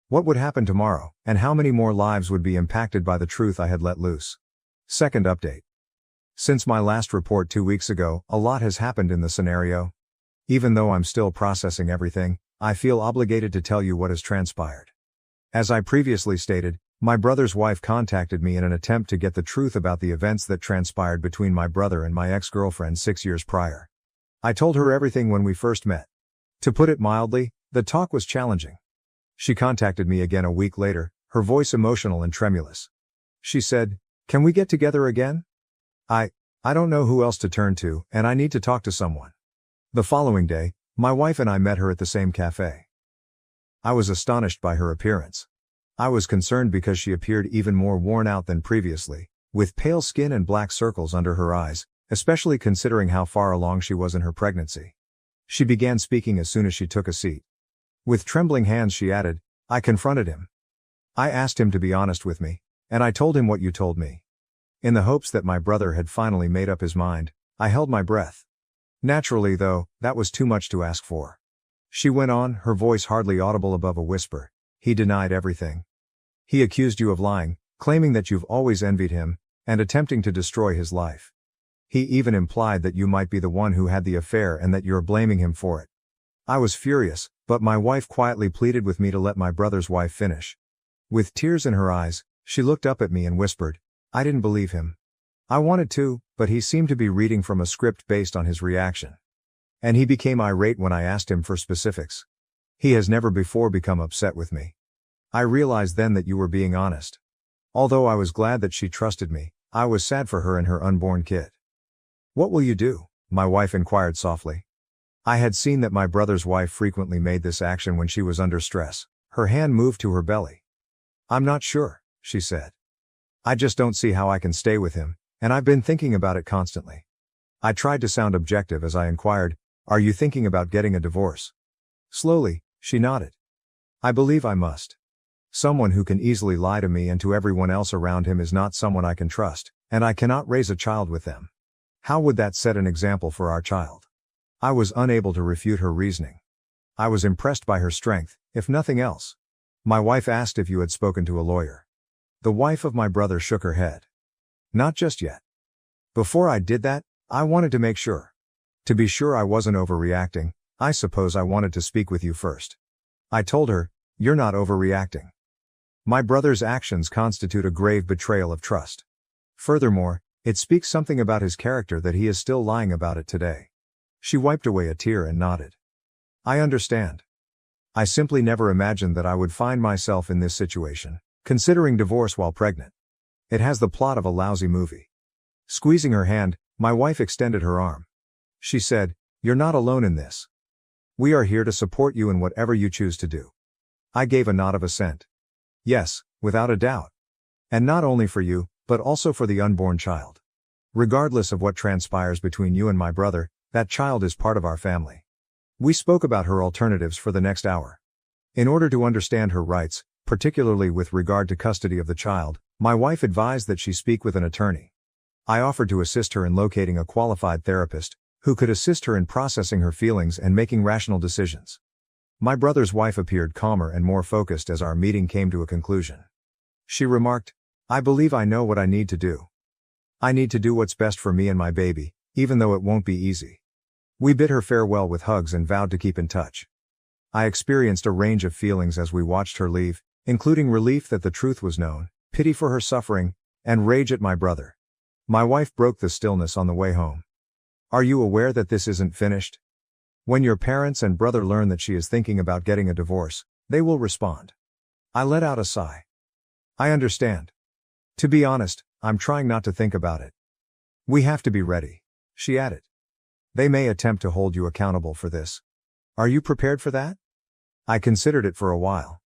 What would happen tomorrow, and how many more lives would be impacted by the truth I had let loose? Second update. Since my last report 2 weeks ago, a lot has happened in the scenario. Even though I'm still processing everything, I feel obligated to tell you what has transpired. As I previously stated, my brother's wife contacted me in an attempt to get the truth about the events that transpired between my brother and my ex-girlfriend 6 years prior. I told her everything when we first met. To put it mildly, the talk was challenging. She contacted me again a week later, her voice emotional and tremulous. She said, "Can we get together again? I don't know who else to turn to, and I need to talk to someone." The following day, my wife and I met her at the same cafe. I was astonished by her appearance. I was concerned because she appeared even more worn out than previously, with pale skin and black circles under her eyes, especially considering how far along she was in her pregnancy. She began speaking as soon as she took a seat. With trembling hands she added, "I confronted him. I asked him to be honest with me, and I told him what you told me." In the hopes that my brother had finally made up his mind, I held my breath. Naturally though, that was too much to ask for. She went on, her voice hardly audible above a whisper. "He denied everything. He accused you of lying, claiming that you've always envied him, and attempting to destroy his life. He even implied that you might be the one who had the affair and that you're blaming him for it." I was furious, but my wife quietly pleaded with me to let my brother's wife finish. With tears in her eyes, she looked up at me and whispered, "I didn't believe him. I wanted to, but he seemed to be reading from a script based on his reaction. And he became irate when I asked him for specifics. He has never before become upset with me. I realized then that you were being honest." Although I was glad that she trusted me, I was sad for her and her unborn kid. "What will you do?" my wife inquired softly. I had seen that my brother's wife frequently made this action when she was under stress. Her hand moved to her belly. "I'm not sure," she said. "I just don't see how I can stay with him, and I've been thinking about it constantly." I tried to sound objective as I inquired, "Are you thinking about getting a divorce?" Slowly, she nodded. "I believe I must. Someone who can easily lie to me and to everyone else around him is not someone I can trust, and I cannot raise a child with them. How would that set an example for our child?" I was unable to refute her reasoning. I was impressed by her strength, if nothing else. My wife asked if you had spoken to a lawyer. The wife of my brother shook her head. "Not just yet. Before I did that, I wanted to make sure. To be sure I wasn't overreacting, I suppose I wanted to speak with you first." I told her, "You're not overreacting. My brother's actions constitute a grave betrayal of trust. Furthermore, it speaks something about his character that he is still lying about it today. She wiped away a tear and nodded. I understand. I simply never imagined that I would find myself in this situation, considering divorce while pregnant. It has the plot of a lousy movie. Squeezing her hand, my wife extended her arm. She said, "You're not alone in this. We are here to support you in whatever you choose to do." I gave a nod of assent. Yes, without a doubt. And not only for you, but also for the unborn child. Regardless of what transpires between you and my brother, that child is part of our family. We spoke about her alternatives for the next hour. In order to understand her rights, particularly with regard to custody of the child, my wife advised that she speak with an attorney. I offered to assist her in locating a qualified therapist, who could assist her in processing her feelings and making rational decisions. My brother's wife appeared calmer and more focused as our meeting came to a conclusion. She remarked, "I believe I know what I need to do. I need to do what's best for me and my baby, even though it won't be easy." We bid her farewell with hugs and vowed to keep in touch. I experienced a range of feelings as we watched her leave, including relief that the truth was known, pity for her suffering, and rage at my brother. My wife broke the stillness on the way home. "Are you aware that this isn't finished? When your parents and brother learn that she is thinking about getting a divorce, they will respond." I let out a sigh. I understand. To be honest, I'm trying not to think about it. "We have to be ready," she added. "They may attempt to hold you accountable for this. Are you prepared for that?" I considered it for a while.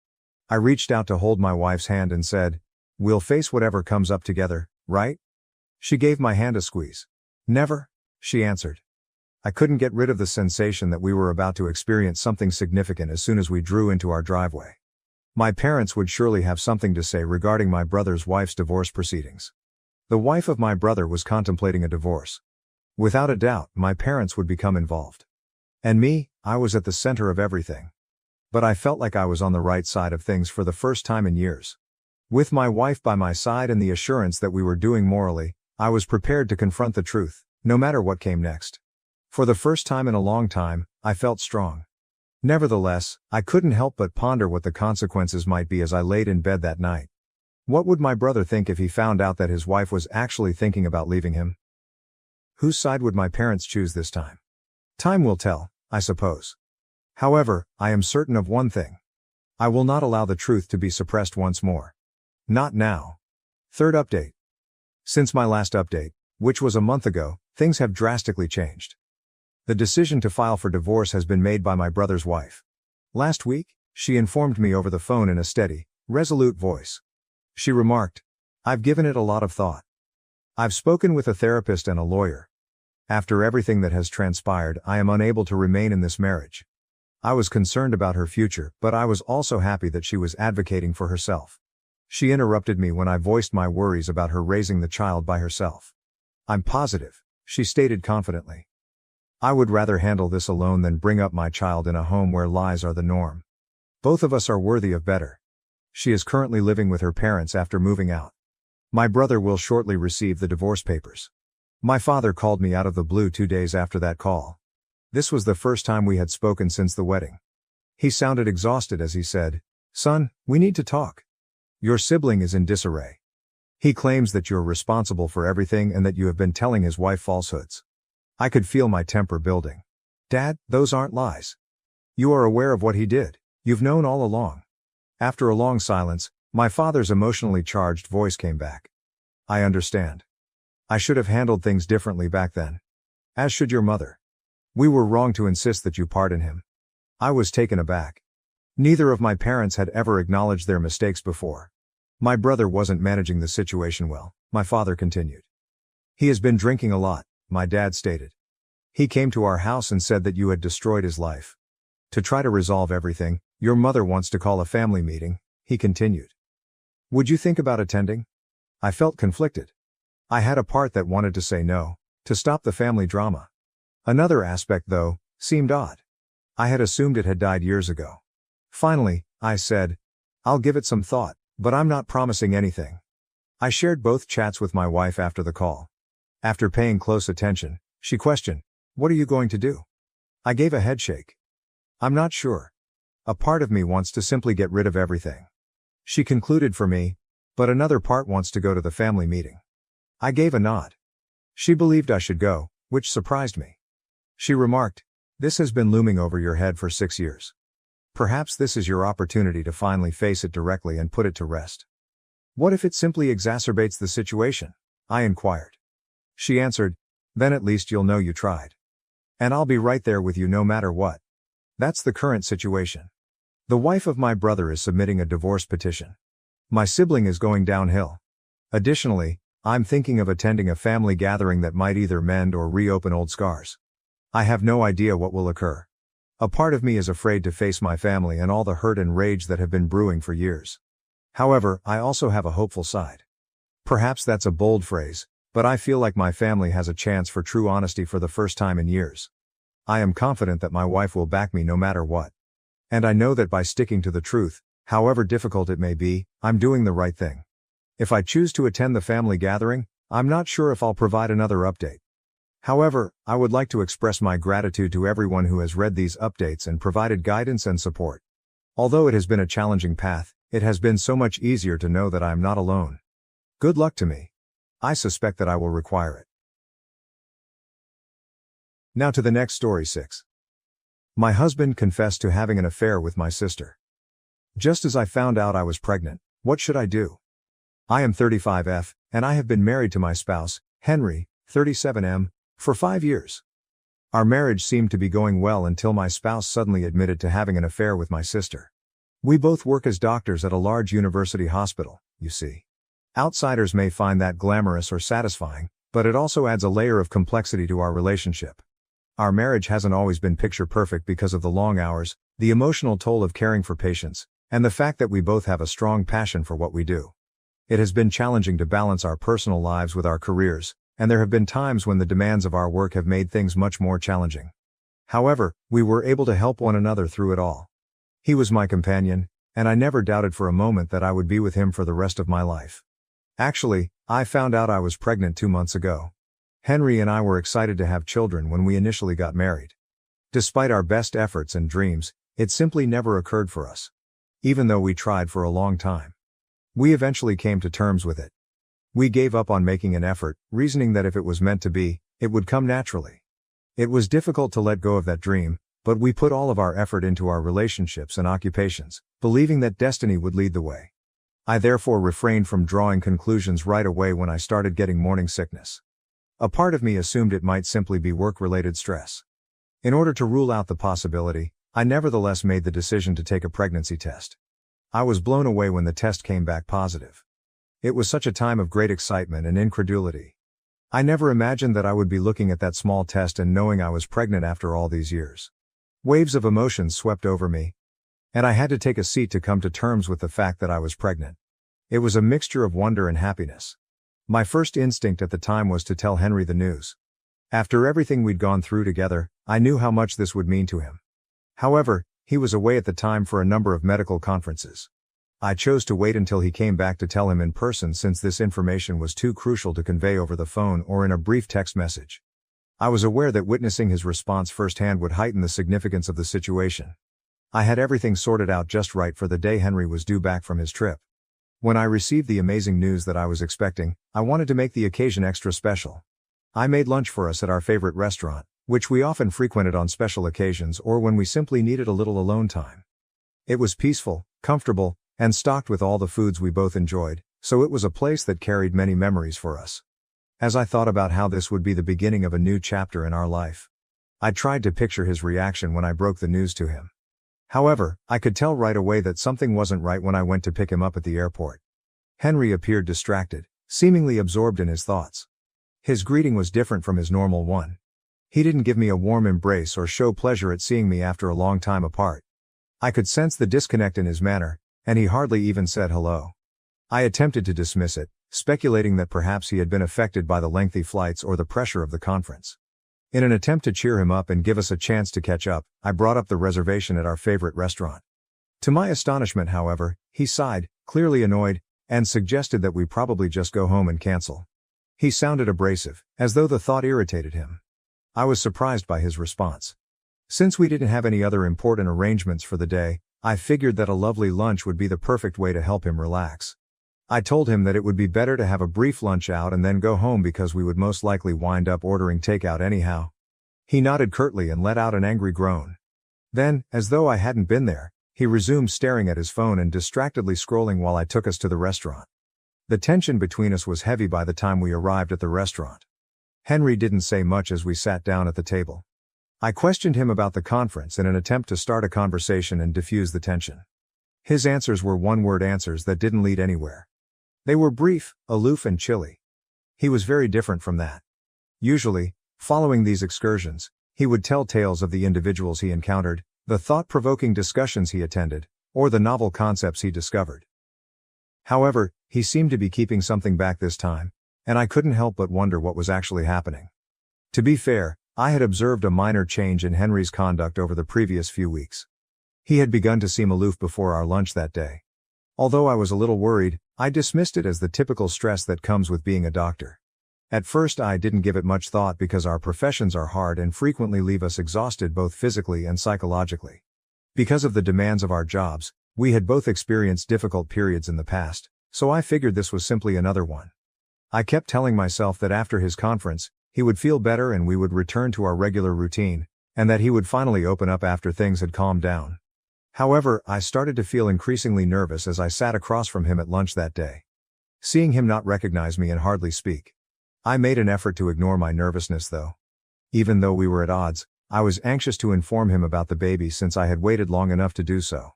I reached out to hold my wife's hand and said, "We'll face whatever comes up together, right?" She gave my hand a squeeze. "Never," she answered. I couldn't get rid of the sensation that we were about to experience something significant as soon as we drew into our driveway. My parents would surely have something to say regarding my brother's wife's divorce proceedings. The wife of my brother was contemplating a divorce. Without a doubt, my parents would become involved. And me, I was at the center of everything. But I felt like I was on the right side of things for the first time in years. With my wife by my side and the assurance that we were doing morally, I was prepared to confront the truth, no matter what came next. For the first time in a long time, I felt strong. Nevertheless, I couldn't help but ponder what the consequences might be as I laid in bed that night. What would my brother think if he found out that his wife was actually thinking about leaving him? Whose side would my parents choose this time? Time will tell, I suppose. However, I am certain of one thing. I will not allow the truth to be suppressed once more. Not now. Third update. Since my last update, which was a month ago, things have drastically changed. The decision to file for divorce has been made by my brother's wife. Last week, she informed me over the phone in a steady, resolute voice. She remarked, "I've given it a lot of thought. I've spoken with a therapist and a lawyer. After everything that has transpired, I am unable to remain in this marriage." I was concerned about her future, but I was also happy that she was advocating for herself. She interrupted me when I voiced my worries about her raising the child by herself. "I'm positive," she stated confidently. "I would rather handle this alone than bring up my child in a home where lies are the norm. Both of us are worthy of better." She is currently living with her parents after moving out. My brother will shortly receive the divorce papers. My father called me out of the blue 2 days after that call. This was the first time we had spoken since the wedding. He sounded exhausted as he said, "Son, we need to talk. Your sibling is in disarray. He claims that you're responsible for everything and that you have been telling his wife falsehoods." I could feel my temper building. "Dad, those aren't lies. You are aware of what he did. You've known all along." After a long silence, my father's emotionally charged voice came back. "I understand. I should have handled things differently back then. As should your mother. We were wrong to insist that you pardon him." I was taken aback. Neither of my parents had ever acknowledged their mistakes before. "My brother wasn't managing the situation well," my father continued. "He has been drinking a lot," my dad stated. "He came to our house and said that you had destroyed his life. To try to resolve everything, your mother wants to call a family meeting," he continued. "Would you think about attending?" I felt conflicted. I had a part that wanted to say no, to stop the family drama. Another aspect, though, seemed odd. I had assumed it had died years ago. Finally, I said, "I'll give it some thought, but I'm not promising anything." I shared both chats with my wife after the call. After paying close attention, she questioned, "What are you going to do?" I gave a headshake. "I'm not sure. A part of me wants to simply get rid of everything." She concluded for me, "But another part wants to go to the family meeting." I gave a nod. She believed I should go, which surprised me. She remarked, "This has been looming over your head for 6 years. Perhaps this is your opportunity to finally face it directly and put it to rest." "What if it simply exacerbates the situation?" I inquired. She answered, "Then at least you'll know you tried. And I'll be right there with you no matter what." That's the current situation. The wife of my brother is submitting a divorce petition. My sibling is going downhill. Additionally, I'm thinking of attending a family gathering that might either mend or reopen old scars. I have no idea what will occur. A part of me is afraid to face my family and all the hurt and rage that have been brewing for years. However, I also have a hopeful side. Perhaps that's a bold phrase, but I feel like my family has a chance for true honesty for the first time in years. I am confident that my wife will back me no matter what. And I know that by sticking to the truth, however difficult it may be, I'm doing the right thing. If I choose to attend the family gathering, I'm not sure if I'll provide another update. However, I would like to express my gratitude to everyone who has read these updates and provided guidance and support. Although it has been a challenging path, it has been so much easier to know that I am not alone. Good luck to me. I suspect that I will require it. Now to the next story 6. My husband confessed to having an affair with my sister. Just as I found out I was pregnant, what should I do? I am 35F, and I have been married to my spouse, Henry, 37M, for 5 years. Our marriage seemed to be going well until my spouse suddenly admitted to having an affair with my sister. We both work as doctors at a large university hospital, you see. Outsiders may find that glamorous or satisfying, but it also adds a layer of complexity to our relationship. Our marriage hasn't always been picture perfect because of the long hours, the emotional toll of caring for patients, and the fact that we both have a strong passion for what we do. It has been challenging to balance our personal lives with our careers, and there have been times when the demands of our work have made things much more challenging. However, we were able to help one another through it all. He was my companion, and I never doubted for a moment that I would be with him for the rest of my life. Actually, I found out I was pregnant 2 months ago. Henry and I were excited to have children when we initially got married. Despite our best efforts and dreams, it simply never occurred for us. Even though we tried for a long time. We eventually came to terms with it. We gave up on making an effort, reasoning that if it was meant to be, it would come naturally. It was difficult to let go of that dream, but we put all of our effort into our relationships and occupations, believing that destiny would lead the way. I therefore refrained from drawing conclusions right away when I started getting morning sickness. A part of me assumed it might simply be work-related stress. In order to rule out the possibility, I nevertheless made the decision to take a pregnancy test. I was blown away when the test came back positive. It was such a time of great excitement and incredulity. I never imagined that I would be looking at that small test and knowing I was pregnant after all these years. Waves of emotions swept over me. And I had to take a seat to come to terms with the fact that I was pregnant. It was a mixture of wonder and happiness. My first instinct at the time was to tell Henry the news. After everything we'd gone through together, I knew how much this would mean to him. However, he was away at the time for a number of medical conferences. I chose to wait until he came back to tell him in person since this information was too crucial to convey over the phone or in a brief text message. I was aware that witnessing his response firsthand would heighten the significance of the situation. I had everything sorted out just right for the day Henry was due back from his trip. When I received the amazing news that I was expecting, I wanted to make the occasion extra special. I made lunch for us at our favorite restaurant, which we often frequented on special occasions or when we simply needed a little alone time. It was peaceful, comfortable, and stocked with all the foods we both enjoyed, so it was a place that carried many memories for us. As I thought about how this would be the beginning of a new chapter in our life, I tried to picture his reaction when I broke the news to him. However, I could tell right away that something wasn't right when I went to pick him up at the airport. Henry appeared distracted, seemingly absorbed in his thoughts. His greeting was different from his normal one. He didn't give me a warm embrace or show pleasure at seeing me after a long time apart. I could sense the disconnect in his manner, and he hardly even said hello. I attempted to dismiss it, speculating that perhaps he had been affected by the lengthy flights or the pressure of the conference. In an attempt to cheer him up and give us a chance to catch up, I brought up the reservation at our favorite restaurant. To my astonishment, however, he sighed, clearly annoyed, and suggested that we probably just go home and cancel. He sounded abrasive, as though the thought irritated him. I was surprised by his response. Since we didn't have any other important arrangements for the day, I figured that a lovely lunch would be the perfect way to help him relax. I told him that it would be better to have a brief lunch out and then go home because we would most likely wind up ordering takeout anyhow. He nodded curtly and let out an angry groan. Then, as though I hadn't been there, he resumed staring at his phone and distractedly scrolling while I took us to the restaurant. The tension between us was heavy by the time we arrived at the restaurant. Henry didn't say much as we sat down at the table. I questioned him about the conference in an attempt to start a conversation and diffuse the tension. His answers were one-word answers that didn't lead anywhere. They were brief, aloof and chilly. He was very different from that. Usually, following these excursions, he would tell tales of the individuals he encountered, the thought-provoking discussions he attended, or the novel concepts he discovered. However, he seemed to be keeping something back this time, and I couldn't help but wonder what was actually happening. To be fair, I had observed a minor change in Henry's conduct over the previous few weeks. He had begun to seem aloof before our lunch that day. Although I was a little worried, I dismissed it as the typical stress that comes with being a doctor. At first I didn't give it much thought because our professions are hard and frequently leave us exhausted both physically and psychologically. Because of the demands of our jobs, we had both experienced difficult periods in the past, so I figured this was simply another one. I kept telling myself that after his conference, he would feel better and we would return to our regular routine, and that he would finally open up after things had calmed down. However, I started to feel increasingly nervous as I sat across from him at lunch that day. Seeing him not recognize me and hardly speak. I made an effort to ignore my nervousness though. Even though we were at odds, I was anxious to inform him about the baby since I had waited long enough to do so.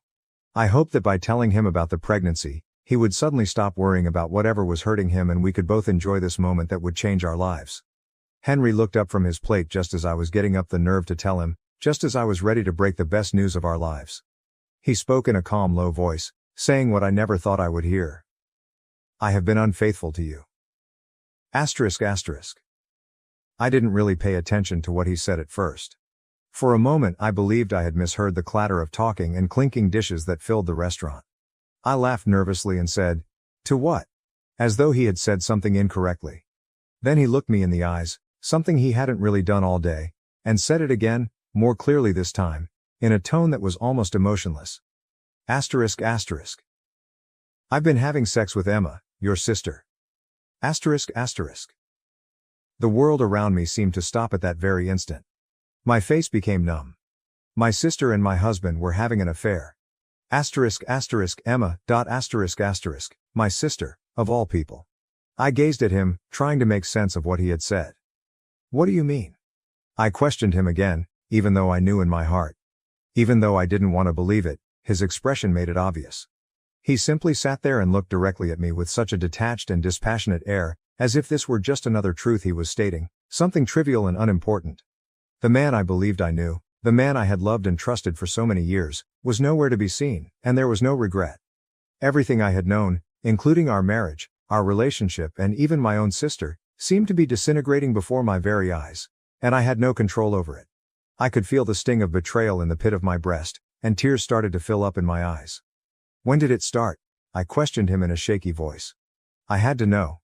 I hoped that by telling him about the pregnancy, he would suddenly stop worrying about whatever was hurting him and we could both enjoy this moment that would change our lives. Henry looked up from his plate just as I was getting up the nerve to tell him, just as I was ready to break the best news of our lives. He spoke in a calm, low voice, saying what I never thought I would hear. I have been unfaithful to you. I didn't really pay attention to what he said at first. For a moment I believed I had misheard the clatter of talking and clinking dishes that filled the restaurant. I laughed nervously and said, "To what?" As though he had said something incorrectly. Then he looked me in the eyes, something he hadn't really done all day, and said it again, more clearly this time, in a tone that was almost emotionless. I've been having sex with Emma, your sister. The world around me seemed to stop at that very instant. My face became numb. My sister and my husband were having an affair. Emma. My sister, of all people. I gazed at him, trying to make sense of what he had said. What do you mean? I questioned him again, even though I knew in my heart. Even though I didn't want to believe it, his expression made it obvious. He simply sat there and looked directly at me with such a detached and dispassionate air, as if this were just another truth he was stating, something trivial and unimportant. The man I believed I knew, the man I had loved and trusted for so many years, was nowhere to be seen, and there was no regret. Everything I had known, including our marriage, our relationship and even my own sister, seemed to be disintegrating before my very eyes, and I had no control over it. I could feel the sting of betrayal in the pit of my breast, and tears started to fill up in my eyes. When did it start? I questioned him in a shaky voice. I had to know.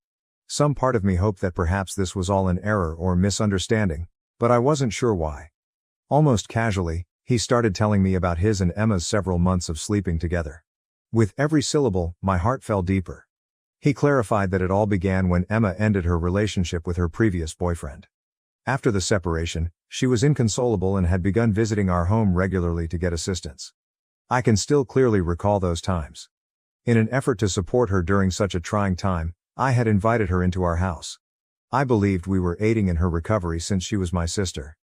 Some part of me hoped that perhaps this was all an error or misunderstanding, but I wasn't sure why. Almost casually, he started telling me about his and Emma's several months of sleeping together. With every syllable, my heart fell deeper. He clarified that it all began when Emma ended her relationship with her previous boyfriend. After the separation, she was inconsolable and had begun visiting our home regularly to get assistance. I can still clearly recall those times. In an effort to support her during such a trying time, I had invited her into our house. I believed we were aiding in her recovery since she was my sister.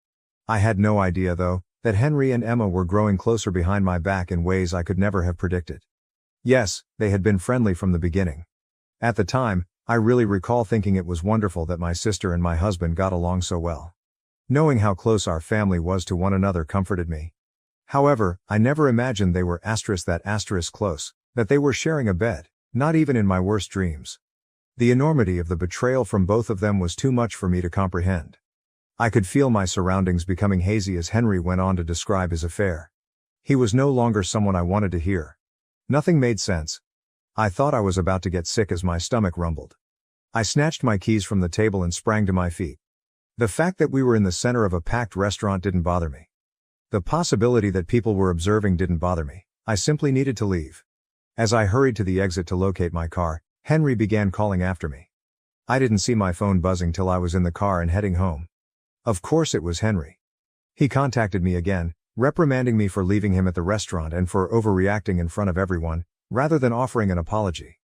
I had no idea, though, that Henry and Emma were growing closer behind my back in ways I could never have predicted. Yes, they had been friendly from the beginning. At the time, I really recall thinking it was wonderful that my sister and my husband got along so well. Knowing how close our family was to one another comforted me. However, I never imagined they were close, that they were sharing a bed, not even in my worst dreams. The enormity of the betrayal from both of them was too much for me to comprehend. I could feel my surroundings becoming hazy as Henry went on to describe his affair. He was no longer someone I wanted to hear. Nothing made sense. I thought I was about to get sick as my stomach rumbled. I snatched my keys from the table and sprang to my feet. The fact that we were in the center of a packed restaurant didn't bother me. The possibility that people were observing didn't bother me. I simply needed to leave. As I hurried to the exit to locate my car, Henry began calling after me. I didn't see my phone buzzing till I was in the car and heading home. Of course it was Henry. He contacted me again, reprimanding me for leaving him at the restaurant and for overreacting in front of everyone, rather than offering an apology.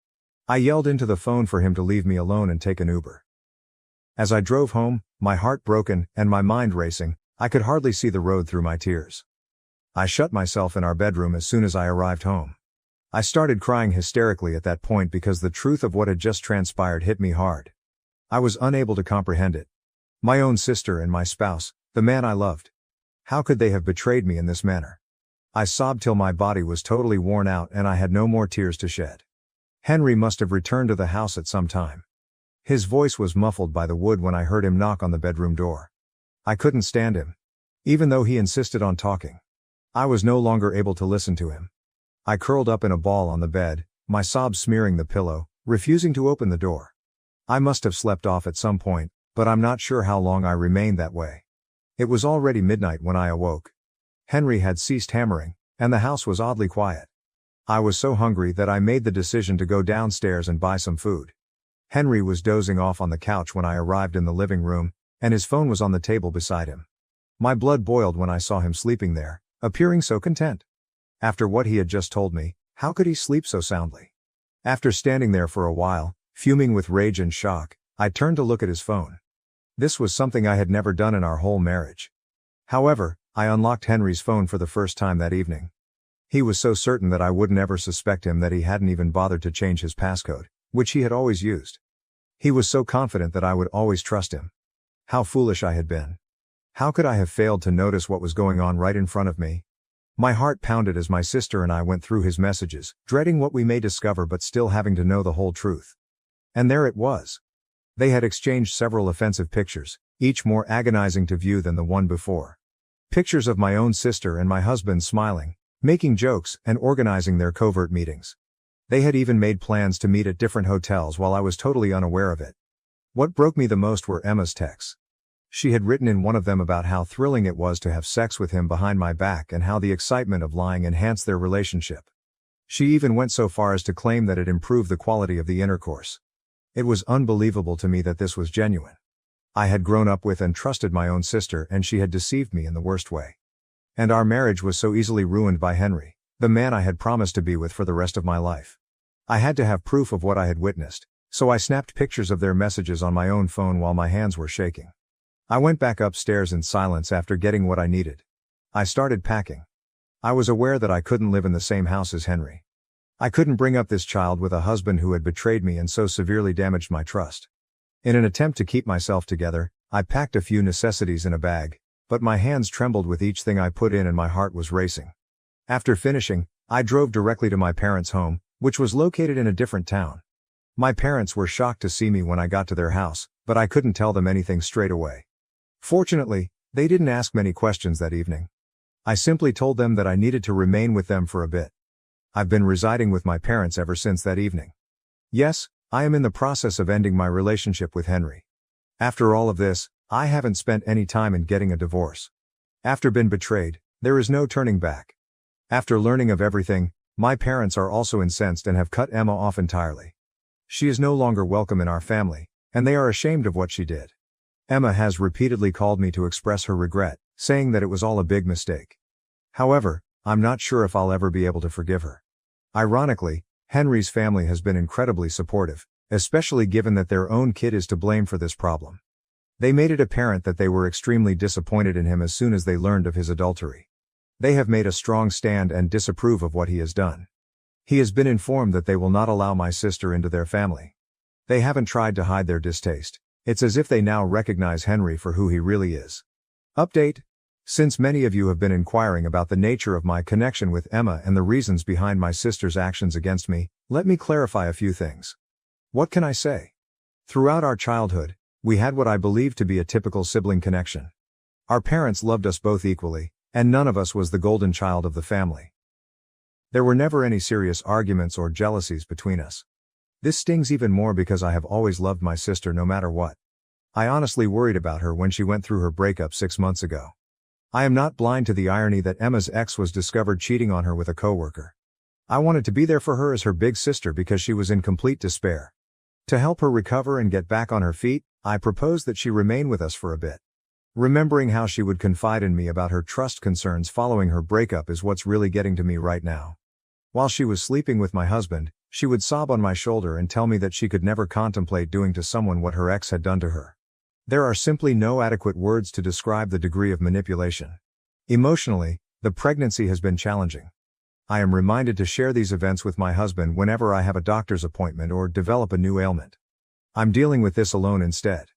I yelled into the phone for him to leave me alone and take an Uber. As I drove home, my heart broken and my mind racing, I could hardly see the road through my tears. I shut myself in our bedroom as soon as I arrived home. I started crying hysterically at that point because the truth of what had just transpired hit me hard. I was unable to comprehend it. My own sister and my spouse, the man I loved. How could they have betrayed me in this manner? I sobbed till my body was totally worn out and I had no more tears to shed. Henry must have returned to the house at some time. His voice was muffled by the wood when I heard him knock on the bedroom door. I couldn't stand him. Even though he insisted on talking. I was no longer able to listen to him. I curled up in a ball on the bed, my sobs smearing the pillow, refusing to open the door. I must have slept off at some point, but I'm not sure how long I remained that way. It was already midnight when I awoke. Henry had ceased hammering, and the house was oddly quiet. I was so hungry that I made the decision to go downstairs and buy some food. Henry was dozing off on the couch when I arrived in the living room, and his phone was on the table beside him. My blood boiled when I saw him sleeping there, appearing so content. After what he had just told me, how could he sleep so soundly? After standing there for a while, fuming with rage and shock, I turned to look at his phone. This was something I had never done in our whole marriage. However, I unlocked Henry's phone for the first time that evening. He was so certain that I wouldn't ever suspect him that he hadn't even bothered to change his passcode, which he had always used. He was so confident that I would always trust him. How foolish I had been. How could I have failed to notice what was going on right in front of me? My heart pounded as my sister and I went through his messages, dreading what we may discover but still having to know the whole truth. And there it was. They had exchanged several offensive pictures, each more agonizing to view than the one before. Pictures of my own sister and my husband smiling, making jokes, and organizing their covert meetings. They had even made plans to meet at different hotels while I was totally unaware of it. What broke me the most were Emma's texts. She had written in one of them about how thrilling it was to have sex with him behind my back and how the excitement of lying enhanced their relationship. She even went so far as to claim that it improved the quality of the intercourse. It was unbelievable to me that this was genuine. I had grown up with and trusted my own sister, and she had deceived me in the worst way. And our marriage was so easily ruined by Henry, the man I had promised to be with for the rest of my life. I had to have proof of what I had witnessed, so I snapped pictures of their messages on my own phone while my hands were shaking. I went back upstairs in silence after getting what I needed. I started packing. I was aware that I couldn't live in the same house as Henry. I couldn't bring up this child with a husband who had betrayed me and so severely damaged my trust. In an attempt to keep myself together, I packed a few necessities in a bag, but my hands trembled with each thing I put in and my heart was racing. After finishing, I drove directly to my parents' home, which was located in a different town. My parents were shocked to see me when I got to their house, but I couldn't tell them anything straight away. Fortunately, they didn't ask many questions that evening. I simply told them that I needed to remain with them for a bit. I've been residing with my parents ever since that evening. Yes, I am in the process of ending my relationship with Henry. After all of this, I haven't spent any time in getting a divorce. After being betrayed, there is no turning back. After learning of everything, my parents are also incensed and have cut Emma off entirely. She is no longer welcome in our family, and they are ashamed of what she did. Emma has repeatedly called me to express her regret, saying that it was all a big mistake. However, I'm not sure if I'll ever be able to forgive her. Ironically, Henry's family has been incredibly supportive, especially given that their own kid is to blame for this problem. They made it apparent that they were extremely disappointed in him as soon as they learned of his adultery. They have made a strong stand and disapprove of what he has done. He has been informed that they will not allow my sister into their family. They haven't tried to hide their distaste. It's as if they now recognize Henry for who he really is. Update. Since many of you have been inquiring about the nature of my connection with Emma and the reasons behind my sister's actions against me, let me clarify a few things. What can I say? Throughout our childhood, we had what I believe to be a typical sibling connection. Our parents loved us both equally, and none of us was the golden child of the family. There were never any serious arguments or jealousies between us. This stings even more because I have always loved my sister no matter what. I honestly worried about her when she went through her breakup 6 months ago. I am not blind to the irony that Emma's ex was discovered cheating on her with a coworker. I wanted to be there for her as her big sister because she was in complete despair. To help her recover and get back on her feet, I proposed that she remain with us for a bit. Remembering how she would confide in me about her trust concerns following her breakup is what's really getting to me right now. While she was sleeping with my husband, she would sob on my shoulder and tell me that she could never contemplate doing to someone what her ex had done to her. There are simply no adequate words to describe the degree of manipulation. Emotionally, the pregnancy has been challenging. I am reminded to share these events with my husband whenever I have a doctor's appointment or develop a new ailment. I'm dealing with this alone instead.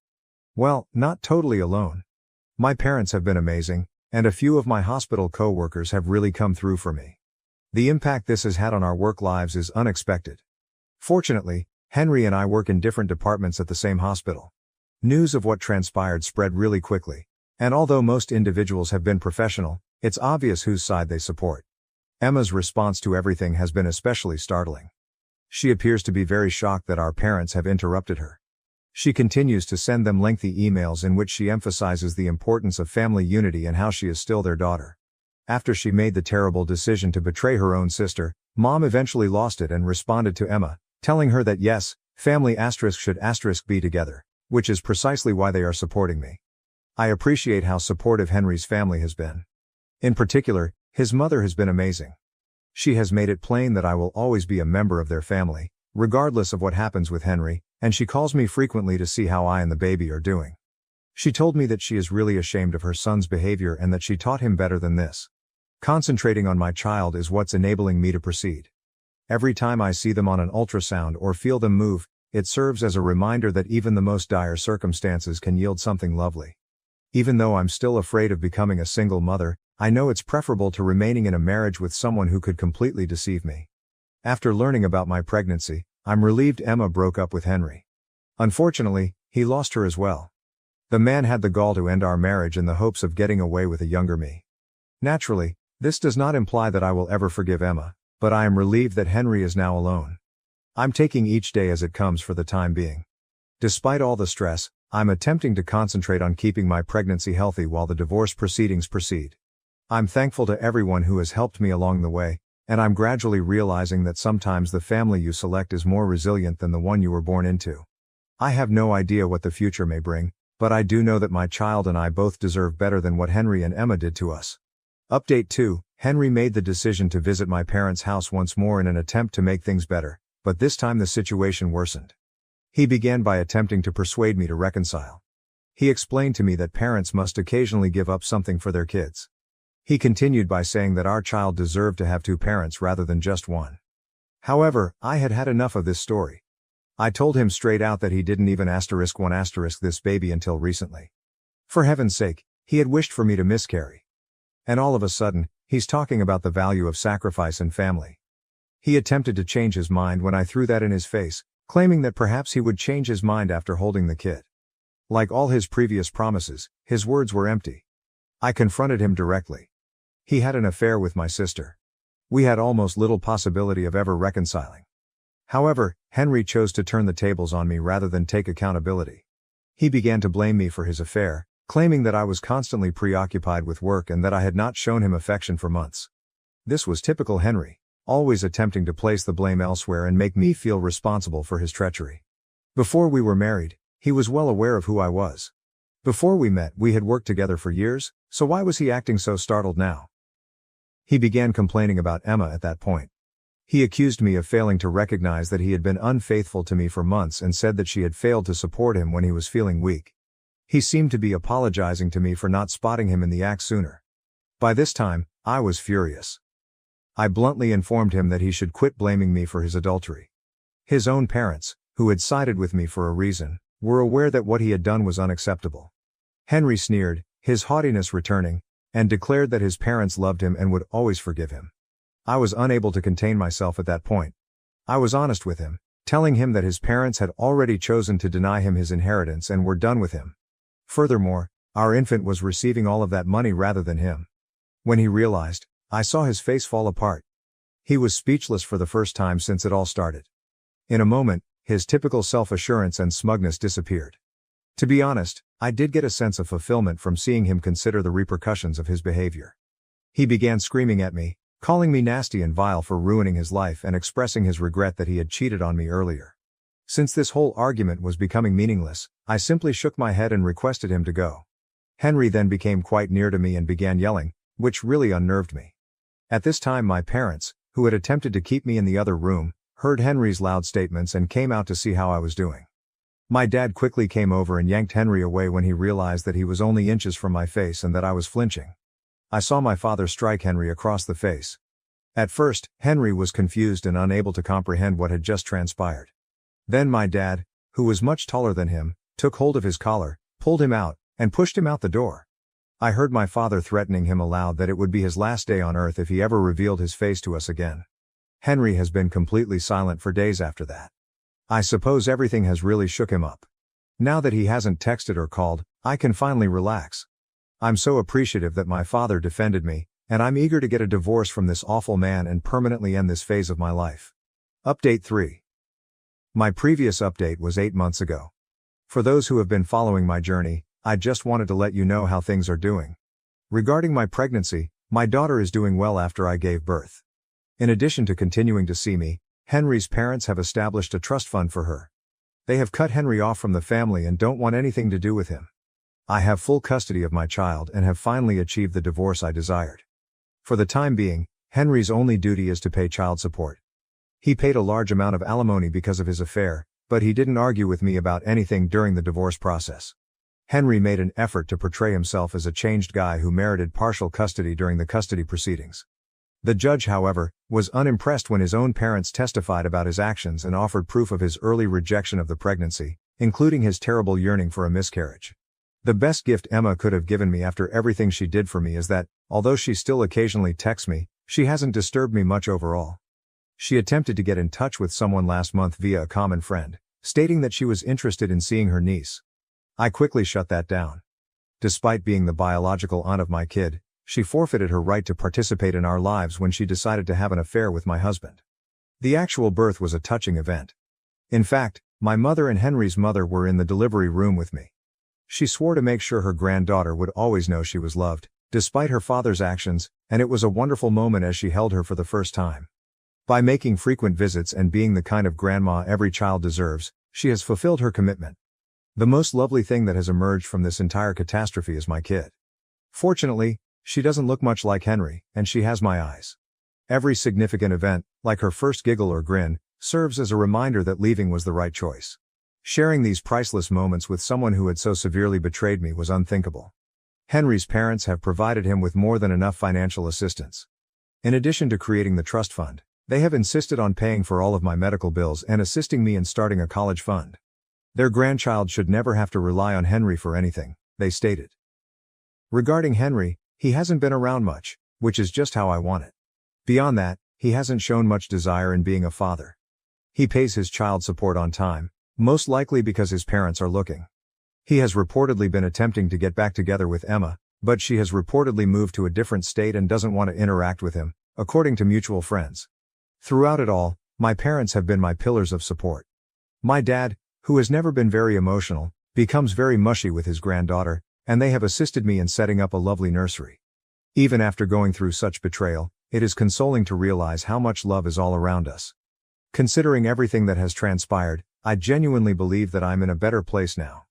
Well, not totally alone. My parents have been amazing, and a few of my hospital co-workers have really come through for me. The impact this has had on our work lives is unexpected. Fortunately, Henry and I work in different departments at the same hospital. News of what transpired spread really quickly, and although most individuals have been professional, it's obvious whose side they support. Emma's response to everything has been especially startling. She appears to be very shocked that our parents have interrupted her. She continues to send them lengthy emails in which she emphasizes the importance of family unity and how she is still their daughter. After she made the terrible decision to betray her own sister, Mom eventually lost it and responded to Emma, telling her that yes, family should be together, which is precisely why they are supporting me. I appreciate how supportive Henry's family has been. In particular, his mother has been amazing. She has made it plain that I will always be a member of their family, regardless of what happens with Henry, and she calls me frequently to see how I and the baby are doing. She told me that she is really ashamed of her son's behavior and that she taught him better than this. Concentrating on my child is what's enabling me to proceed. Every time I see them on an ultrasound or feel them move, it serves as a reminder that even the most dire circumstances can yield something lovely. Even though I'm still afraid of becoming a single mother, I know it's preferable to remaining in a marriage with someone who could completely deceive me. After learning about my pregnancy, I'm relieved Emma broke up with Henry. Unfortunately, he lost her as well. The man had the gall to end our marriage in the hopes of getting away with a younger me. Naturally, this does not imply that I will ever forgive Emma, but I am relieved that Henry is now alone. I'm taking each day as it comes for the time being. Despite all the stress, I'm attempting to concentrate on keeping my pregnancy healthy while the divorce proceedings proceed. I'm thankful to everyone who has helped me along the way, and I'm gradually realizing that sometimes the family you select is more resilient than the one you were born into. I have no idea what the future may bring, but I do know that my child and I both deserve better than what Henry and Emma did to us. Update 2: Henry made the decision to visit my parents' house once more in an attempt to make things better, but this time the situation worsened. He began by attempting to persuade me to reconcile. He explained to me that parents must occasionally give up something for their kids. He continued by saying that our child deserved to have two parents rather than just one. However, I had had enough of this story. I told him straight out that he didn't even *1* this baby until recently. For heaven's sake, he had wished for me to miscarry. And all of a sudden, he's talking about the value of sacrifice and family. He attempted to change his mind when I threw that in his face, claiming that perhaps he would change his mind after holding the kid. Like all his previous promises, his words were empty. I confronted him directly. He had an affair with my sister. We had almost little possibility of ever reconciling. However, Henry chose to turn the tables on me rather than take accountability. He began to blame me for his affair, claiming that I was constantly preoccupied with work and that I had not shown him affection for months. This was typical Henry, always attempting to place the blame elsewhere and make me feel responsible for his treachery. Before we were married, he was well aware of who I was. Before we met, we had worked together for years, so why was he acting so startled now? He began complaining about Emma at that point. He accused me of failing to recognize that he had been unfaithful to me for months and said that she had failed to support him when he was feeling weak. He seemed to be apologizing to me for not spotting him in the act sooner. By this time, I was furious. I bluntly informed him that he should quit blaming me for his adultery. His own parents, who had sided with me for a reason, were aware that what he had done was unacceptable. Henry sneered, his haughtiness returning, and declared that his parents loved him and would always forgive him. I was unable to contain myself at that point. I was honest with him, telling him that his parents had already chosen to deny him his inheritance and were done with him. Furthermore, our infant was receiving all of that money rather than him. When he realized, I saw his face fall apart. He was speechless for the first time since it all started. In a moment, his typical self-assurance and smugness disappeared. To be honest, I did get a sense of fulfillment from seeing him consider the repercussions of his behavior. He began screaming at me, calling me nasty and vile for ruining his life and expressing his regret that he had cheated on me earlier. Since this whole argument was becoming meaningless, I simply shook my head and requested him to go. Henry then became quite near to me and began yelling, which really unnerved me. At this time my parents, who had attempted to keep me in the other room, heard Henry's loud statements and came out to see how I was doing. My dad quickly came over and yanked Henry away when he realized that he was only inches from my face and that I was flinching. I saw my father strike Henry across the face. At first, Henry was confused and unable to comprehend what had just transpired. Then my dad, who was much taller than him, took hold of his collar, pulled him out, and pushed him out the door. I heard my father threatening him aloud that it would be his last day on earth if he ever revealed his face to us again. Henry has been completely silent for days after that. I suppose everything has really shook him up. Now that he hasn't texted or called, I can finally relax. I'm so appreciative that my father defended me, and I'm eager to get a divorce from this awful man and permanently end this phase of my life. Update 3. My previous update was 8 months ago. For those who have been following my journey, I just wanted to let you know how things are doing. Regarding my pregnancy, my daughter is doing well after I gave birth. In addition to continuing to see me, Henry's parents have established a trust fund for her. They have cut Henry off from the family and don't want anything to do with him. I have full custody of my child and have finally achieved the divorce I desired. For the time being, Henry's only duty is to pay child support. He paid a large amount of alimony because of his affair, but he didn't argue with me about anything during the divorce process. Henry made an effort to portray himself as a changed guy who merited partial custody during the custody proceedings. The judge, however, was unimpressed when his own parents testified about his actions and offered proof of his early rejection of the pregnancy, including his terrible yearning for a miscarriage. The best gift Emma could have given me after everything she did for me is that, although she still occasionally texts me, she hasn't disturbed me much overall. She attempted to get in touch with someone last month via a common friend, stating that she was interested in seeing her niece. I quickly shut that down. Despite being the biological aunt of my kid, she forfeited her right to participate in our lives when she decided to have an affair with my husband. The actual birth was a touching event. In fact, my mother and Henry's mother were in the delivery room with me. She swore to make sure her granddaughter would always know she was loved, despite her father's actions, and it was a wonderful moment as she held her for the first time. By making frequent visits and being the kind of grandma every child deserves, she has fulfilled her commitment. The most lovely thing that has emerged from this entire catastrophe is my kid. Fortunately, she doesn't look much like Henry, and she has my eyes. Every significant event, like her first giggle or grin, serves as a reminder that leaving was the right choice. Sharing these priceless moments with someone who had so severely betrayed me was unthinkable. Henry's parents have provided him with more than enough financial assistance. In addition to creating the trust fund, they have insisted on paying for all of my medical bills and assisting me in starting a college fund. Their grandchild should never have to rely on Henry for anything, they stated. Regarding Henry, he hasn't been around much, which is just how I want it. Beyond that, he hasn't shown much desire in being a father. He pays his child support on time, most likely because his parents are looking. He has reportedly been attempting to get back together with Emma, but she has reportedly moved to a different state and doesn't want to interact with him, according to mutual friends. Throughout it all, my parents have been my pillars of support. My dad, who has never been very emotional, becomes very mushy with his granddaughter, and they have assisted me in setting up a lovely nursery. Even after going through such betrayal, it is consoling to realize how much love is all around us. Considering everything that has transpired, I genuinely believe that I'm in a better place now.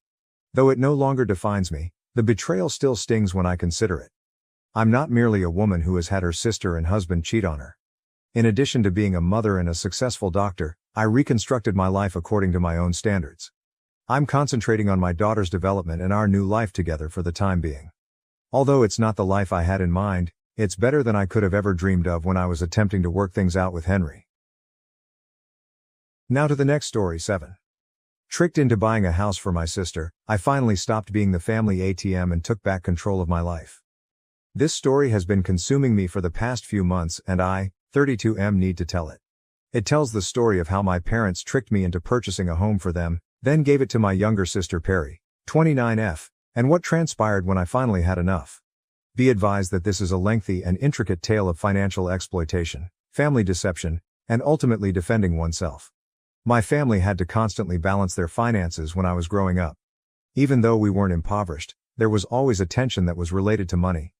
Though it no longer defines me, the betrayal still stings when I consider it. I'm not merely a woman who has had her sister and husband cheat on her. In addition to being a mother and a successful doctor, I reconstructed my life according to my own standards. I'm concentrating on my daughter's development and our new life together for the time being. Although it's not the life I had in mind, it's better than I could have ever dreamed of when I was attempting to work things out with Henry. Now to the next story 7. Tricked into buying a house for my sister, I finally stopped being the family ATM and took back control of my life. This story has been consuming me for the past few months and I, 32M, need to tell it. It tells the story of how my parents tricked me into purchasing a home for them, then gave it to my younger sister Perry, 29F, and what transpired when I finally had enough. Be advised that this is a lengthy and intricate tale of financial exploitation, family deception, and ultimately defending oneself. My family had to constantly balance their finances when I was growing up. Even though we weren't impoverished, there was always a tension that was related to money.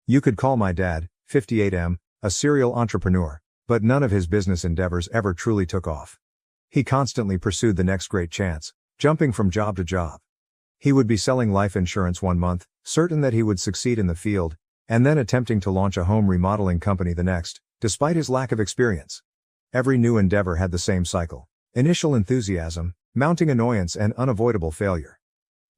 You could call my dad, 58M, a serial entrepreneur, but none of his business endeavors ever truly took off. He constantly pursued the next great chance, jumping from job to job. He would be selling life insurance one month, certain that he would succeed in the field, and then attempting to launch a home remodeling company the next, despite his lack of experience. Every new endeavor had the same cycle: initial enthusiasm, mounting annoyance, and unavoidable failure.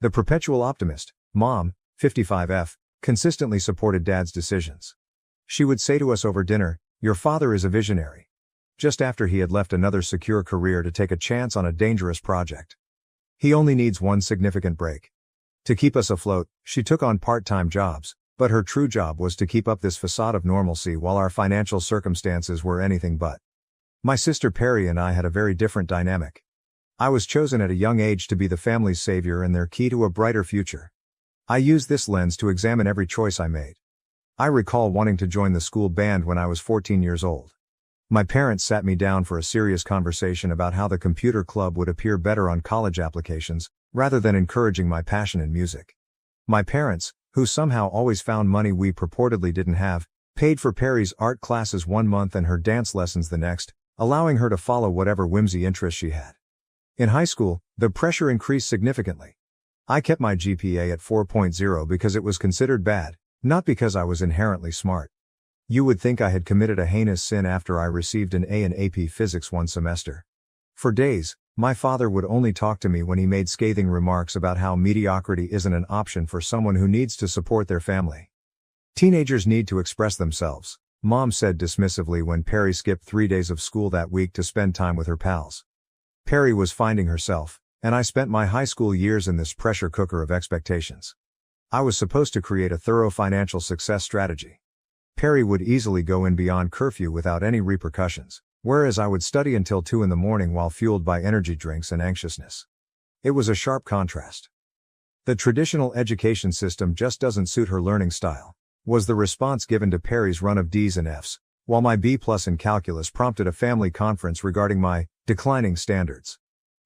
The perpetual optimist, Mom, 55F, consistently supported Dad's decisions. She would say to us over dinner, "Your father is a visionary," just after he had left another secure career to take a chance on a dangerous project. He only needs one significant break. To keep us afloat, she took on part-time jobs, but her true job was to keep up this facade of normalcy while our financial circumstances were anything but. My sister Perry and I had a very different dynamic. I was chosen at a young age to be the family's savior and their key to a brighter future. I used this lens to examine every choice I made. I recall wanting to join the school band when I was 14 years old. My parents sat me down for a serious conversation about how the computer club would appear better on college applications, rather than encouraging my passion in music. My parents, who somehow always found money we purportedly didn't have, paid for Perry's art classes one month and her dance lessons the next, allowing her to follow whatever whimsy interests she had. In high school, the pressure increased significantly. I kept my GPA at 4.0 because it was considered bad, not because I was inherently smart. You would think I had committed a heinous sin after I received an A in AP Physics one semester. For days, my father would only talk to me when he made scathing remarks about how mediocrity isn't an option for someone who needs to support their family. Teenagers need to express themselves, Mom said dismissively when Perry skipped 3 days of school that week to spend time with her pals. Perry was finding herself, and I spent my high school years in this pressure cooker of expectations. I was supposed to create a thorough financial success strategy. Perry would easily go in beyond curfew without any repercussions, whereas I would study until 2 in the morning while fueled by energy drinks and anxiousness. It was a sharp contrast. The traditional education system just doesn't suit her learning style, was the response given to Perry's run of D's and F's, while my B+ in calculus prompted a family conference regarding my declining standards.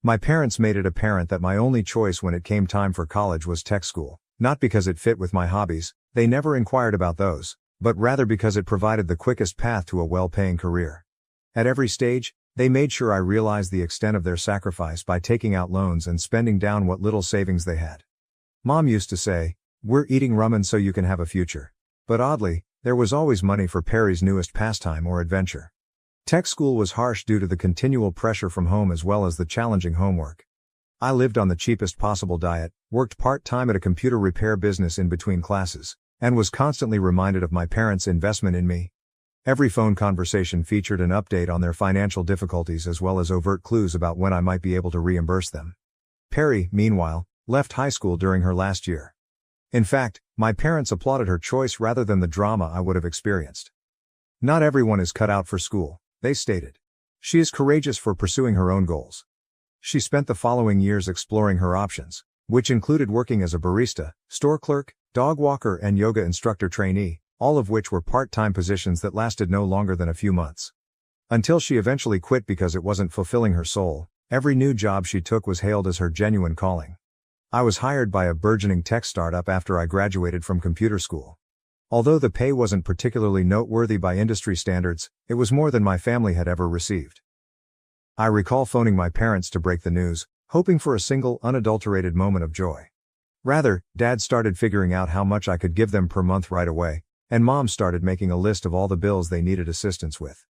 My parents made it apparent that my only choice when it came time for college was tech school, not because it fit with my hobbies, they never inquired about those, but rather because it provided the quickest path to a well-paying career. At every stage, they made sure I realized the extent of their sacrifice by taking out loans and spending down what little savings they had. Mom used to say, "We're eating ramen so you can have a future." But oddly, there was always money for Perry's newest pastime or adventure. Tech school was harsh due to the continual pressure from home as well as the challenging homework. I lived on the cheapest possible diet, worked part-time at a computer repair business in between classes, and was constantly reminded of my parents' investment in me. Every phone conversation featured an update on their financial difficulties as well as overt clues about when I might be able to reimburse them. Perry, meanwhile, left high school during her last year. In fact, my parents applauded her choice rather than the drama I would have experienced. "Not everyone is cut out for school," they stated. "She is courageous for pursuing her own goals." She spent the following years exploring her options, which included working as a barista, store clerk, dog walker, and yoga instructor trainee, all of which were part-time positions that lasted no longer than a few months. Until she eventually quit because it wasn't fulfilling her soul, every new job she took was hailed as her genuine calling. I was hired by a burgeoning tech startup after I graduated from computer school. Although the pay wasn't particularly noteworthy by industry standards, it was more than my family had ever received. I recall phoning my parents to break the news, hoping for a single unadulterated moment of joy. Rather, Dad started figuring out how much I could give them per month right away, and Mom started making a list of all the bills they needed assistance with.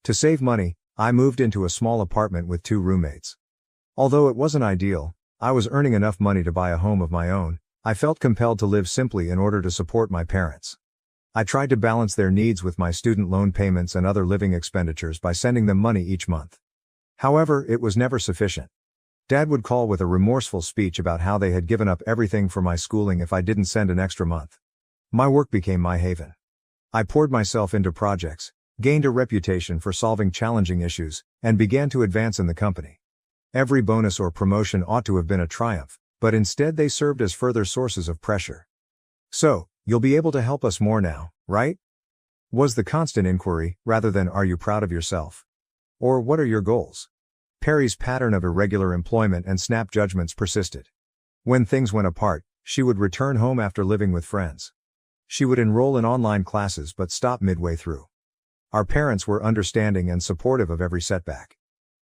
To save money, I moved into a small apartment with 2 roommates. Although it wasn't ideal, I was earning enough money to buy a home of my own. I felt compelled to live simply in order to support my parents. I tried to balance their needs with my student loan payments and other living expenditures by sending them money each month. However, it was never sufficient. Dad would call with a remorseful speech about how they had given up everything for my schooling if I didn't send an extra month. My work became my haven. I poured myself into projects, gained a reputation for solving challenging issues, and began to advance in the company. Every bonus or promotion ought to have been a triumph, but instead they served as further sources of pressure. "So, you'll be able to help us more now, right?" was the constant inquiry, rather than "Are you proud of yourself?" or "What are your goals?" Perry's pattern of irregular employment and snap judgments persisted. When things went apart, she would return home after living with friends. She would enroll in online classes but stop midway through. Our parents were understanding and supportive of every setback.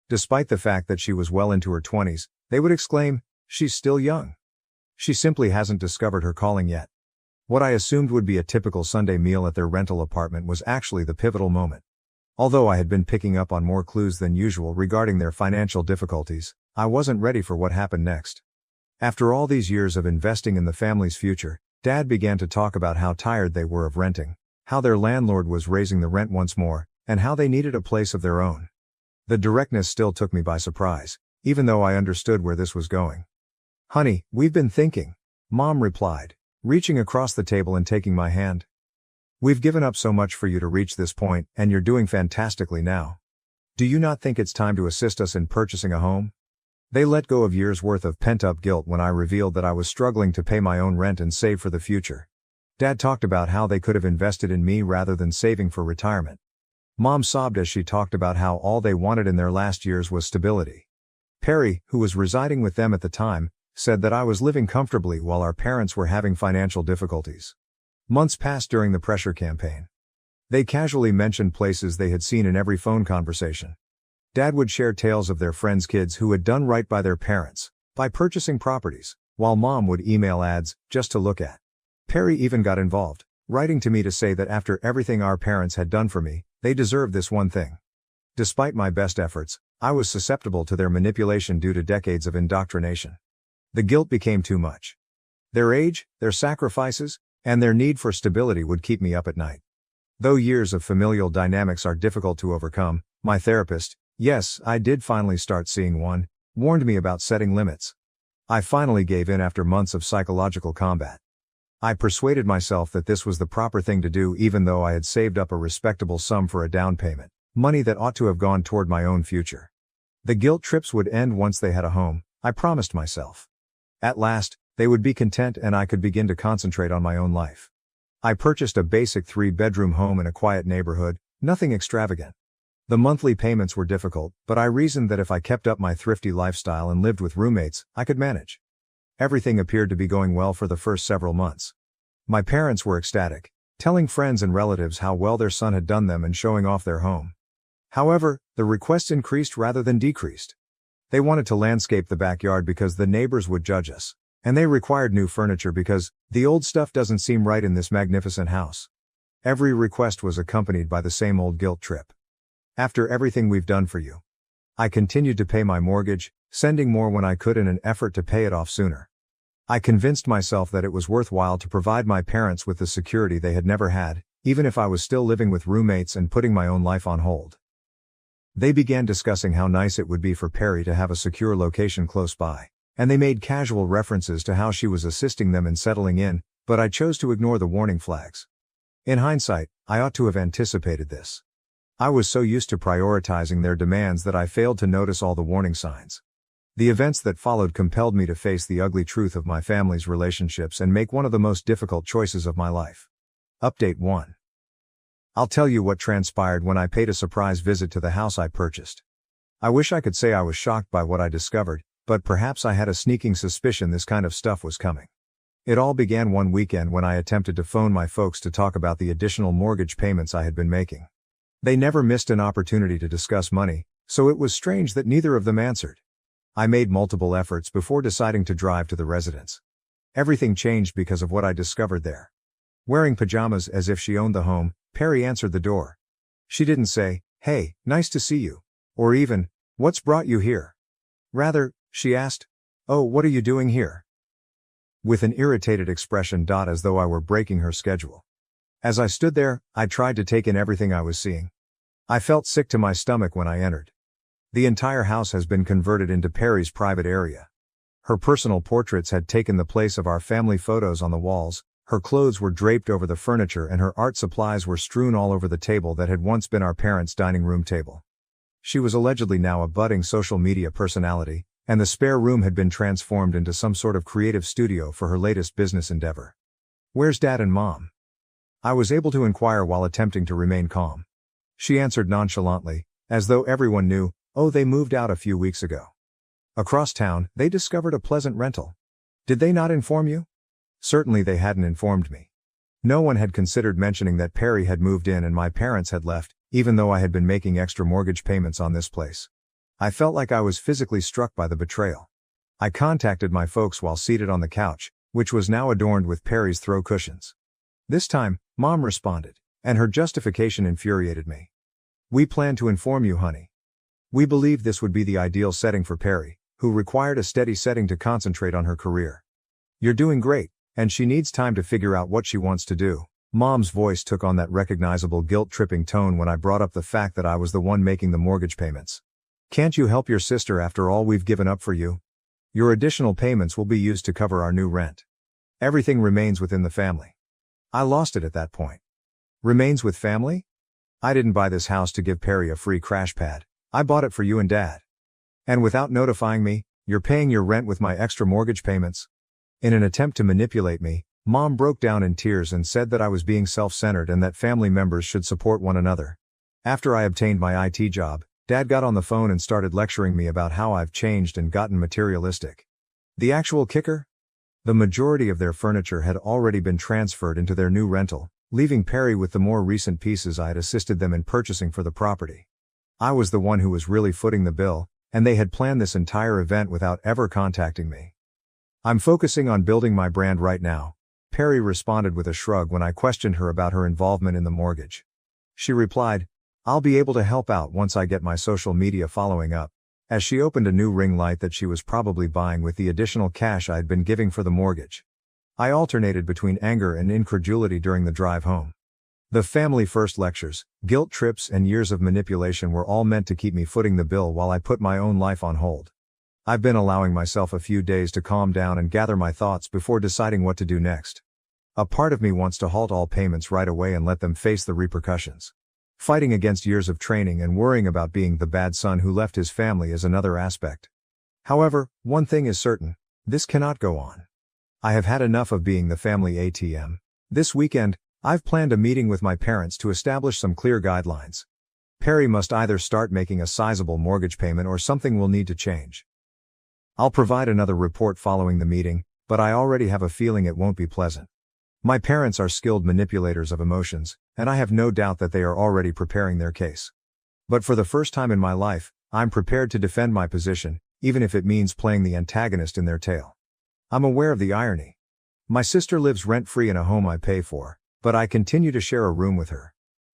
Despite the fact that she was well into her 20s, they would exclaim, "She's still young. She simply hasn't discovered her calling yet." What I assumed would be a typical Sunday meal at their rental apartment was actually the pivotal moment. Although I had been picking up on more clues than usual regarding their financial difficulties, I wasn't ready for what happened next. After all these years of investing in the family's future, Dad began to talk about how tired they were of renting, how their landlord was raising the rent once more, and how they needed a place of their own. The directness still took me by surprise, even though I understood where this was going. "Honey, we've been thinking," Mom replied, reaching across the table and taking my hand. "We've given up so much for you to reach this point, and you're doing fantastically now. Do you not think it's time to assist us in purchasing a home?" They let go of years' worth of pent-up guilt when I revealed that I was struggling to pay my own rent and save for the future. Dad talked about how they could have invested in me rather than saving for retirement. Mom sobbed as she talked about how all they wanted in their last years was stability. Perry, who was residing with them at the time, said that I was living comfortably while our parents were having financial difficulties. Months passed during the pressure campaign. They casually mentioned places they had seen in every phone conversation. Dad would share tales of their friends' kids who had done right by their parents, by purchasing properties, while Mom would email ads, just to look at. Perry even got involved, writing to me to say that after everything our parents had done for me, they deserved this one thing. Despite my best efforts, I was susceptible to their manipulation due to decades of indoctrination. The guilt became too much. Their age, their sacrifices, and their need for stability would keep me up at night. Though years of familial dynamics are difficult to overcome, my therapist, yes, I did finally start seeing one, warned me about setting limits. I finally gave in after months of psychological combat. I persuaded myself that this was the proper thing to do even though I had saved up a respectable sum for a down payment, money that ought to have gone toward my own future. The guilt trips would end once they had a home, I promised myself. At last, they would be content and I could begin to concentrate on my own life. I purchased a basic 3-bedroom home in a quiet neighborhood, nothing extravagant. The monthly payments were difficult, but I reasoned that if I kept up my thrifty lifestyle and lived with roommates, I could manage. Everything appeared to be going well for the first several months. My parents were ecstatic, telling friends and relatives how well their son had done them and showing off their home. However, the requests increased rather than decreased. They wanted to landscape the backyard because the neighbors would judge us, and they required new furniture because the old stuff doesn't seem right in this magnificent house. Every request was accompanied by the same old guilt trip. "After everything we've done for you." I continued to pay my mortgage, sending more when I could in an effort to pay it off sooner. I convinced myself that it was worthwhile to provide my parents with the security they had never had, even if I was still living with roommates and putting my own life on hold. They began discussing how nice it would be for Perry to have a secure location close by, and they made casual references to how she was assisting them in settling in, but I chose to ignore the warning flags. In hindsight, I ought to have anticipated this. I was so used to prioritizing their demands that I failed to notice all the warning signs. The events that followed compelled me to face the ugly truth of my family's relationships and make one of the most difficult choices of my life. Update 1. I'll tell you what transpired when I paid a surprise visit to the house I purchased. I wish I could say I was shocked by what I discovered, but perhaps I had a sneaking suspicion this kind of stuff was coming. It all began one weekend when I attempted to phone my folks to talk about the additional mortgage payments I had been making. They never missed an opportunity to discuss money, so it was strange that neither of them answered. I made multiple efforts before deciding to drive to the residence. Everything changed because of what I discovered there. Wearing pajamas as if she owned the home, Perry answered the door. She didn't say, "Hey, nice to see you," or even, "What's brought you here?" Rather, she asked, "Oh, what are you doing here?" With an irritated expression, as though I were breaking her schedule. As I stood there, I tried to take in everything I was seeing. I felt sick to my stomach when I entered. The entire house has been converted into Perry's private area. Her personal portraits had taken the place of our family photos on the walls, her clothes were draped over the furniture and her art supplies were strewn all over the table that had once been our parents' dining room table. She was allegedly now a budding social media personality, and the spare room had been transformed into some sort of creative studio for her latest business endeavor. "Where's Dad and Mom?" I was able to inquire while attempting to remain calm. She answered nonchalantly, as though everyone knew, "Oh, they moved out a few weeks ago. Across town, they discovered a pleasant rental. Did they not inform you?" Certainly they hadn't informed me. No one had considered mentioning that Perry had moved in and my parents had left, even though I had been making extra mortgage payments on this place. I felt like I was physically struck by the betrayal. I contacted my folks while seated on the couch, which was now adorned with Perry's throw cushions. This time, Mom responded, and her justification infuriated me. "We planned to inform you, honey. We believed this would be the ideal setting for Perry, who required a steady setting to concentrate on her career. You're doing great, and she needs time to figure out what she wants to do." Mom's voice took on that recognizable guilt-tripping tone when I brought up the fact that I was the one making the mortgage payments. "Can't you help your sister after all we've given up for you? Your additional payments will be used to cover our new rent. Everything remains within the family." I lost it at that point. Remains with family? I didn't buy this house to give Perry a free crash pad. I bought it for you and Dad. And without notifying me, you're paying your rent with my extra mortgage payments? In an attempt to manipulate me, Mom broke down in tears and said that I was being self-centered and that family members should support one another. After I obtained my IT job, Dad got on the phone and started lecturing me about how I've changed and gotten materialistic. The actual kicker? The majority of their furniture had already been transferred into their new rental, leaving Perry with the more recent pieces I had assisted them in purchasing for the property. I was the one who was really footing the bill, and they had planned this entire event without ever contacting me. "I'm focusing on building my brand right now," Perry responded with a shrug when I questioned her about her involvement in the mortgage. She replied, "I'll be able to help out once I get my social media following up," as she opened a new ring light that she was probably buying with the additional cash I had been giving for the mortgage. I alternated between anger and incredulity during the drive home. The family first lectures, guilt trips and years of manipulation were all meant to keep me footing the bill while I put my own life on hold. I've been allowing myself a few days to calm down and gather my thoughts before deciding what to do next. A part of me wants to halt all payments right away and let them face the repercussions. Fighting against years of training and worrying about being the bad son who left his family is another aspect. However, one thing is certain: this cannot go on. I have had enough of being the family ATM. This weekend, I've planned a meeting with my parents to establish some clear guidelines. Perry must either start making a sizable mortgage payment or something will need to change. I'll provide another report following the meeting, but I already have a feeling it won't be pleasant. My parents are skilled manipulators of emotions, and I have no doubt that they are already preparing their case. But for the first time in my life, I'm prepared to defend my position, even if it means playing the antagonist in their tale. I'm aware of the irony. My sister lives rent-free in a home I pay for, but I continue to share a room with her.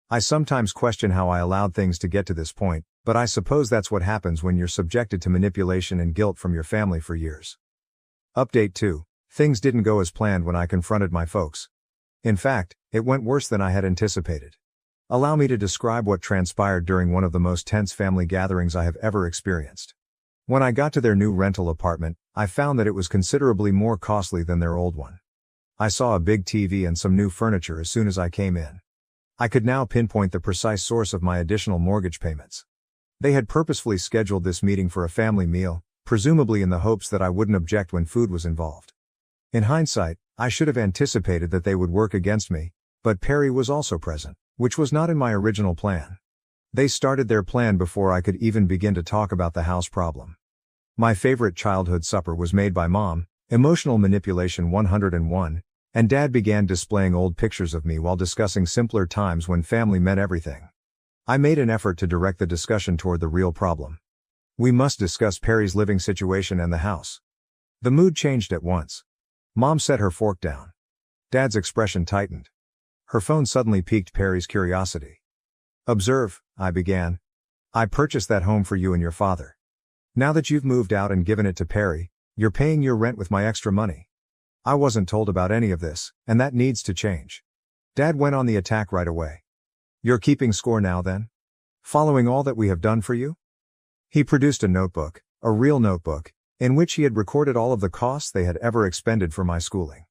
I sometimes question how I allowed things to get to this point, but I suppose that's what happens when you're subjected to manipulation and guilt from your family for years. Update 2. Things didn't go as planned when I confronted my folks. In fact, it went worse than I had anticipated. Allow me to describe what transpired during one of the most tense family gatherings I have ever experienced. When I got to their new rental apartment, I found that it was considerably more costly than their old one. I saw a big TV and some new furniture as soon as I came in. I could now pinpoint the precise source of my additional mortgage payments. They had purposefully scheduled this meeting for a family meal, presumably in the hopes that I wouldn't object when food was involved. In hindsight, I should have anticipated that they would work against me, but Perry was also present, which was not in my original plan. They started their plan before I could even begin to talk about the house problem. My favorite childhood supper was made by Mom, emotional manipulation 101, and Dad began displaying old pictures of me while discussing simpler times when family meant everything. I made an effort to direct the discussion toward the real problem. We must discuss Perry's living situation and the house. The mood changed at once. Mom set her fork down. Dad's expression tightened. Her phone suddenly piqued Perry's curiosity. "Observe," I began. "I purchased that home for you and your father. Now that you've moved out and given it to Perry, you're paying your rent with my extra money. I wasn't told about any of this, and that needs to change." Dad went on the attack right away. "You're keeping score now then? Following all that we have done for you?" He produced a notebook, a real notebook, in which he had recorded all of the costs they had ever expended for my schooling.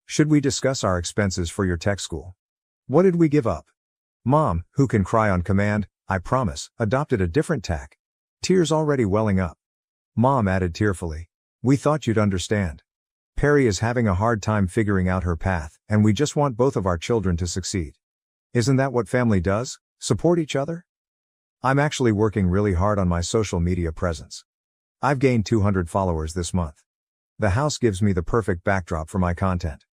"Should we discuss our expenses for your tech school? What did we give up?" Mom, who can cry on command, I promise, adopted a different tack. Tears already welling up. Mom added tearfully, "We thought you'd understand. Perry is having a hard time figuring out her path, and we just want both of our children to succeed. Isn't that what family does? Support each other?" I'm actually working really hard on my social media presence. I've gained 200 followers this month. The house gives me the perfect backdrop for my content.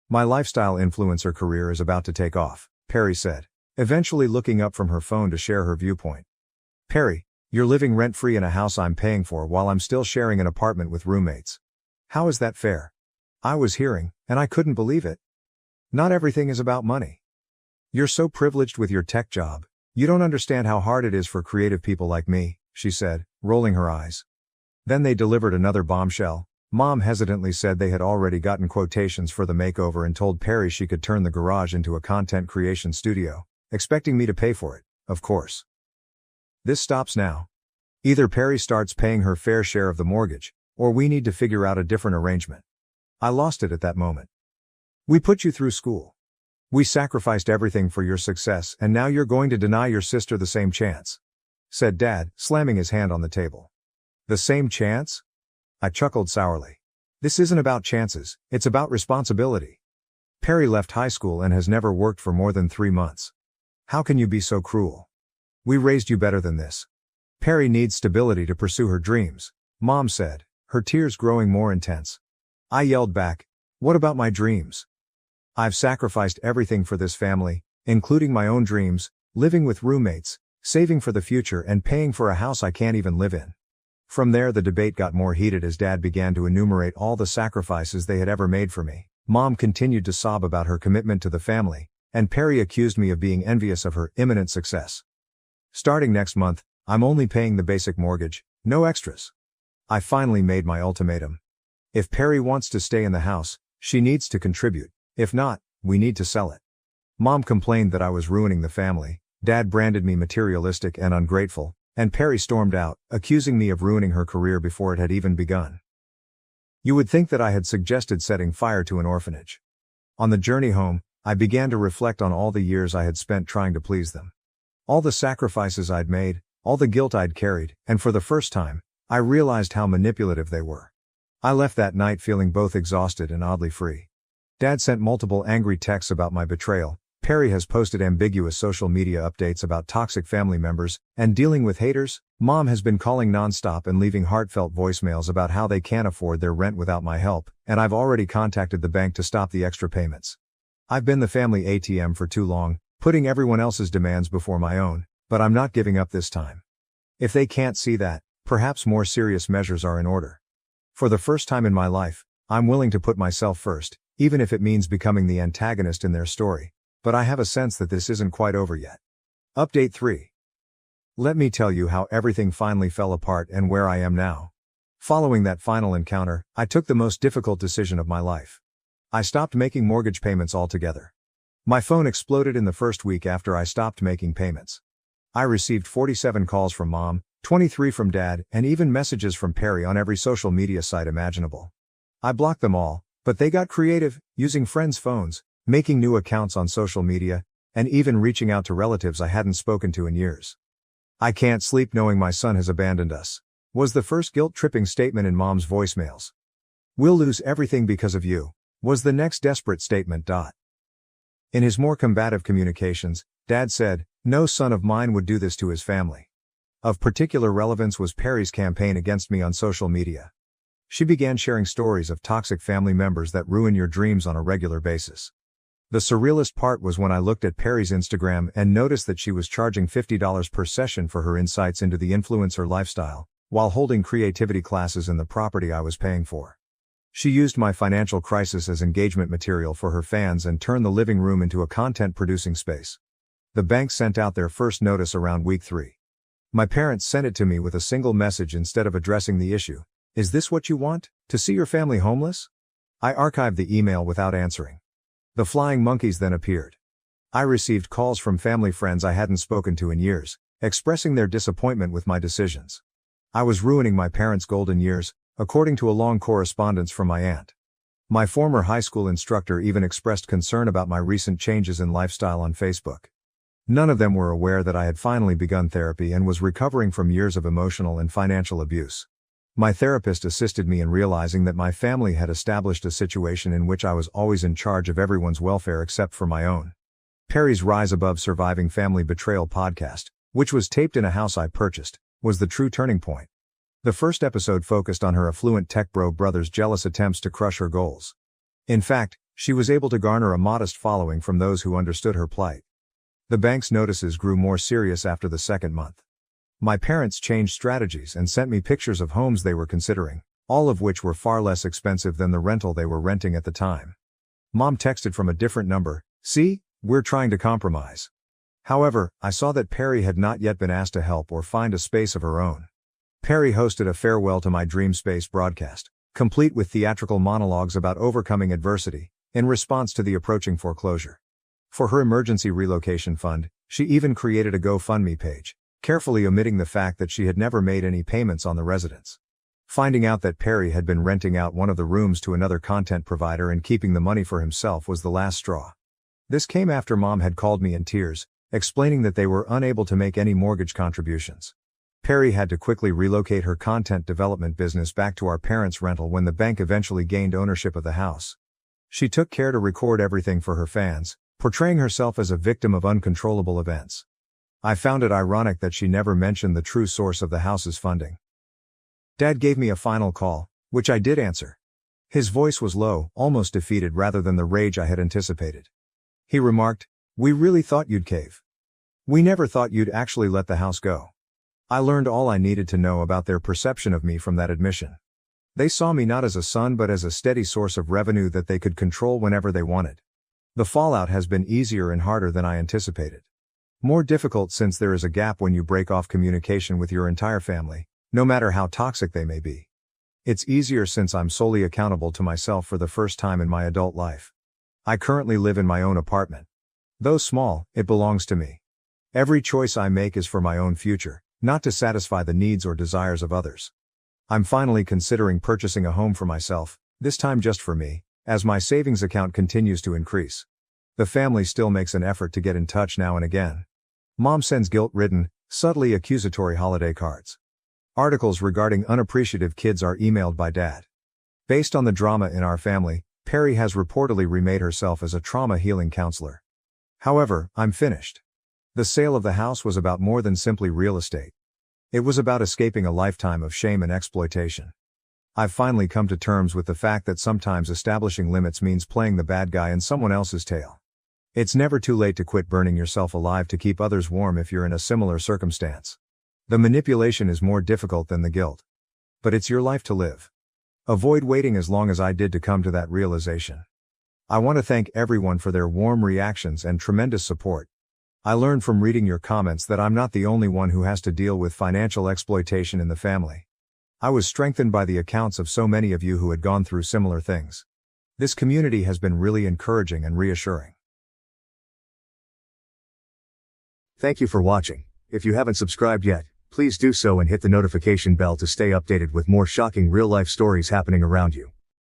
My lifestyle influencer career is about to take off, Perry said, eventually looking up from her phone to share her viewpoint. Perry, you're living rent-free in a house I'm paying for while I'm still sharing an apartment with roommates. How is that fair? I was hearing, and I couldn't believe it. Not everything is about money. You're so privileged with your tech job. You don't understand how hard it is for creative people like me, she said, rolling her eyes. Then they delivered another bombshell. Mom hesitantly said they had already gotten quotations for the makeover and told Perry she could turn the garage into a content creation studio, expecting me to pay for it, of course. This stops now. Either Perry starts paying her fair share of the mortgage, or we need to figure out a different arrangement. I lost it at that moment. We put you through school. We sacrificed everything for your success, and now you're going to deny your sister the same chance, said Dad, slamming his hand on the table. The same chance? I chuckled sourly. This isn't about chances, it's about responsibility. Perry left high school and has never worked for more than 3 months. How can you be so cruel? We raised you better than this. Perry needs stability to pursue her dreams, Mom said, her tears growing more intense. I yelled back, what about my dreams? I've sacrificed everything for this family, including my own dreams, living with roommates, saving for the future and paying for a house I can't even live in. From there the debate got more heated as Dad began to enumerate all the sacrifices they had ever made for me. Mom continued to sob about her commitment to the family, and Perry accused me of being envious of her imminent success. Starting next month, I'm only paying the basic mortgage, no extras. I finally made my ultimatum. If Perry wants to stay in the house, she needs to contribute. If not, we need to sell it. Mom complained that I was ruining the family, Dad branded me materialistic and ungrateful, and Perry stormed out, accusing me of ruining her career before it had even begun. You would think that I had suggested setting fire to an orphanage. On the journey home, I began to reflect on all the years I had spent trying to please them. All the sacrifices I'd made, all the guilt I'd carried, and for the first time, I realized how manipulative they were. I left that night feeling both exhausted and oddly free. Dad sent multiple angry texts about my betrayal, Perry has posted ambiguous social media updates about toxic family members, and dealing with haters, Mom has been calling nonstop and leaving heartfelt voicemails about how they can't afford their rent without my help, and I've already contacted the bank to stop the extra payments. I've been the family ATM for too long, putting everyone else's demands before my own, but I'm not giving up this time. If they can't see that, perhaps more serious measures are in order. For the first time in my life, I'm willing to put myself first, even if it means becoming the antagonist in their story, but I have a sense that this isn't quite over yet. Update 3. Let me tell you how everything finally fell apart and where I am now. Following that final encounter, I took the most difficult decision of my life. I stopped making mortgage payments altogether. My phone exploded in the first week after I stopped making payments. I received 47 calls from Mom, 23 from Dad, and even messages from Perry on every social media site imaginable. I blocked them all, but they got creative, using friends' phones, making new accounts on social media, and even reaching out to relatives I hadn't spoken to in years. I can't sleep knowing my son has abandoned us, was the first guilt-tripping statement in Mom's voicemails. We'll lose everything because of you, was the next desperate statement. In his more combative communications, Dad said, no son of mine would do this to his family. Of particular relevance was Perry's campaign against me on social media. She began sharing stories of toxic family members that ruin your dreams on a regular basis. The surrealist part was when I looked at Perry's Instagram and noticed that she was charging $50 per session for her insights into the influencer lifestyle, while holding creativity classes in the property I was paying for. She used my financial crisis as engagement material for her fans and turned the living room into a content-producing space. The bank sent out their first notice around week 3. My parents sent it to me with a single message instead of addressing the issue. Is this what you want, to see your family homeless? I archived the email without answering. The flying monkeys then appeared. I received calls from family friends I hadn't spoken to in years, expressing their disappointment with my decisions. I was ruining my parents' golden years, according to a long correspondence from my aunt. My former high school instructor even expressed concern about my recent changes in lifestyle on Facebook. None of them were aware that I had finally begun therapy and was recovering from years of emotional and financial abuse. My therapist assisted me in realizing that my family had established a situation in which I was always in charge of everyone's welfare except for my own. Perry's Rise Above Surviving Family Betrayal podcast, which was taped in a house I purchased, was the true turning point. The first episode focused on her affluent tech bro brother's jealous attempts to crush her goals. In fact, she was able to garner a modest following from those who understood her plight. The bank's notices grew more serious after the second month. My parents changed strategies and sent me pictures of homes they were considering, all of which were far less expensive than the rental they were renting at the time. Mom texted from a different number, "See, we're trying to compromise." However, I saw that Perry had not yet been asked to help or find a space of her own. Perry hosted a farewell to my dream space broadcast, complete with theatrical monologues about overcoming adversity, in response to the approaching foreclosure. For her emergency relocation fund, she even created a GoFundMe page, carefully omitting the fact that she had never made any payments on the residence. Finding out that Perry had been renting out one of the rooms to another content provider and keeping the money for himself was the last straw. This came after Mom had called me in tears, explaining that they were unable to make any mortgage contributions. Perry had to quickly relocate her content development business back to our parents' rental when the bank eventually gained ownership of the house. She took care to record everything for her fans, portraying herself as a victim of uncontrollable events. I found it ironic that she never mentioned the true source of the house's funding. Dad gave me a final call, which I did answer. His voice was low, almost defeated rather than the rage I had anticipated. He remarked, "We really thought you'd cave. We never thought you'd actually let the house go." I learned all I needed to know about their perception of me from that admission. They saw me not as a son but as a steady source of revenue that they could control whenever they wanted. The fallout has been easier and harder than I anticipated. More difficult since there is a gap when you break off communication with your entire family, no matter how toxic they may be. It's easier since I'm solely accountable to myself for the first time in my adult life. I currently live in my own apartment. Though small, it belongs to me. Every choice I make is for my own future, not to satisfy the needs or desires of others. I'm finally considering purchasing a home for myself, this time just for me, as my savings account continues to increase. The family still makes an effort to get in touch now and again. Mom sends guilt-ridden, subtly accusatory holiday cards. Articles regarding unappreciative kids are emailed by Dad. Based on the drama in our family, Perry has reportedly remade herself as a trauma healing counselor. However, I'm finished. The sale of the house was about more than simply real estate. It was about escaping a lifetime of shame and exploitation. I've finally come to terms with the fact that sometimes establishing limits means playing the bad guy in someone else's tale. It's never too late to quit burning yourself alive to keep others warm if you're in a similar circumstance. The manipulation is more difficult than the guilt. But it's your life to live. Avoid waiting as long as I did to come to that realization. I want to thank everyone for their warm reactions and tremendous support. I learned from reading your comments that I'm not the only one who has to deal with financial exploitation in the family. I was strengthened by the accounts of so many of you who had gone through similar things. This community has been really encouraging and reassuring. Thank you for watching. If you haven't subscribed yet, please do so and hit the notification bell to stay updated with more shocking real-life stories happening around you.